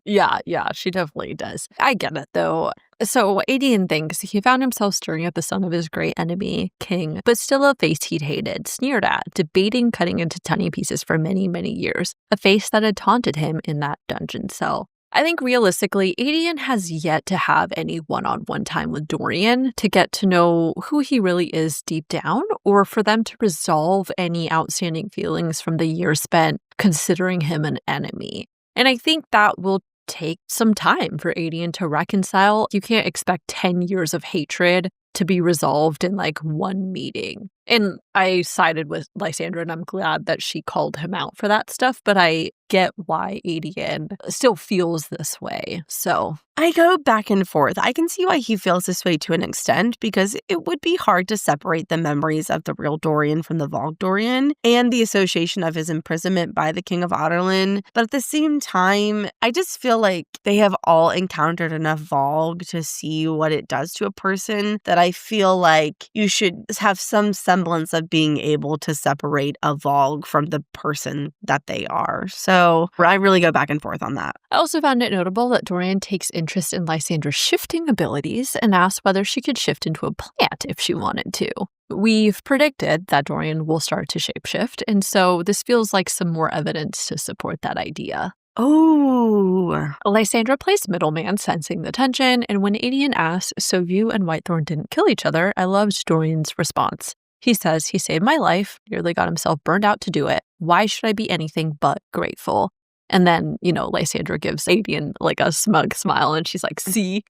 Yeah, she definitely does. I get it, though. So Aelin thinks he found himself staring at the son of his great enemy, King, but still a face he'd hated, sneered at, debating cutting into tiny pieces for many, many years, a face that had taunted him in that dungeon cell. I think realistically, Aelin has yet to have any one-on-one time with Dorian to get to know who he really is deep down, or for them to resolve any outstanding feelings from the years spent considering him an enemy. And I think that will take some time for Aelin to reconcile. You can't expect 10 years of hatred to be resolved in like one meeting. And I sided with Lysandra, and I'm glad that she called him out for that stuff, but I get why Aelin still feels this way. So I go back and forth. I can see why he feels this way to an extent, because it would be hard to separate the memories of the real Dorian from the Vogue Dorian and the association of his imprisonment by the King of Aelin. But at the same time, I just feel like they have all encountered enough Vogue to see what it does to a person that I feel like you should have some semblance of being able to separate a Vogue from the person that they are. So I really go back and forth on that. I also found it notable that Dorian takes interest in Lysandra's shifting abilities and asks whether she could shift into a plant if she wanted to. We've predicted that Dorian will start to shapeshift, and so this feels like some more evidence to support that idea. Oh. Lysandra plays middleman, sensing the tension, and when Aelin asks, so you and Whitethorn didn't kill each other, I loved Dorian's response. He says he saved my life, nearly got himself burned out to do it. Why should I be anything but grateful? And then, Lysandra gives Aelin like a smug smile, and she's like, see?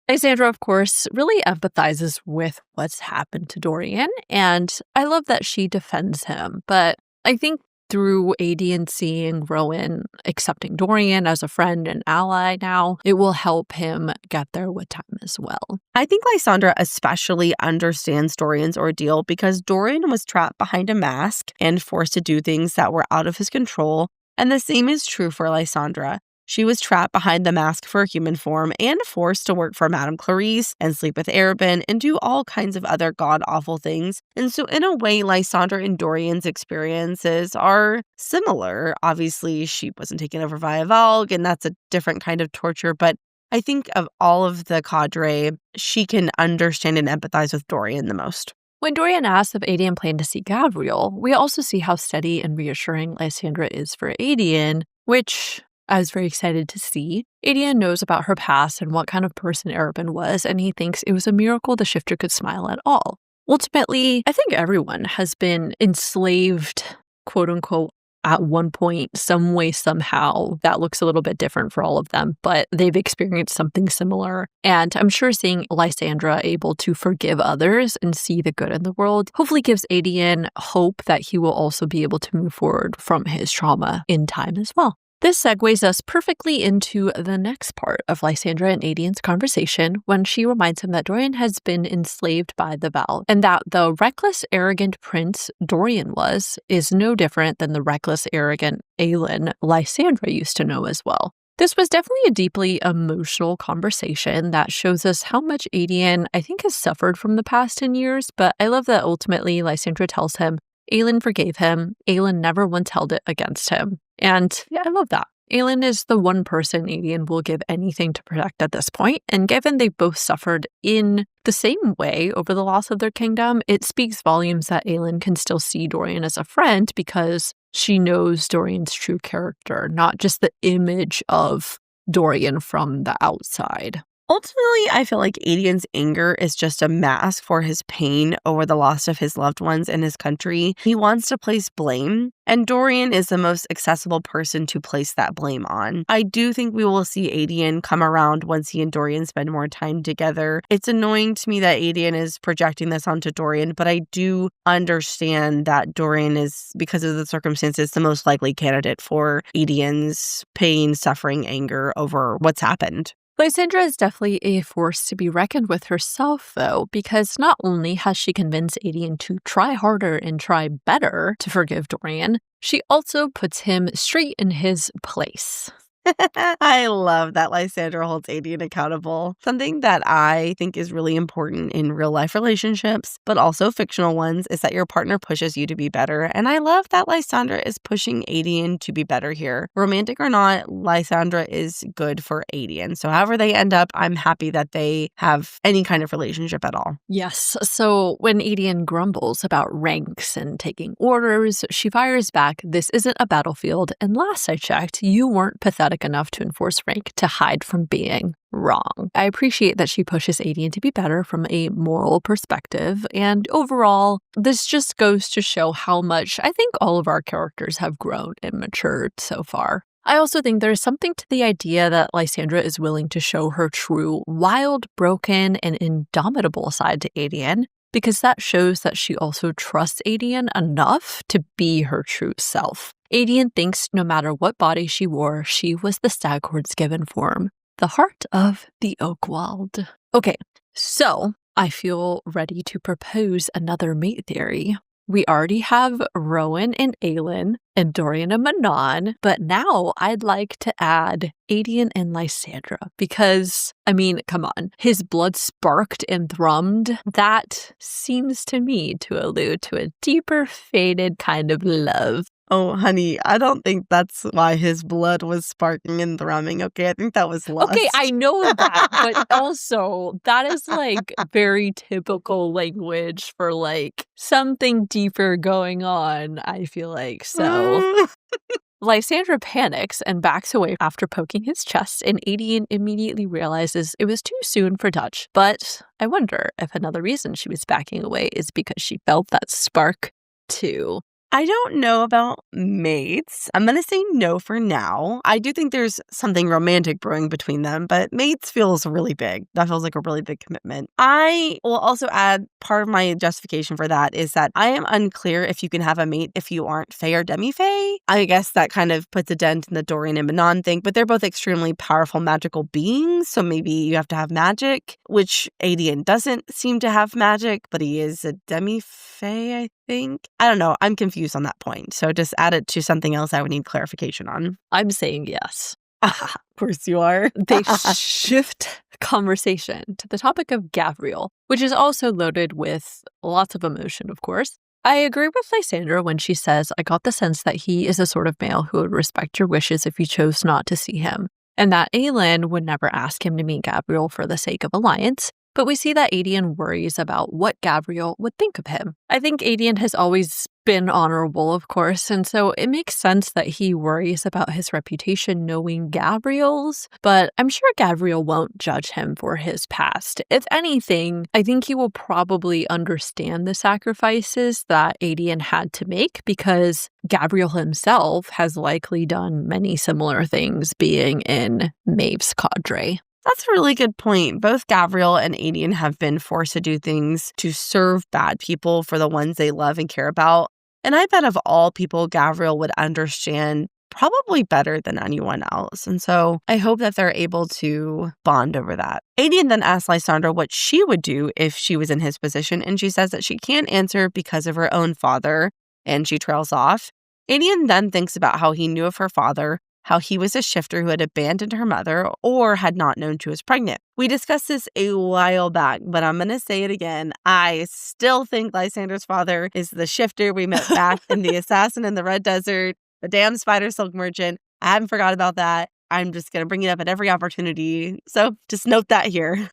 Lysandra, of course, really empathizes with what's happened to Dorian, and I love that she defends him. But I think through Aelin seeing Rowan accepting Dorian as a friend and ally now, it will help him get there with time as well. I think Lysandra especially understands Dorian's ordeal because Dorian was trapped behind a mask and forced to do things that were out of his control. And the same is true for Lysandra. She was trapped behind the mask for a human form and forced to work for Madame Clarice and sleep with Arobin and do all kinds of other god-awful things. And so in a way, Lysandra and Dorian's experiences are similar. Obviously, she wasn't taken over via Valg, and that's a different kind of torture. But I think of all of the cadre, she can understand and empathize with Dorian the most. When Dorian asks if Aelin planned to see Gavriel, we also see how steady and reassuring Lysandra is for Aelin, which I was very excited to see. Aelin knows about her past and what kind of person Arobin was, and he thinks it was a miracle the shifter could smile at all. Ultimately, I think everyone has been enslaved, quote unquote, at one point, some way, somehow. That looks a little bit different for all of them, but they've experienced something similar. And I'm sure seeing Lysandra able to forgive others and see the good in the world hopefully gives Aelin hope that he will also be able to move forward from his trauma in time as well. This segues us perfectly into the next part of Lysandra and Aelin's conversation when she reminds him that Dorian has been enslaved by the Val, and that the reckless, arrogant prince Dorian is no different than the reckless, arrogant Aelin Lysandra used to know as well. This was definitely a deeply emotional conversation that shows us how much Aelin, I think, has suffered from the past 10 years, but I love that ultimately Lysandra tells him Aelin forgave him. Aelin never once held it against him. And yeah, I love that. Aelin is the one person Aelin will give anything to protect at this point, and given they both suffered in the same way over the loss of their kingdom, it speaks volumes that Aelin can still see Dorian as a friend because she knows Dorian's true character, not just the image of Dorian from the outside. Ultimately, I feel like Aelin's anger is just a mask for his pain over the loss of his loved ones and his country. He wants to place blame, and Dorian is the most accessible person to place that blame on. I do think we will see Aelin come around once he and Dorian spend more time together. It's annoying to me that Aelin is projecting this onto Dorian, but I do understand that Dorian is, because of the circumstances, the most likely candidate for Aelin's pain, suffering, anger over what's happened. Lysandra is definitely a force to be reckoned with herself, though, because not only has she convinced Aelin to try harder and try better to forgive Dorian, she also puts him straight in his place. I love that Lysandra holds Aelin accountable. Something that I think is really important in real life relationships, but also fictional ones, is that your partner pushes you to be better. And I love that Lysandra is pushing Aelin to be better here. Romantic or not, Lysandra is good for Aelin. So however they end up, I'm happy that they have any kind of relationship at all. Yes. So when Aelin grumbles about ranks and taking orders, she fires back, "This isn't a battlefield, and last I checked, you weren't pathetic enough to enforce rank to hide from being wrong." I appreciate that she pushes Aelin to be better from a moral perspective, and overall, this just goes to show how much I think all of our characters have grown and matured so far. I also think there's something to the idea that Lysandra is willing to show her true, wild, broken, and indomitable side to Aelin, because that shows that she also trusts Aelin enough to be her true self. Aelin thinks no matter what body she wore, she was the Staghorn's given form, the heart of the Oakwald. Okay, so I feel ready to propose another mate theory. We already have Rowan and Aelin and Dorain and Manon, but now I'd like to add Aelin and Lysandra because, I mean, come on, his blood sparked and thrummed. That seems to me to allude to a deeper, faded kind of love. Oh, honey, I don't think that's why his blood was sparking and thrumming, okay? I think that was lust. Okay, I know that, but also that is like very typical language for like something deeper going on, I feel like. So Lysandra panics and backs away after poking his chest, and Aelin immediately realizes it was too soon for touch. But I wonder if another reason she was backing away is because she felt that spark too. I don't know about mates. I'm going to say no for now. I do think there's something romantic brewing between them, but mates feels really big. That feels like a really big commitment. I will also add part of my justification for that is that I am unclear if you can have a mate if you aren't Fae or demi-Fae. I guess that kind of puts a dent in the Dorain and Manon thing, but they're both extremely powerful magical beings, so maybe you have to have magic, which Aelin doesn't seem to have magic, but he is a demi-Fae, I think. I don't know. I'm confused on that point. So just add it to something else I would need clarification on. I'm saying yes. Of course you are. They shift conversation to the topic of Gavriel, which is also loaded with lots of emotion, of course. I agree with Lysandra when she says, "I got the sense that he is the sort of male who would respect your wishes if you chose not to see him, and that Aelin would never ask him to meet Gavriel for the sake of alliance." But we see that Aelin worries about what Gavriel would think of him. I think Aelin has always been honorable, of course, and so it makes sense that he worries about his reputation knowing Gavriel's, but I'm sure Gavriel won't judge him for his past. If anything, I think he will probably understand the sacrifices that Aelin had to make because Gavriel himself has likely done many similar things being in Maeve's cadre. That's a really good point. Both Gavriel and Aelin have been forced to do things to serve bad people for the ones they love and care about. And I bet of all people, Gavriel would understand probably better than anyone else. And so I hope that they're able to bond over that. Aelin then asks Lysandra what she would do if she was in his position, and she says that she can't answer because of her own father, and she trails off. Aelin then thinks about how he knew of her father, how he was a shifter who had abandoned her mother or had not known she was pregnant. We discussed this a while back, but I'm going to say it again. I still think Lysandra's father is the shifter we met back in The Assassin in the Red Desert, the damn spider silk merchant. I haven't forgot about that. I'm just going to bring it up at every opportunity. So just note that here.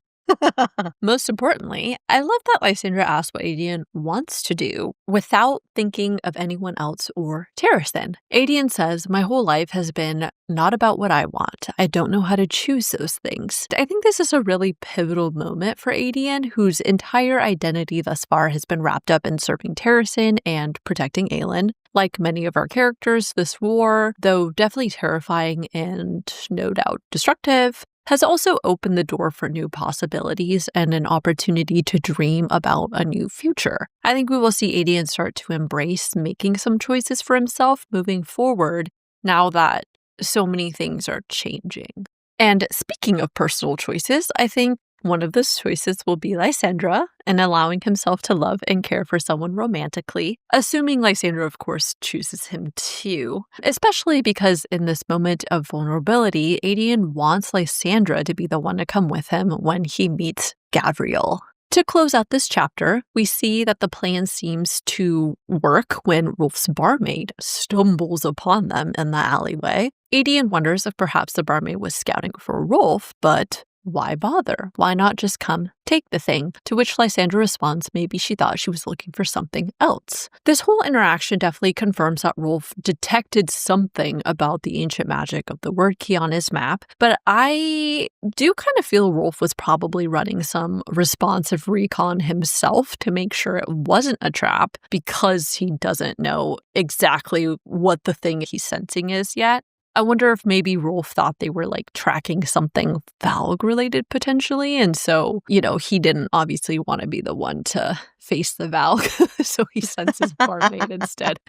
Most importantly, I love that Lysandra asks what Aelin wants to do without thinking of anyone else or Terrasen. Aelin says, "My whole life has been not about what I want. I don't know how to choose those things." I think this is a really pivotal moment for Aelin, whose entire identity thus far has been wrapped up in serving Terrasen and protecting Aelin. Like many of our characters, this war, though definitely terrifying and no doubt destructive, has also opened the door for new possibilities and an opportunity to dream about a new future. I think we will see Aelin start to embrace making some choices for himself moving forward now that so many things are changing. And speaking of personal choices, I think One of those choices will be Lysandra and allowing himself to love and care for someone romantically, assuming Lysandra, of course, chooses him too. Especially because in this moment of vulnerability, Aelin wants Lysandra to be the one to come with him when he meets Gavriel. To close out this chapter, we see that the plan seems to work when Rolfe's barmaid stumbles upon them in the alleyway. Aelin wonders if perhaps the barmaid was scouting for Rolfe, but why bother? Why not just come take the thing? To which Lysandra responds maybe she thought she was looking for something else. This whole interaction definitely confirms that Rolfe detected something about the ancient magic of the word key on his map, but I do kind of feel Rolfe was probably running some responsive recon himself to make sure it wasn't a trap because he doesn't know exactly what the thing he's sensing is yet. I wonder if maybe Rolfe thought they were like tracking something Valg related potentially. And so, he didn't obviously want to be the one to face the Valg. So he sends his barmaid instead.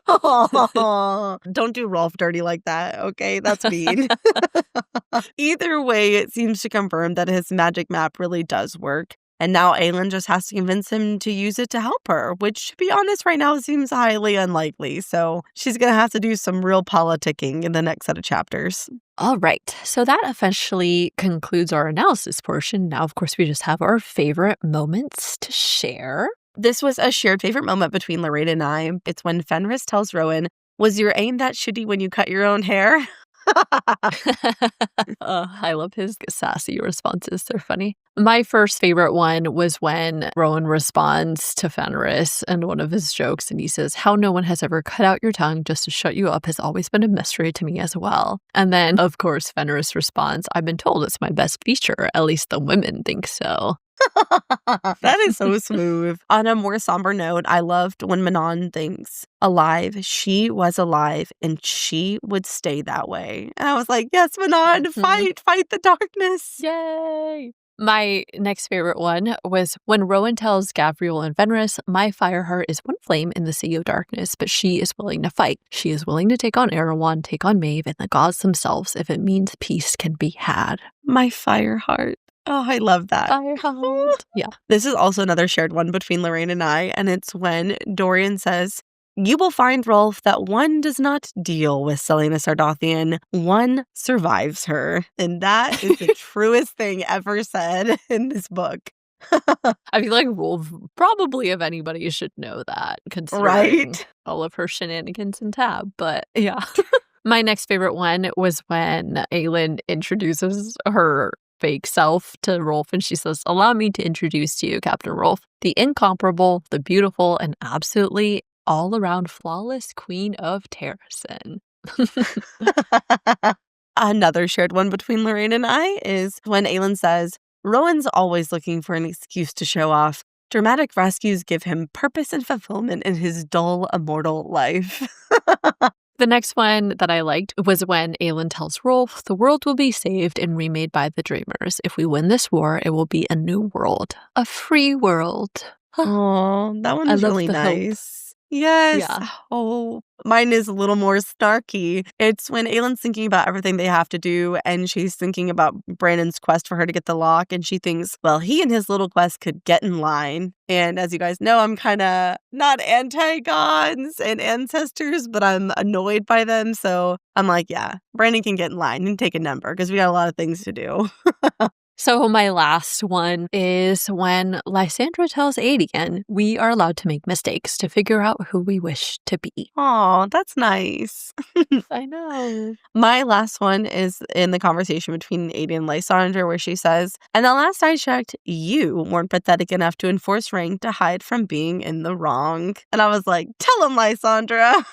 Oh, don't do Rolfe dirty like that, okay? That's mean. Either way, it seems to confirm that his magic map really does work. And now Aelin just has to convince him to use it to help her, which, to be honest, right now seems highly unlikely. So she's going to have to do some real politicking in the next set of chapters. All right. So that officially concludes our analysis portion. Now, of course, we just have our favorite moments to share. This was a shared favorite moment between Lorraine and I. It's when Fenrys tells Rowan, "Was your aim that shitty when you cut your own hair?" I love his sassy responses. They're funny. My first favorite one was when Rowan responds to Fenrys and one of his jokes, and he says, "How no one has ever cut out your tongue just to shut you up has always been a mystery to me as well." And then, of course, Fenrys responds, "I've been told it's my best feature. At least the women think so." That is so smooth. On a more somber note, I loved when Manon thinks, alive, she was alive, and she would stay that way. And I was like, yes, Manon, fight the darkness. Yay! My next favorite one was when Rowan tells Gavriel and Fenrys, "My fireheart is one flame in the sea of darkness, but she is willing to fight. She is willing to take on Erewhon, take on Maeve, and the gods themselves if it means peace can be had." My fireheart. Oh, I love that. Fireheart. Yeah. This is also another shared one between Lorraine and I, and it's when Dorian says, "You will find, Rolfe, that one does not deal with Selena Sardothian, one survives her." And that is the truest thing ever said in this book. I feel like Rolfe probably, if anybody, should know that, considering all of her shenanigans in Tab. But yeah. My next favorite one was when Aelin introduces her fake self to Rolfe, and she says, "Allow me to introduce to you, Captain Rolfe, the incomparable, the beautiful, and absolutely all-around flawless Queen of Terrasen." Another shared one between Lorraine and I is when Aelin says, "Rowan's always looking for an excuse to show off. Dramatic rescues give him purpose and fulfillment in his dull, immortal life." The next one that I liked was when Aelin tells Rolfe, "The world will be saved and remade by the Dreamers. If we win this war, it will be a new world, a free world." Oh, that one was really nice. Yes. Yeah. Oh, mine is a little more snarky. It's when Aelin's thinking about everything they have to do, and she's thinking about Brandon's quest for her to get the lock, and she thinks, well, he and his little quest could get in line. And as you guys know, I'm kind of not anti-gods and ancestors, but I'm annoyed by them. So I'm like, yeah, Brandon can get in line and take a number because we got a lot of things to do. So my last one is when Lysandra tells Aelin, "We are allowed to make mistakes to figure out who we wish to be." Oh, that's nice. I know. My last one is in the conversation between Aelin and Lysandra, where she says, "And the last I checked, you weren't pathetic enough to enforce rank to hide from being in the wrong." And I was like, tell him, Lysandra.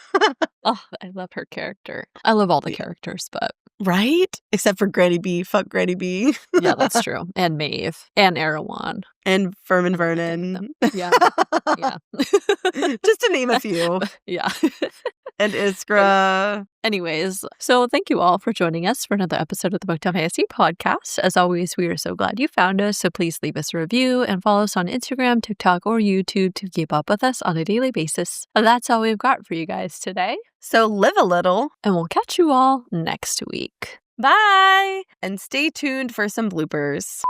Oh, I love her character. I love all the characters, but... Right? Except for Granny B. Fuck Granny B. Yeah, that's true. And Maeve. And Erewhon. And Furman Vernon. Yeah. Yeah. Just to name a few. Yeah. And Iskra. Anyways, so thank you all for joining us for another episode of the Booktown Fantasy Podcast. As always, we are so glad you found us, so please leave us a review and follow us on Instagram, TikTok, or YouTube to keep up with us on a daily basis. That's all we've got for you guys today. So live a little. And we'll catch you all next week. Bye! And stay tuned for some bloopers.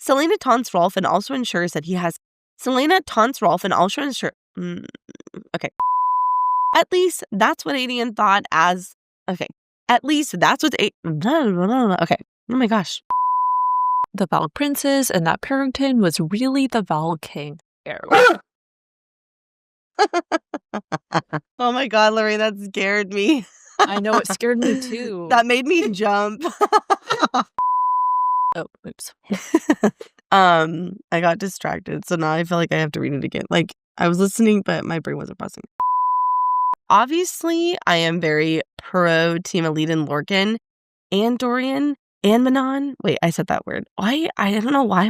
Selena taunts Rolfe and also ensures that he has... Selena taunts Rolfe and also ensures... okay. At least that's what Aelin thought as... Okay. At least that's what... Okay. Oh my gosh. The Val Princes and that Parrington was really the Val King. Oh my God, Lorraine, that scared me. I know, it scared me too. That made me jump. Oh, oops. I got distracted, so now I feel like I have to read it again. Like, I was listening, but my brain wasn't processing. Obviously, I am very pro Team Aelin and Lorcan and Dorian and Manon. Wait, I said that word. Why? I don't know why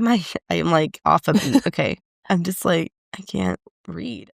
I am like off a beat. Okay. I'm just like, I can't read.